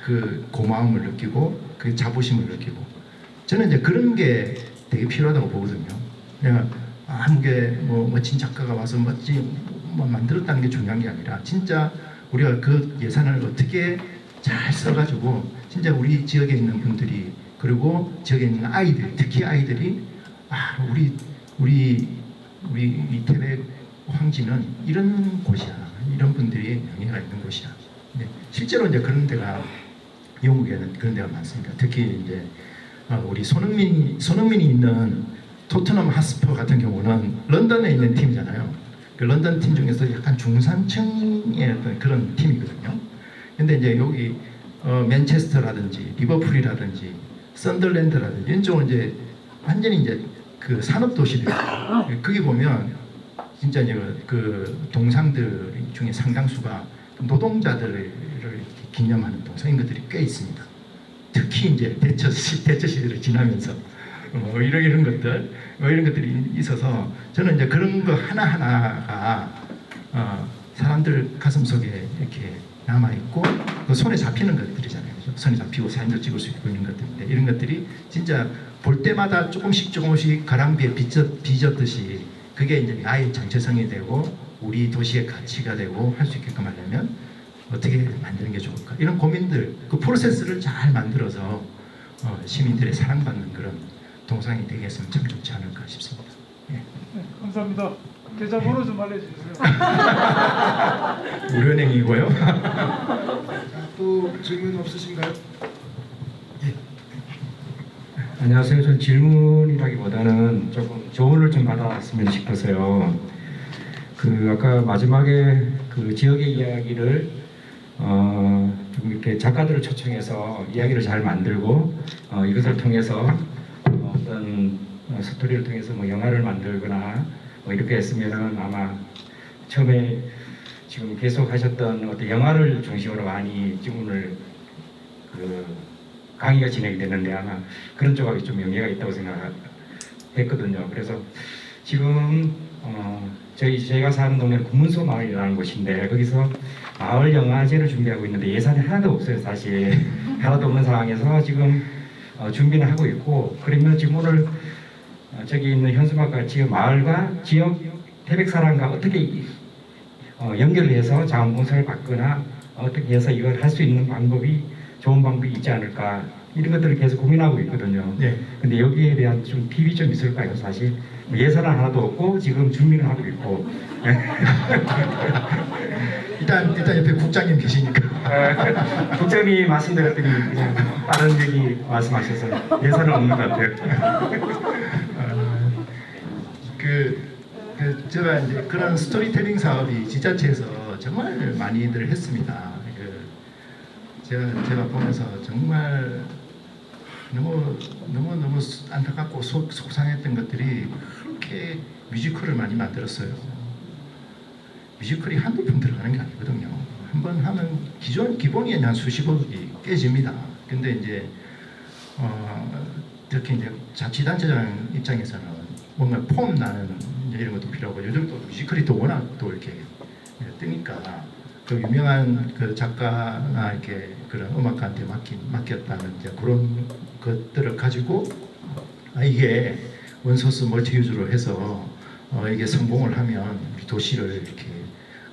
그 고마움을 느끼고 그 자부심을 느끼고 저는 이제 그런 게 되게 필요하다고 보거든요. 그냥 아무게 멋진 작가가 와서 만들었다는 게 중요한 게 아니라 진짜 우리가 그 예산을 어떻게 잘 써가지고 진짜 우리 지역에 있는 분들이 그리고 지역에 있는 아이들 특히 아이들이 우리 태백 황지는 이런 곳이야. 이런 분들이 명예가 있는 곳이야. 근데 실제로 이제 그런 데가 영국에는 그런 데가 많습니다. 특히 이제 우리 손흥민이 있는 토트넘 핫스퍼 같은 경우는 런던에 있는 팀이잖아요. 그 런던 팀 중에서 약간 중산층의 어떤 그런 팀이거든요. 근데 이제 여기 맨체스터라든지 리버풀이라든지 썬더랜드라든지 이런 쪽은 이제 완전히 이제 그 산업 도시들이에요. 거기 보면 진짜 이제 그 동상들 중에 상당수가 노동자들을 기념하는 동상인 것들이 꽤 있습니다. 특히 이제 대처 시대를 지나면서 이런 것들 이런 것들이 있어서 저는 이제 그런 거 하나하나가 사람들 가슴 속에 이렇게 남아 있고 그 손에 잡히는 것들이잖아요. 그렇죠? 손에 잡히고 사진도 찍을 수 있고 있는 것들인데 이런 것들이 진짜 볼 때마다 조금씩 가랑비에 빚었듯이 그게 이제 나의 정체성이 되고 우리 도시의 가치가 되고 할 수 있게끔 하려면 어떻게 만드는 게 좋을까 이런 고민들 그 프로세스를 잘 만들어서 시민들의 사랑받는 그런 동상이 되겠으면 참 좋지 않을까 싶습니다. 예. 네, 감사합니다. 계좌번호 좀 알려주세요. 우리은행이고요. 또 질문 없으신가요? 안녕하세요. 전 질문이라기보다는 조금 조언을 좀 받았으면 싶어서요. 그 아까 마지막에 그 지역의 이야기를 좀 이렇게 작가들을 초청해서 이야기를 잘 만들고 이것을 통해서 어떤 스토리를 통해서 뭐 영화를 만들거나 뭐 이렇게 했으면은 아마 처음에 지금 계속 하셨던 어떤 영화를 중심으로 많이 질문을 강의가 진행이 되는데 아마 그런 쪽하고 좀 영향가 있다고 생각했거든요. 그래서 지금 저희가 사는 동네는 구문소 마을이라는 곳인데 거기서 마을 영화제를 준비하고 있는데 예산이 하나도 없어요. 사실 하나도 없는 상황에서 지금 준비는 하고 있고 그러면 지금 오늘 저기 있는 현수막과 지역 마을과 지역 태백사랑과 어떻게 연결을 해서 자원봉사를 받거나 어떻게 해서 이걸 할 수 있는 방법이 좋은 방법이 있지 않을까 이런 것들을 계속 고민하고 있거든요. 네. 근데 여기에 대한 좀 팁이 좀 있을까요? 사실 예산은 하나도 없고 지금 준비는 하고 있고 일단 옆에 국장님 계시니까 국장님 말씀드렸더니 그냥 다른 얘기 말씀하셔서 예산은 없는 것 같아요. 제가 이제 그런 스토리텔링 사업이 지자체에서 정말 많이들 했습니다. 제가 보면서 정말 너무 안타깝고 속상했던 것들이 그렇게 뮤지컬을 많이 만들었어요. 뮤지컬이 한두 편 들어가는 게 아니거든요. 한 번 하면 기본이 한 수십억이 깨집니다. 근데 이제 특히 이제 자치단체장 입장에서는 뭔가 폼 나는 이제 이런 것도 필요하고 요즘 또 뮤지컬이 또 워낙 또 이렇게 뜨니까 그 유명한 그 작가나 이렇게 그런 음악가한테 맡겼다는 이제 그런 것들을 가지고 이게 원소스 멀티유즈로 해서 이게 성공을 하면 우리 도시를 이렇게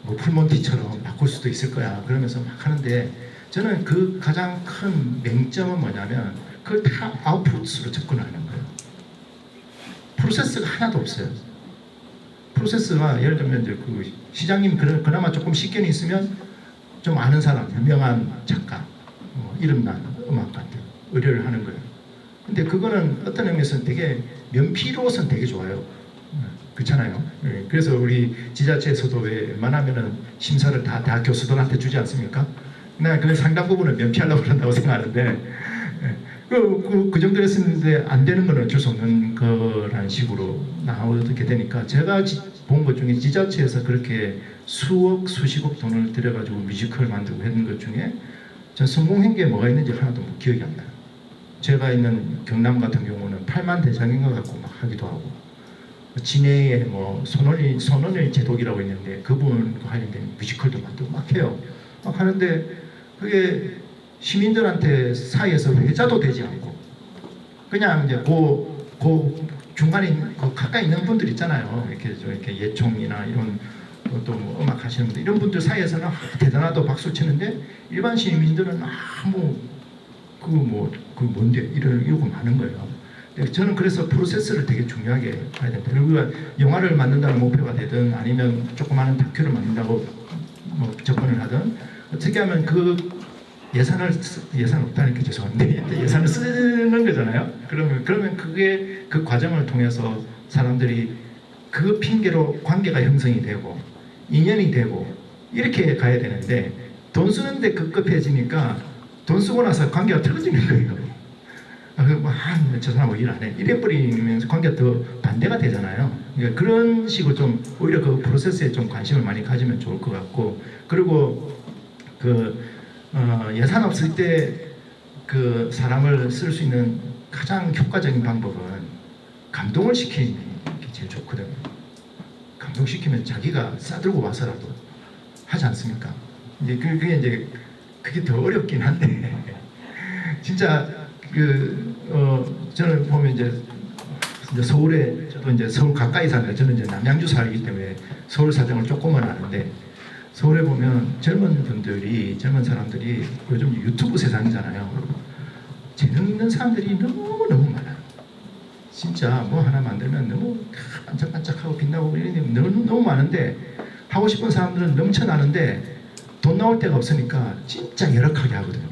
뭐 풀몬티처럼 바꿀 수도 있을 거야 그러면서 막 하는데 저는 그 가장 큰 맹점은 뭐냐면 그걸 다 아웃풋으로 접근하는 거예요. 프로세스가 하나도 없어요. 프로세스가 예를 들면 이제 그 시장님 그나마 조금 식견이 있으면 좀 아는 사람, 유명한 작가, 이름난 음악가한테 의뢰를 하는 거예요. 근데 그거는 어떤 의미에서는 되게 면피로서는 되게 좋아요. 그렇잖아요. 그래서 우리 지자체에서도 웬만하면은 심사를 다 대학 교수들한테 주지 않습니까? 나 그 상당 부분은 면피하려고 그런다고 생각하는데 그 정도 했었는데 안 되는 건 어쩔 수 없는 거라는 식으로 나오게 되니까 제가 본 것 중에 지자체에서 그렇게 수억 수십억 돈을 들여가지고 뮤지컬 만들고 했는 것 중에 전 성공한 게 뭐가 있는지 하나도 기억이 안 나요. 제가 있는 경남 같은 경우는 8만 대장인가 갖고 막 하기도 하고 진해에 뭐 손원일 제독이라고 있는데 그분 관련된 뮤지컬도 만들고 막 해요. 막 하는데 그게 시민들한테 사이에서 회자도 되지 않고 그냥 이제 그 중간에 그 가까이 있는 분들 있잖아요. 이렇게 예총이나 이런 또 뭐 음악 하시는 분들 이런 분들 사이에서는 대단하다고 박수 치는데 일반 시민들은 아무 그 뭔데 이러고 마는 거예요. 저는 그래서 프로세스를 되게 중요하게 봐야 된다. 그리고 영화를 만든다는 목표가 되든 아니면 조그마한 다큐를 만든다고 뭐 접근을 하든 어떻게 하면 그 예산 없다니까 죄송한데 예산을 쓰는 거잖아요. 그러면 그게 그 과정을 통해서 사람들이 그 핑계로 관계가 형성이 되고 인연이 되고 이렇게 가야 되는데 돈 쓰는데 급급해지니까 돈 쓰고 나서 관계가 틀어지는 거예요. 저 사람 뭐 일 안 해. 이래 버리면서 관계가 더 반대가 되잖아요. 그러니까 그런 식으로 좀 오히려 그 프로세스에 좀 관심을 많이 가지면 좋을 것 같고 그리고 예산 없을 때 그 사람을 쓸 수 있는 가장 효과적인 방법은 감동을 시키는 게 제일 좋거든요. 감동시키면 자기가 싸들고 와서라도 하지 않습니까? 이제 그게 더 어렵긴 한데 진짜 저는 보면 이제 서울에 저도 이제 서울 가까이 사는데 저는 이제 남양주 살기 때문에 서울 사정을 조금은 아는데 서울에 보면 젊은 사람들이 요즘 유튜브 세상이잖아요. 재능 있는 사람들이 너무 많아요. 진짜 뭐 하나 만들면 너무 반짝반짝하고 빛나고 이런 게 너무 많은데 하고 싶은 사람들은 넘쳐나는데 돈 나올 데가 없으니까 진짜 열악하게 하거든요.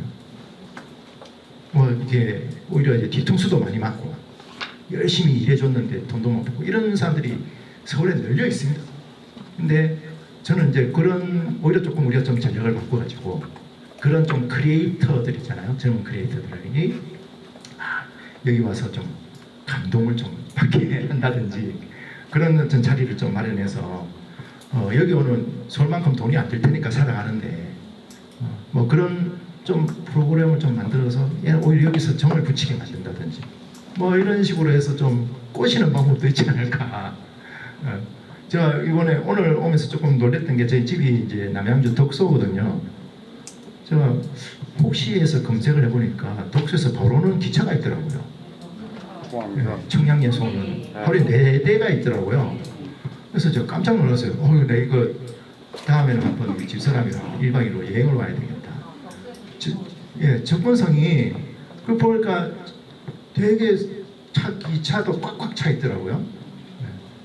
뭐 이게 오히려 이제 뒤통수도 많이 맞고 열심히 일해줬는데 돈도 못 받고 이런 사람들이 서울에 널려 있습니다. 근데 저는 이제 그런 오히려 조금 우리가 좀 전략을 바꿔가지고 그런 좀 크리에이터들 있잖아요. 젊은 크리에이터들이 여기 와서 좀 감동을 좀 받게 한다든지 그런 어떤 자리를 좀 마련해서 여기 오는 서울만큼 돈이 안 들 테니까 살아가는데 뭐 그런 좀 프로그램을 좀 만들어서 오히려 여기서 정을 붙이게 만든다든지 뭐 이런 식으로 해서 좀 꼬시는 방법도 있지 않을까. 제가 이번에 오늘 오면서 조금 놀랬던 게 저희 집이 이제 남양주 덕소거든요. 제가 혹시해서 검색을 해보니까 덕소에서 바로 오는 기차가 있더라고요. 청량예술은 하루에 4대가 있더라고요. 그래서 저 깜짝 놀랐어요. 나 이거 다음에는 한번 우리 집사람이랑 1박 2일로 여행을 와야 되겠다. 접근성이 그 보니까 되게 기차도 꽉꽉 차 있더라고요.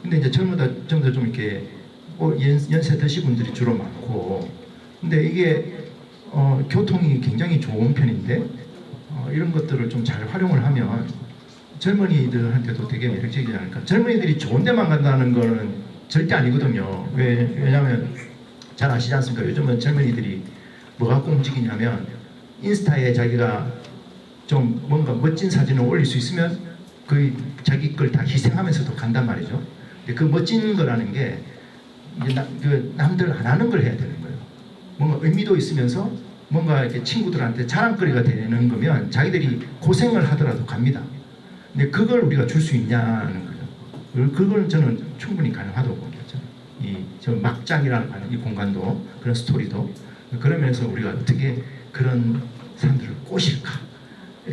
근데 이제 전부 다 좀 이렇게 연세 드신 분들이 주로 많고, 근데 이게 교통이 굉장히 좋은 편인데 이런 것들을 좀 잘 활용을 하면 젊은이들한테도 되게 매력적이지 않을까. 젊은이들이 좋은 데만 간다는 거는 절대 아니거든요. 왜냐하면 잘 아시지 않습니까? 요즘은 젊은이들이 뭐 갖고 움직이냐면 인스타에 자기가 좀 뭔가 멋진 사진을 올릴 수 있으면 거의 자기 걸 다 희생하면서도 간단 말이죠. 근데 그 멋진 거라는 게 이제 남들 안 하는 걸 해야 되는 거예요. 뭔가 의미도 있으면서 뭔가 이렇게 친구들한테 자랑거리가 되는 거면 자기들이 고생을 하더라도 갑니다. 근데 그걸 우리가 줄 수 있냐는 거죠. 그걸 저는 충분히 가능하다고 봅니다. 저 막장이라는 이 공간도 그런 스토리도 그런 면에서 우리가 어떻게 그런 사람들을 꼬실까?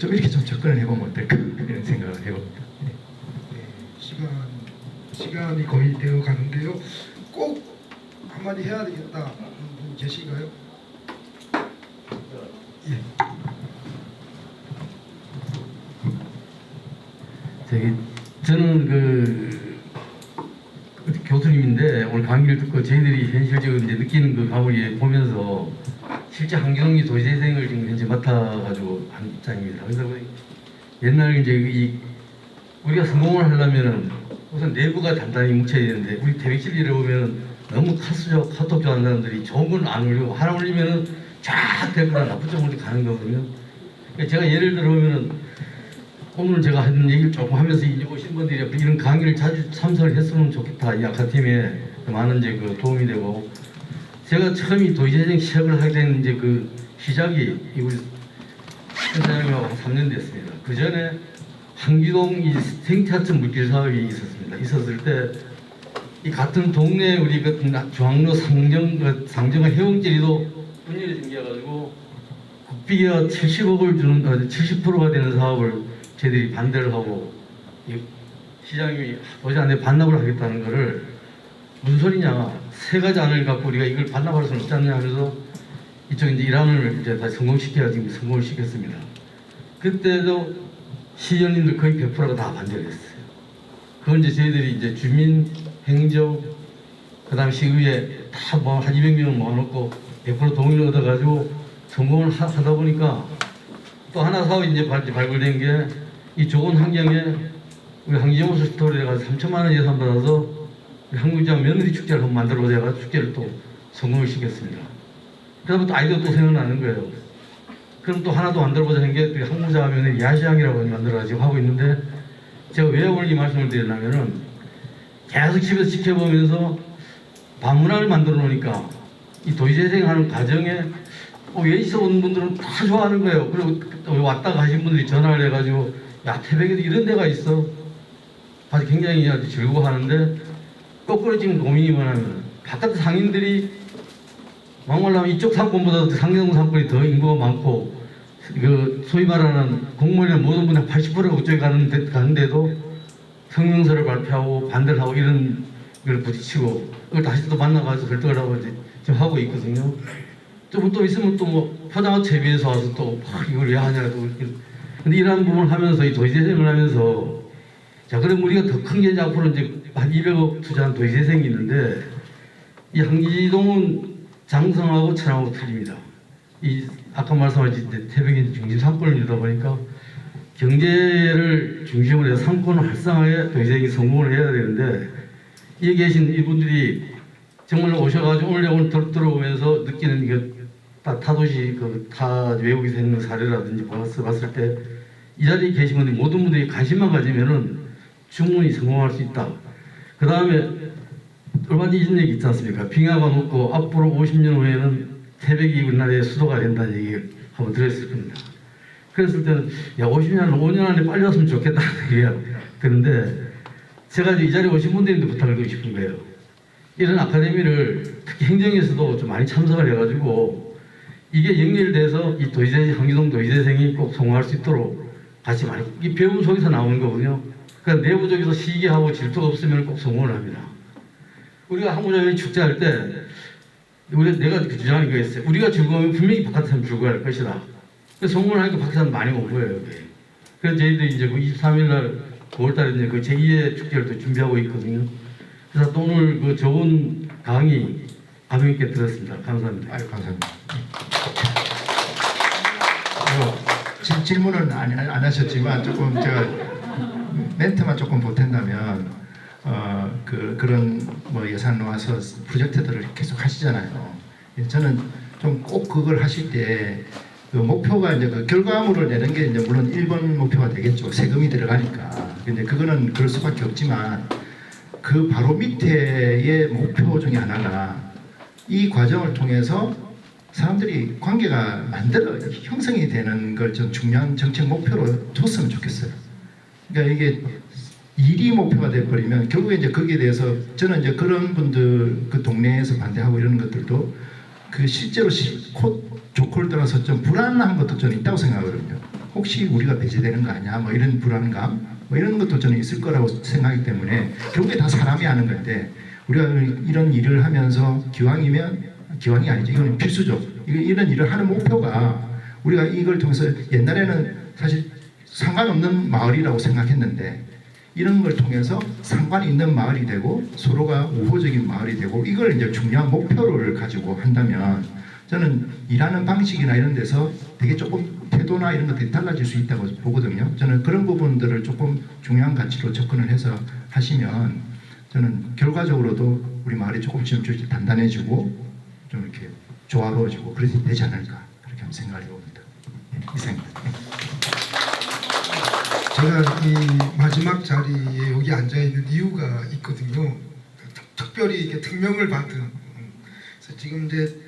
좀 이렇게 좀 접근을 해보면 어떨까? 이런 생각을 해봅니다. 시간이 거의 되어 가는데요. 꼭 한마디 해야 되겠다 하는 분 계신가요? 예. 저는 교수님인데 오늘 강의를 듣고 저희들이 현실적으로 이제 느끼는 그 감을 보면서 실제 한경이 도시재생을 지금 현재 맡아가지고 한 입장입니다. 그래서 옛날 이제 우리가 성공을 하려면은 우선 내부가 단단히 뭉쳐야 되는데 우리 태백실리를 보면은 너무 카톡 좋아하는 사람들이 좋은 건 안 올리고 하나 올리면은 쫙 되거나 나쁜 쪽으로 가는 거거든요. 그러니까 제가 예를 들어 보면은 오늘 제가 하는 얘기를 조금 하면서 이제 오신 분들이 이런 강의를 자주 참석을 했으면 좋겠다. 이 아카데미에 많은 이제 도움이 되고, 제가 처음에 도시재생 시작을 하게 된 이제 시작이 우리 선생님하고 3년 됐습니다. 그 전에 한기동 이 생태하천 물길 사업이 있었습니다. 있었을 때 이 같은 동네 우리 중앙로 상정과 해운제리도 분열이 생겨가지고 국비가 70억을 주는 70%가 되는 사업을 저희들이 반대를 하고 시장이 도저히 안 돼 반납을 하겠다는 거를 무슨 소리냐, 3가지 안을 갖고 우리가 이걸 반납할 수는 없지 않냐 하면서 이쪽 이제 일환을 이제 다 성공시켜야 지금 성공을 시켰습니다. 그때도 시의원님들 거의 100%가 다 반대를 했어요. 그건 이제 저희들이 이제 주민, 행정, 그 다음에 시의회 다 한 200명을 모아놓고 100% 동의를 얻어가지고 성공을 하다 보니까 또 하나 사업이 이제 발굴된 게 이 좋은 환경에 우리 항지정호수 스토리에 가서 3천만 원 예산 받아서 우리 항구장 며느리 축제를 한번 만들어보자 축제를 또 성공을 시켰습니다. 그러면 또 아이디어 또 생각나는 거예요. 그럼 또 하나 더 만들어보자 하는 게 항구장 하면 야시장이라고 만들어가지고 하고 있는데, 제가 왜 오늘 이 말씀을 드리냐면은 계속 집에서 지켜보면서 밤문화를 만들어 놓으니까 이 도시재생하는 과정에 외지에서 온 분들은 다 좋아하는 거예요. 그리고 왔다 가신 분들이 전화를 해가지고 야, 태백에도 이런 데가 있어. 아주 굉장히 아주 즐거워하는데, 거꾸로 지금 고민이 뭐냐면 바깥 상인들이 막말하면 이쪽 상권보다 상경 상권이 더 인구가 많고 소위 말하는 공무원이나 모든 분이 80%가 그쪽에 가는데도 성명서를 발표하고 반대를 하고 이런 걸 부딪히고 그걸 다시 또 만나가지고 설득을 하고 지금 하고 있거든요. 좀 또 있으면 또 뭐 포장마차 채비에서 와서 또 이걸 왜 하냐고. 근데 이러한 부분을 하면서 이 도시재생을 하면서, 자, 그럼 우리가 더 큰 게 이제 앞으로 이제 한 200억 투자한 도시재생이 있는데, 이 항지동은 장성하고 천하고 틀립니다. 이 아까 말씀하신 태백이 중심 상권을 이루다 보니까 경제를 중심으로 해서 상권을 활성화해 도시재생이 성공을 해야 되는데, 여기 계신 이분들이 정말 오셔가지고 오늘 들어오면서 느끼는 게 타도시 타 외국에서 있는 사례라든지 봤을 때 이 자리에 계신 분들이 모든 분들이 관심만 가지면은 충분히 성공할 수 있다. 그 다음에 얼마 전에 이런 얘기 있지 않습니까? 빙하가 높고 앞으로 50년 후에는 태백이 우리나라의 수도가 된다는 얘기를 한번 들었을 겁니다. 그랬을 때는 야, 50년, 5년 안에 빨리 왔으면 좋겠다는 얘기가 드는데, 제가 이 자리에 오신 분들한테 부탁을 드리고 싶은 거예요. 이런 아카데미를 특히 행정에서도 좀 많이 참석을 해가지고 이게 연결돼서 이 항기동 도시재생이 꼭 성공할 수 있도록 같이 많이 이 배움 속에서 나오는 거거든요. 그러니까 내부적에서 시기하고 질투가 없으면 꼭 성공을 합니다. 우리가 한국적인 축제할 때 내가 주장하는 게 있어요. 우리가 즐거우면 분명히 바깥 사람 즐거워할 것이다. 그래서 성공을 하니까 밖에 사람 많이 온 거예요. 여기. 그래서 저희들이 이제 그 23일 날 9월 달에 이제 그 제2의 축제를 또 준비하고 있거든요. 그래서 또 오늘 그 좋은 강의 감명 있게 들었습니다. 감사합니다. 아유, 감사합니다. 질문은 안 하셨지만 조금 제가 멘트만 조금 보탠다면 그런 뭐 예산 놓아서 프로젝트들을 계속 하시잖아요. 저는 좀 꼭 그걸 하실 때 그 목표가 이제 그 결과물을 내는 게 이제 물론 1번 목표가 되겠죠. 세금이 들어가니까. 근데 그거는 그럴 수밖에 없지만 그 바로 밑에의 목표 중에 하나가 이 과정을 통해서 사람들이 관계가 형성이 되는 걸 좀 중요한 정책 목표로 줬으면 좋겠어요. 그러니까 이게 일이 목표가 돼버리면 결국에 이제 거기에 대해서 저는 이제 그런 분들 그 동네에서 반대하고 이런 것들도 그 실제로 조커를 떠나서 좀 불안한 것도 저는 있다고 생각하거든요. 혹시 우리가 배제되는 거 아니야? 뭐 이런 불안감, 뭐 이런 것도 저는 있을 거라고 생각하기 때문에 결국에 다 사람이 하는 건데 우리가 이런 일을 하면서 기왕이 아니죠. 이거는 필수죠. 이런 일을 하는 목표가 우리가 이걸 통해서 옛날에는 사실 상관없는 마을이라고 생각했는데 이런 걸 통해서 상관이 있는 마을이 되고 서로가 우호적인 마을이 되고 이걸 이제 중요한 목표를 가지고 한다면 저는 일하는 방식이나 이런 데서 되게 조금 태도나 이런 것들이 달라질 수 있다고 보거든요. 저는 그런 부분들을 조금 중요한 가치로 접근을 해서 하시면 저는 결과적으로도 우리 마을이 조금씩 단단해지고 좀 이렇게 조화로워지고 그렇게 되지 않을까 그렇게 한번 생각을 해봅니다. 이상입니다. 제가 이 마지막 자리에 여기 앉아 있는 이유가 있거든요. 특별히 이렇게 특명을 받은. 그래서 지금 이제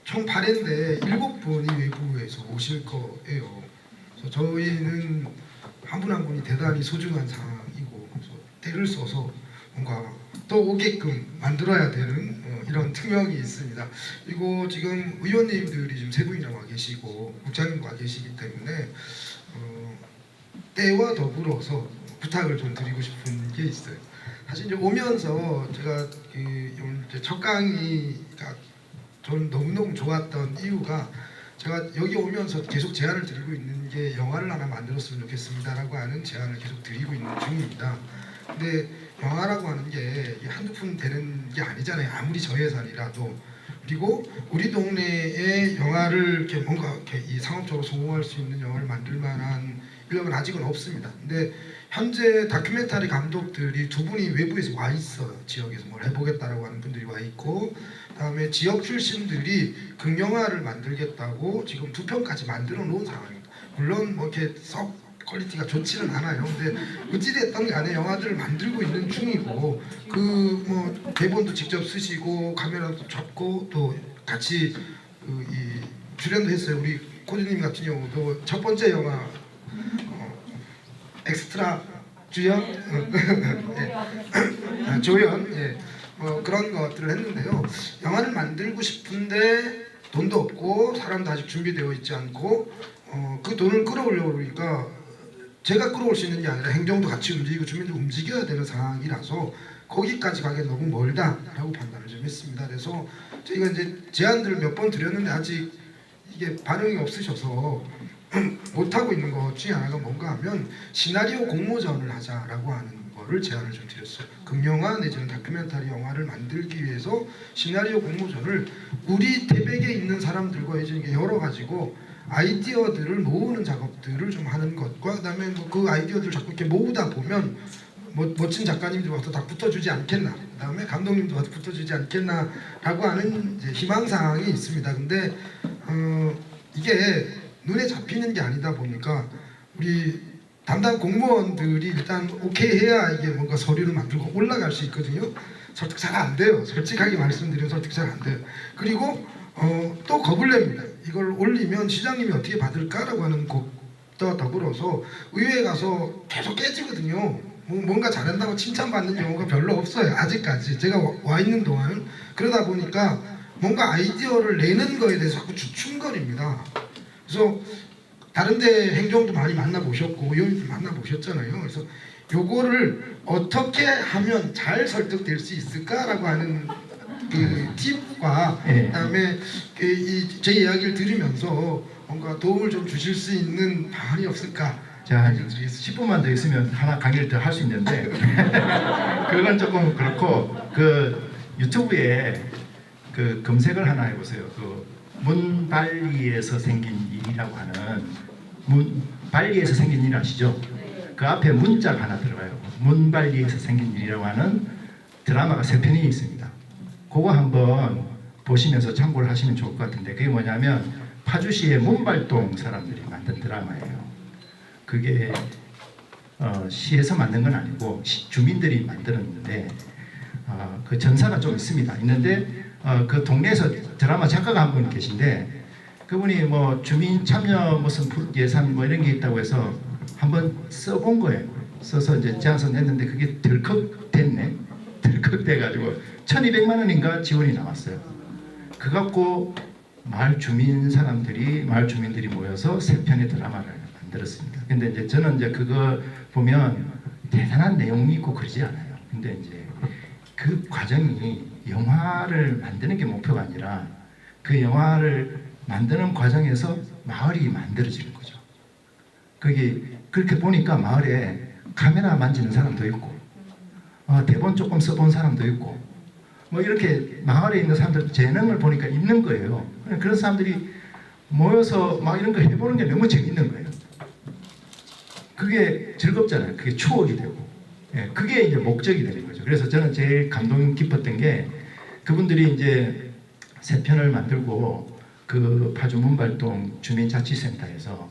총 8회인데 7분이 외부에서 오실 거예요. 그래서 저희는 한 분 한 분이 대단히 소중한 상황이고 그래서 때를 써서 뭔가 또 오게끔 만들어야 되는 이런 특명이 있습니다. 그리고 지금 의원님들이 지금 세 분이나 와 계시고 국장님도 와 계시기 때문에 때와 더불어서 부탁을 좀 드리고 싶은 게 있어요. 사실 이제 오면서 제가 첫 강의가 저는 너무너무 좋았던 이유가 제가 여기 오면서 계속 제안을 드리고 있는 게 영화를 하나 만들었으면 좋겠습니다라고 하는 제안을 계속 드리고 있는 중입니다. 근데 영화라고 하는 게 한두 푼 되는 게 아니잖아요. 아무리 저예산이라도. 그리고 우리 동네에 영화를 이렇게 뭔가 이렇게 이 상업적으로 성공할 수 있는 영화를 만들 만한 인력은 아직은 없습니다. 근데 현재 다큐멘터리 감독들이 두 분이 외부에서 와 있어요. 지역에서 뭘 해보겠다라고 하는 분들이 와 있고, 그다음에 지역 출신들이 극영화를 만들겠다고 지금 2편까지 만들어 놓은 상황입니다. 물론 뭐 이렇게 썩 퀄리티가 좋지는 않아요. 근데 어찌됐든 간에 영화들을 만들고 있는 중이고 그 뭐 대본도 직접 쓰시고 카메라도 잡고 또 같이 이 출연도 했어요. 우리 코디님 같은 경우도 첫 번째 영화 엑스트라 주연 예. 조연 예. 그런 것들을 했는데요. 영화를 만들고 싶은데 돈도 없고 사람도 아직 준비되어 있지 않고 그 돈을 끌어오려고 그러니까 제가 끌어올 수 있는 게 아니라 행정도 같이 움직이고 주민도 움직여야 되는 상황이라서 거기까지 가기 너무 멀다라고 판단을 좀 했습니다. 그래서 저희가 이제 제안들을 몇 번 드렸는데 아직 이게 반응이 없으셔서 못하고 있는 것 중에 하나가 뭔가 하면 시나리오 공모전을 하자라고 하는 거를 제안을 좀 드렸어요. 극영화 내지는 다큐멘터리 영화를 만들기 위해서 시나리오 공모전을 우리 태백에 있는 사람들과 이제 여러 가지고 아이디어들을 모으는 작업들을 좀 하는 것과 그다음에 뭐 그 아이디어들을 자꾸 이렇게 모으다 보면 멋진 작가님들 와서 다 붙어주지 않겠나, 그다음에 감독님도 와서 붙어주지 않겠나라고 하는 이제 희망사항이 있습니다. 근데 이게 눈에 잡히는 게 아니다 보니까 우리 담당 공무원들이 일단 오케이 해야 이게 뭔가 서류를 만들고 올라갈 수 있거든요. 설득 잘 안 돼요. 솔직하게 말씀드리면 설득 잘 안 돼요. 그리고 또 겁을 냅니다. 이걸 올리면 시장님이 어떻게 받을까라고 하는 것과 더불어서 의회에 가서 계속 깨지거든요. 뭔가 잘한다고 칭찬받는 경우가 별로 없어요. 아직까지 제가 와 있는 동안. 그러다 보니까 뭔가 아이디어를 내는 거에 대해서 자꾸 주춤거립니다. 그래서 다른데 행정도 많이 만나보셨고 의원님도 만나보셨잖아요. 그래서 요거를 어떻게 하면 잘 설득될 수 있을까라고 하는 그 팁과 예. 그다음에 제 이야기를 들으면서 뭔가 도움을 좀 주실 수 있는 방안이 없을까? 자, 10분만 더 있으면 하나 강의를 더 할 수 있는데 그건 조금 그렇고 그 유튜브에 그 검색을 하나 해보세요. 그 문발리에서 생긴 일이라고 하는 발리에서 생긴 일 아시죠? 그 앞에 문자가 하나 들어가요. 문발리에서 생긴 일이라고 하는 드라마가 3편이 있습니다. 그거 한번 보시면서 참고를 하시면 좋을 것 같은데 그게 뭐냐면 파주시의 문발동 사람들이 만든 드라마예요. 그게 시에서 만든 건 아니고 주민들이 만들었는데 그 전사가 좀 있는데 그 동네에서 드라마 작가가 한 분 계신데 그분이 뭐 주민 참여 무슨 예산 뭐 이런 게 있다고 해서 한번 써본 거예요. 써서 이제 제안서 냈는데 그게 덜컥 됐네. 덜컥 돼가지고 1,200만 원인가 지원이 나왔어요. 그 갖고 마을 주민들이 모여서 3편의 드라마를 만들었습니다. 근데 이제 저는 이제 그거 보면 대단한 내용이 있고 그러지 않아요. 근데 이제 그 과정이 영화를 만드는 게 목표가 아니라 그 영화를 만드는 과정에서 마을이 만들어지는 거죠. 그게 그렇게 보니까 마을에 카메라 만지는 사람도 있고 대본 조금 써본 사람도 있고 뭐 이렇게 마을에 있는 사람들 재능을 보니까 있는 거예요. 그런 사람들이 모여서 막 이런 거 해보는 게 너무 재밌는 거예요. 그게 즐겁잖아요. 그게 추억이 되고 그게 이제 목적이 되는 거죠. 그래서 저는 제일 감동 깊었던 게 그분들이 이제 3편을 만들고 그 파주 문발동 주민자치센터에서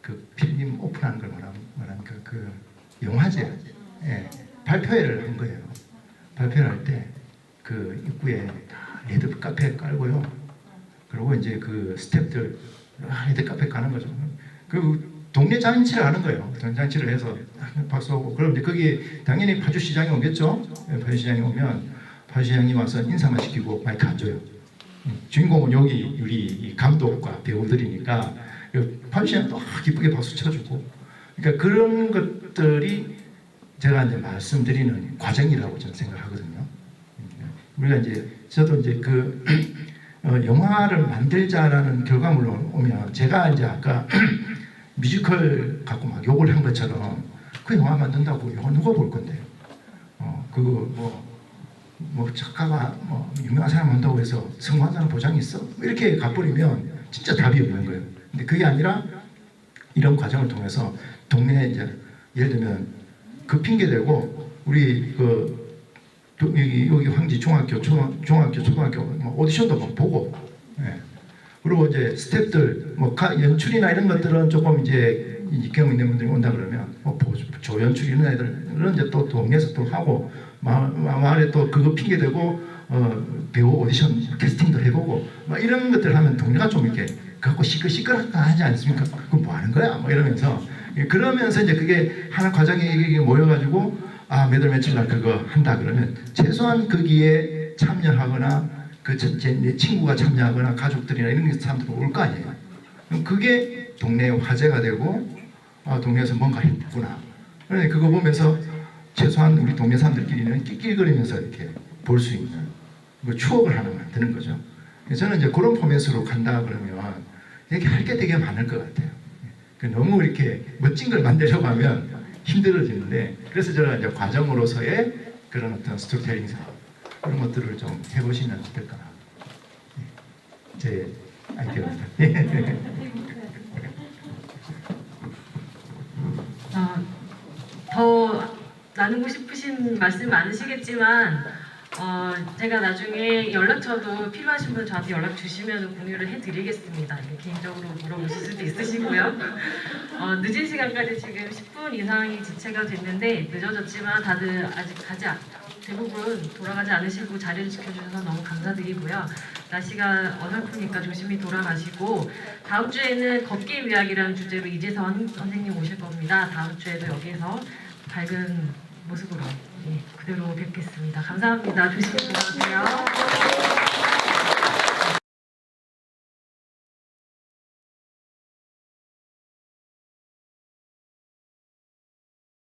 그 필름 오픈한 걸 말하니까 그 영화제 발표회를 한 거예요. 발표를 할 때 그 입구에 레드 카페 깔고요. 그리고 이제 그 스태프들 레드 카페 가는 거죠. 그 동네 잔치를 하는 거예요. 잔치를 해서 박수하고 그럼 이제 거기 당연히 파주시장이 오겠죠. 파주시장이 오면 파주시장이 와서 인사만 시키고 마이크 안 줘요. 주인공은 여기 우리 감독과 배우들이니까 파주시장 또 기쁘게 박수 쳐주고 그러니까 그런 것들이 제가 이제 말씀드리는 과정이라고 저는 생각하거든요. 우리가 이제 저도 이제 그 영화를 만들자라는 결과물로 오면 제가 이제 아까 뮤지컬 갖고 막 욕을 한 것처럼 그 영화 만든다고 영화 누가 볼 건데요? 그거 뭐 작가가 뭐 유명한 사람 한다고 해서 성공한다는 보장이 있어? 이렇게 가버리면 진짜 답이 없는 거예요. 근데 그게 아니라 이런 과정을 통해서 동네에 이제 예를 들면 그 핑계 대고 우리 여기 황지 중학교, 초등학교 뭐 오디션도 막 보고, 그리고 이제 스태프들 뭐 연출이나 이런 것들은 조금 이제 경험 있는 분들이 온다 그러면 조연출 이런 애들은 이제 또 동네에서 또 하고 마을에 또 그거 핑계 대고 배우 오디션 캐스팅도 해보고 막 이런 것들 하면 동네가 좀 이렇게 갖고 시끌시끌하지 않습니까? 그럼 뭐 하는 거야? 뭐 이러면서 그러면서 이제 그게 하나 과정이 모여가지고 몇 월 며칠 날 그거 한다 그러면 최소한 거기에 참여하거나 내 친구가 참여하거나 가족들이나 이런 사람들이 올 거 아니에요. 그럼 그게 동네의 화제가 되고 동네에서 뭔가 했구나. 그러니까 그거 보면서 최소한 우리 동네 사람들끼리는 낄낄거리면서 이렇게 볼 수 있는 뭐 추억을 하나 만드는 거죠. 저는 이제 그런 포맷으로 간다 그러면 이렇게 할 게 되게 많을 것 같아요. 너무 이렇게 멋진 걸 만들려고 하면 힘들어지는데 그래서 저는 이제 과정으로서의 그런 어떤 스토리텔링 사업 그런 것들을 좀 해보시면 어떨까 제 아이디어입니다. 더 나누고 싶으신 말씀 많으시겠지만 제가 나중에 연락처도 필요하신 분 저한테 연락 주시면 공유를 해드리겠습니다. 개인적으로 물어보실 수도 있으시고요. 늦은 시간까지 지금 10분 이상이 지체가 됐는데 늦어졌지만 다들 아직 대부분 돌아가지 않으시고 자리를 지켜주셔서 너무 감사드리고요. 날씨가 어설프니까 조심히 돌아가시고 다음 주에는 걷기 이야기라는 주제로 이재선 선생님 오실 겁니다. 다음 주에도 여기서 밝은 모습으로 그대로 뵙겠습니다. 감사합니다. 조심히 돌아가세요.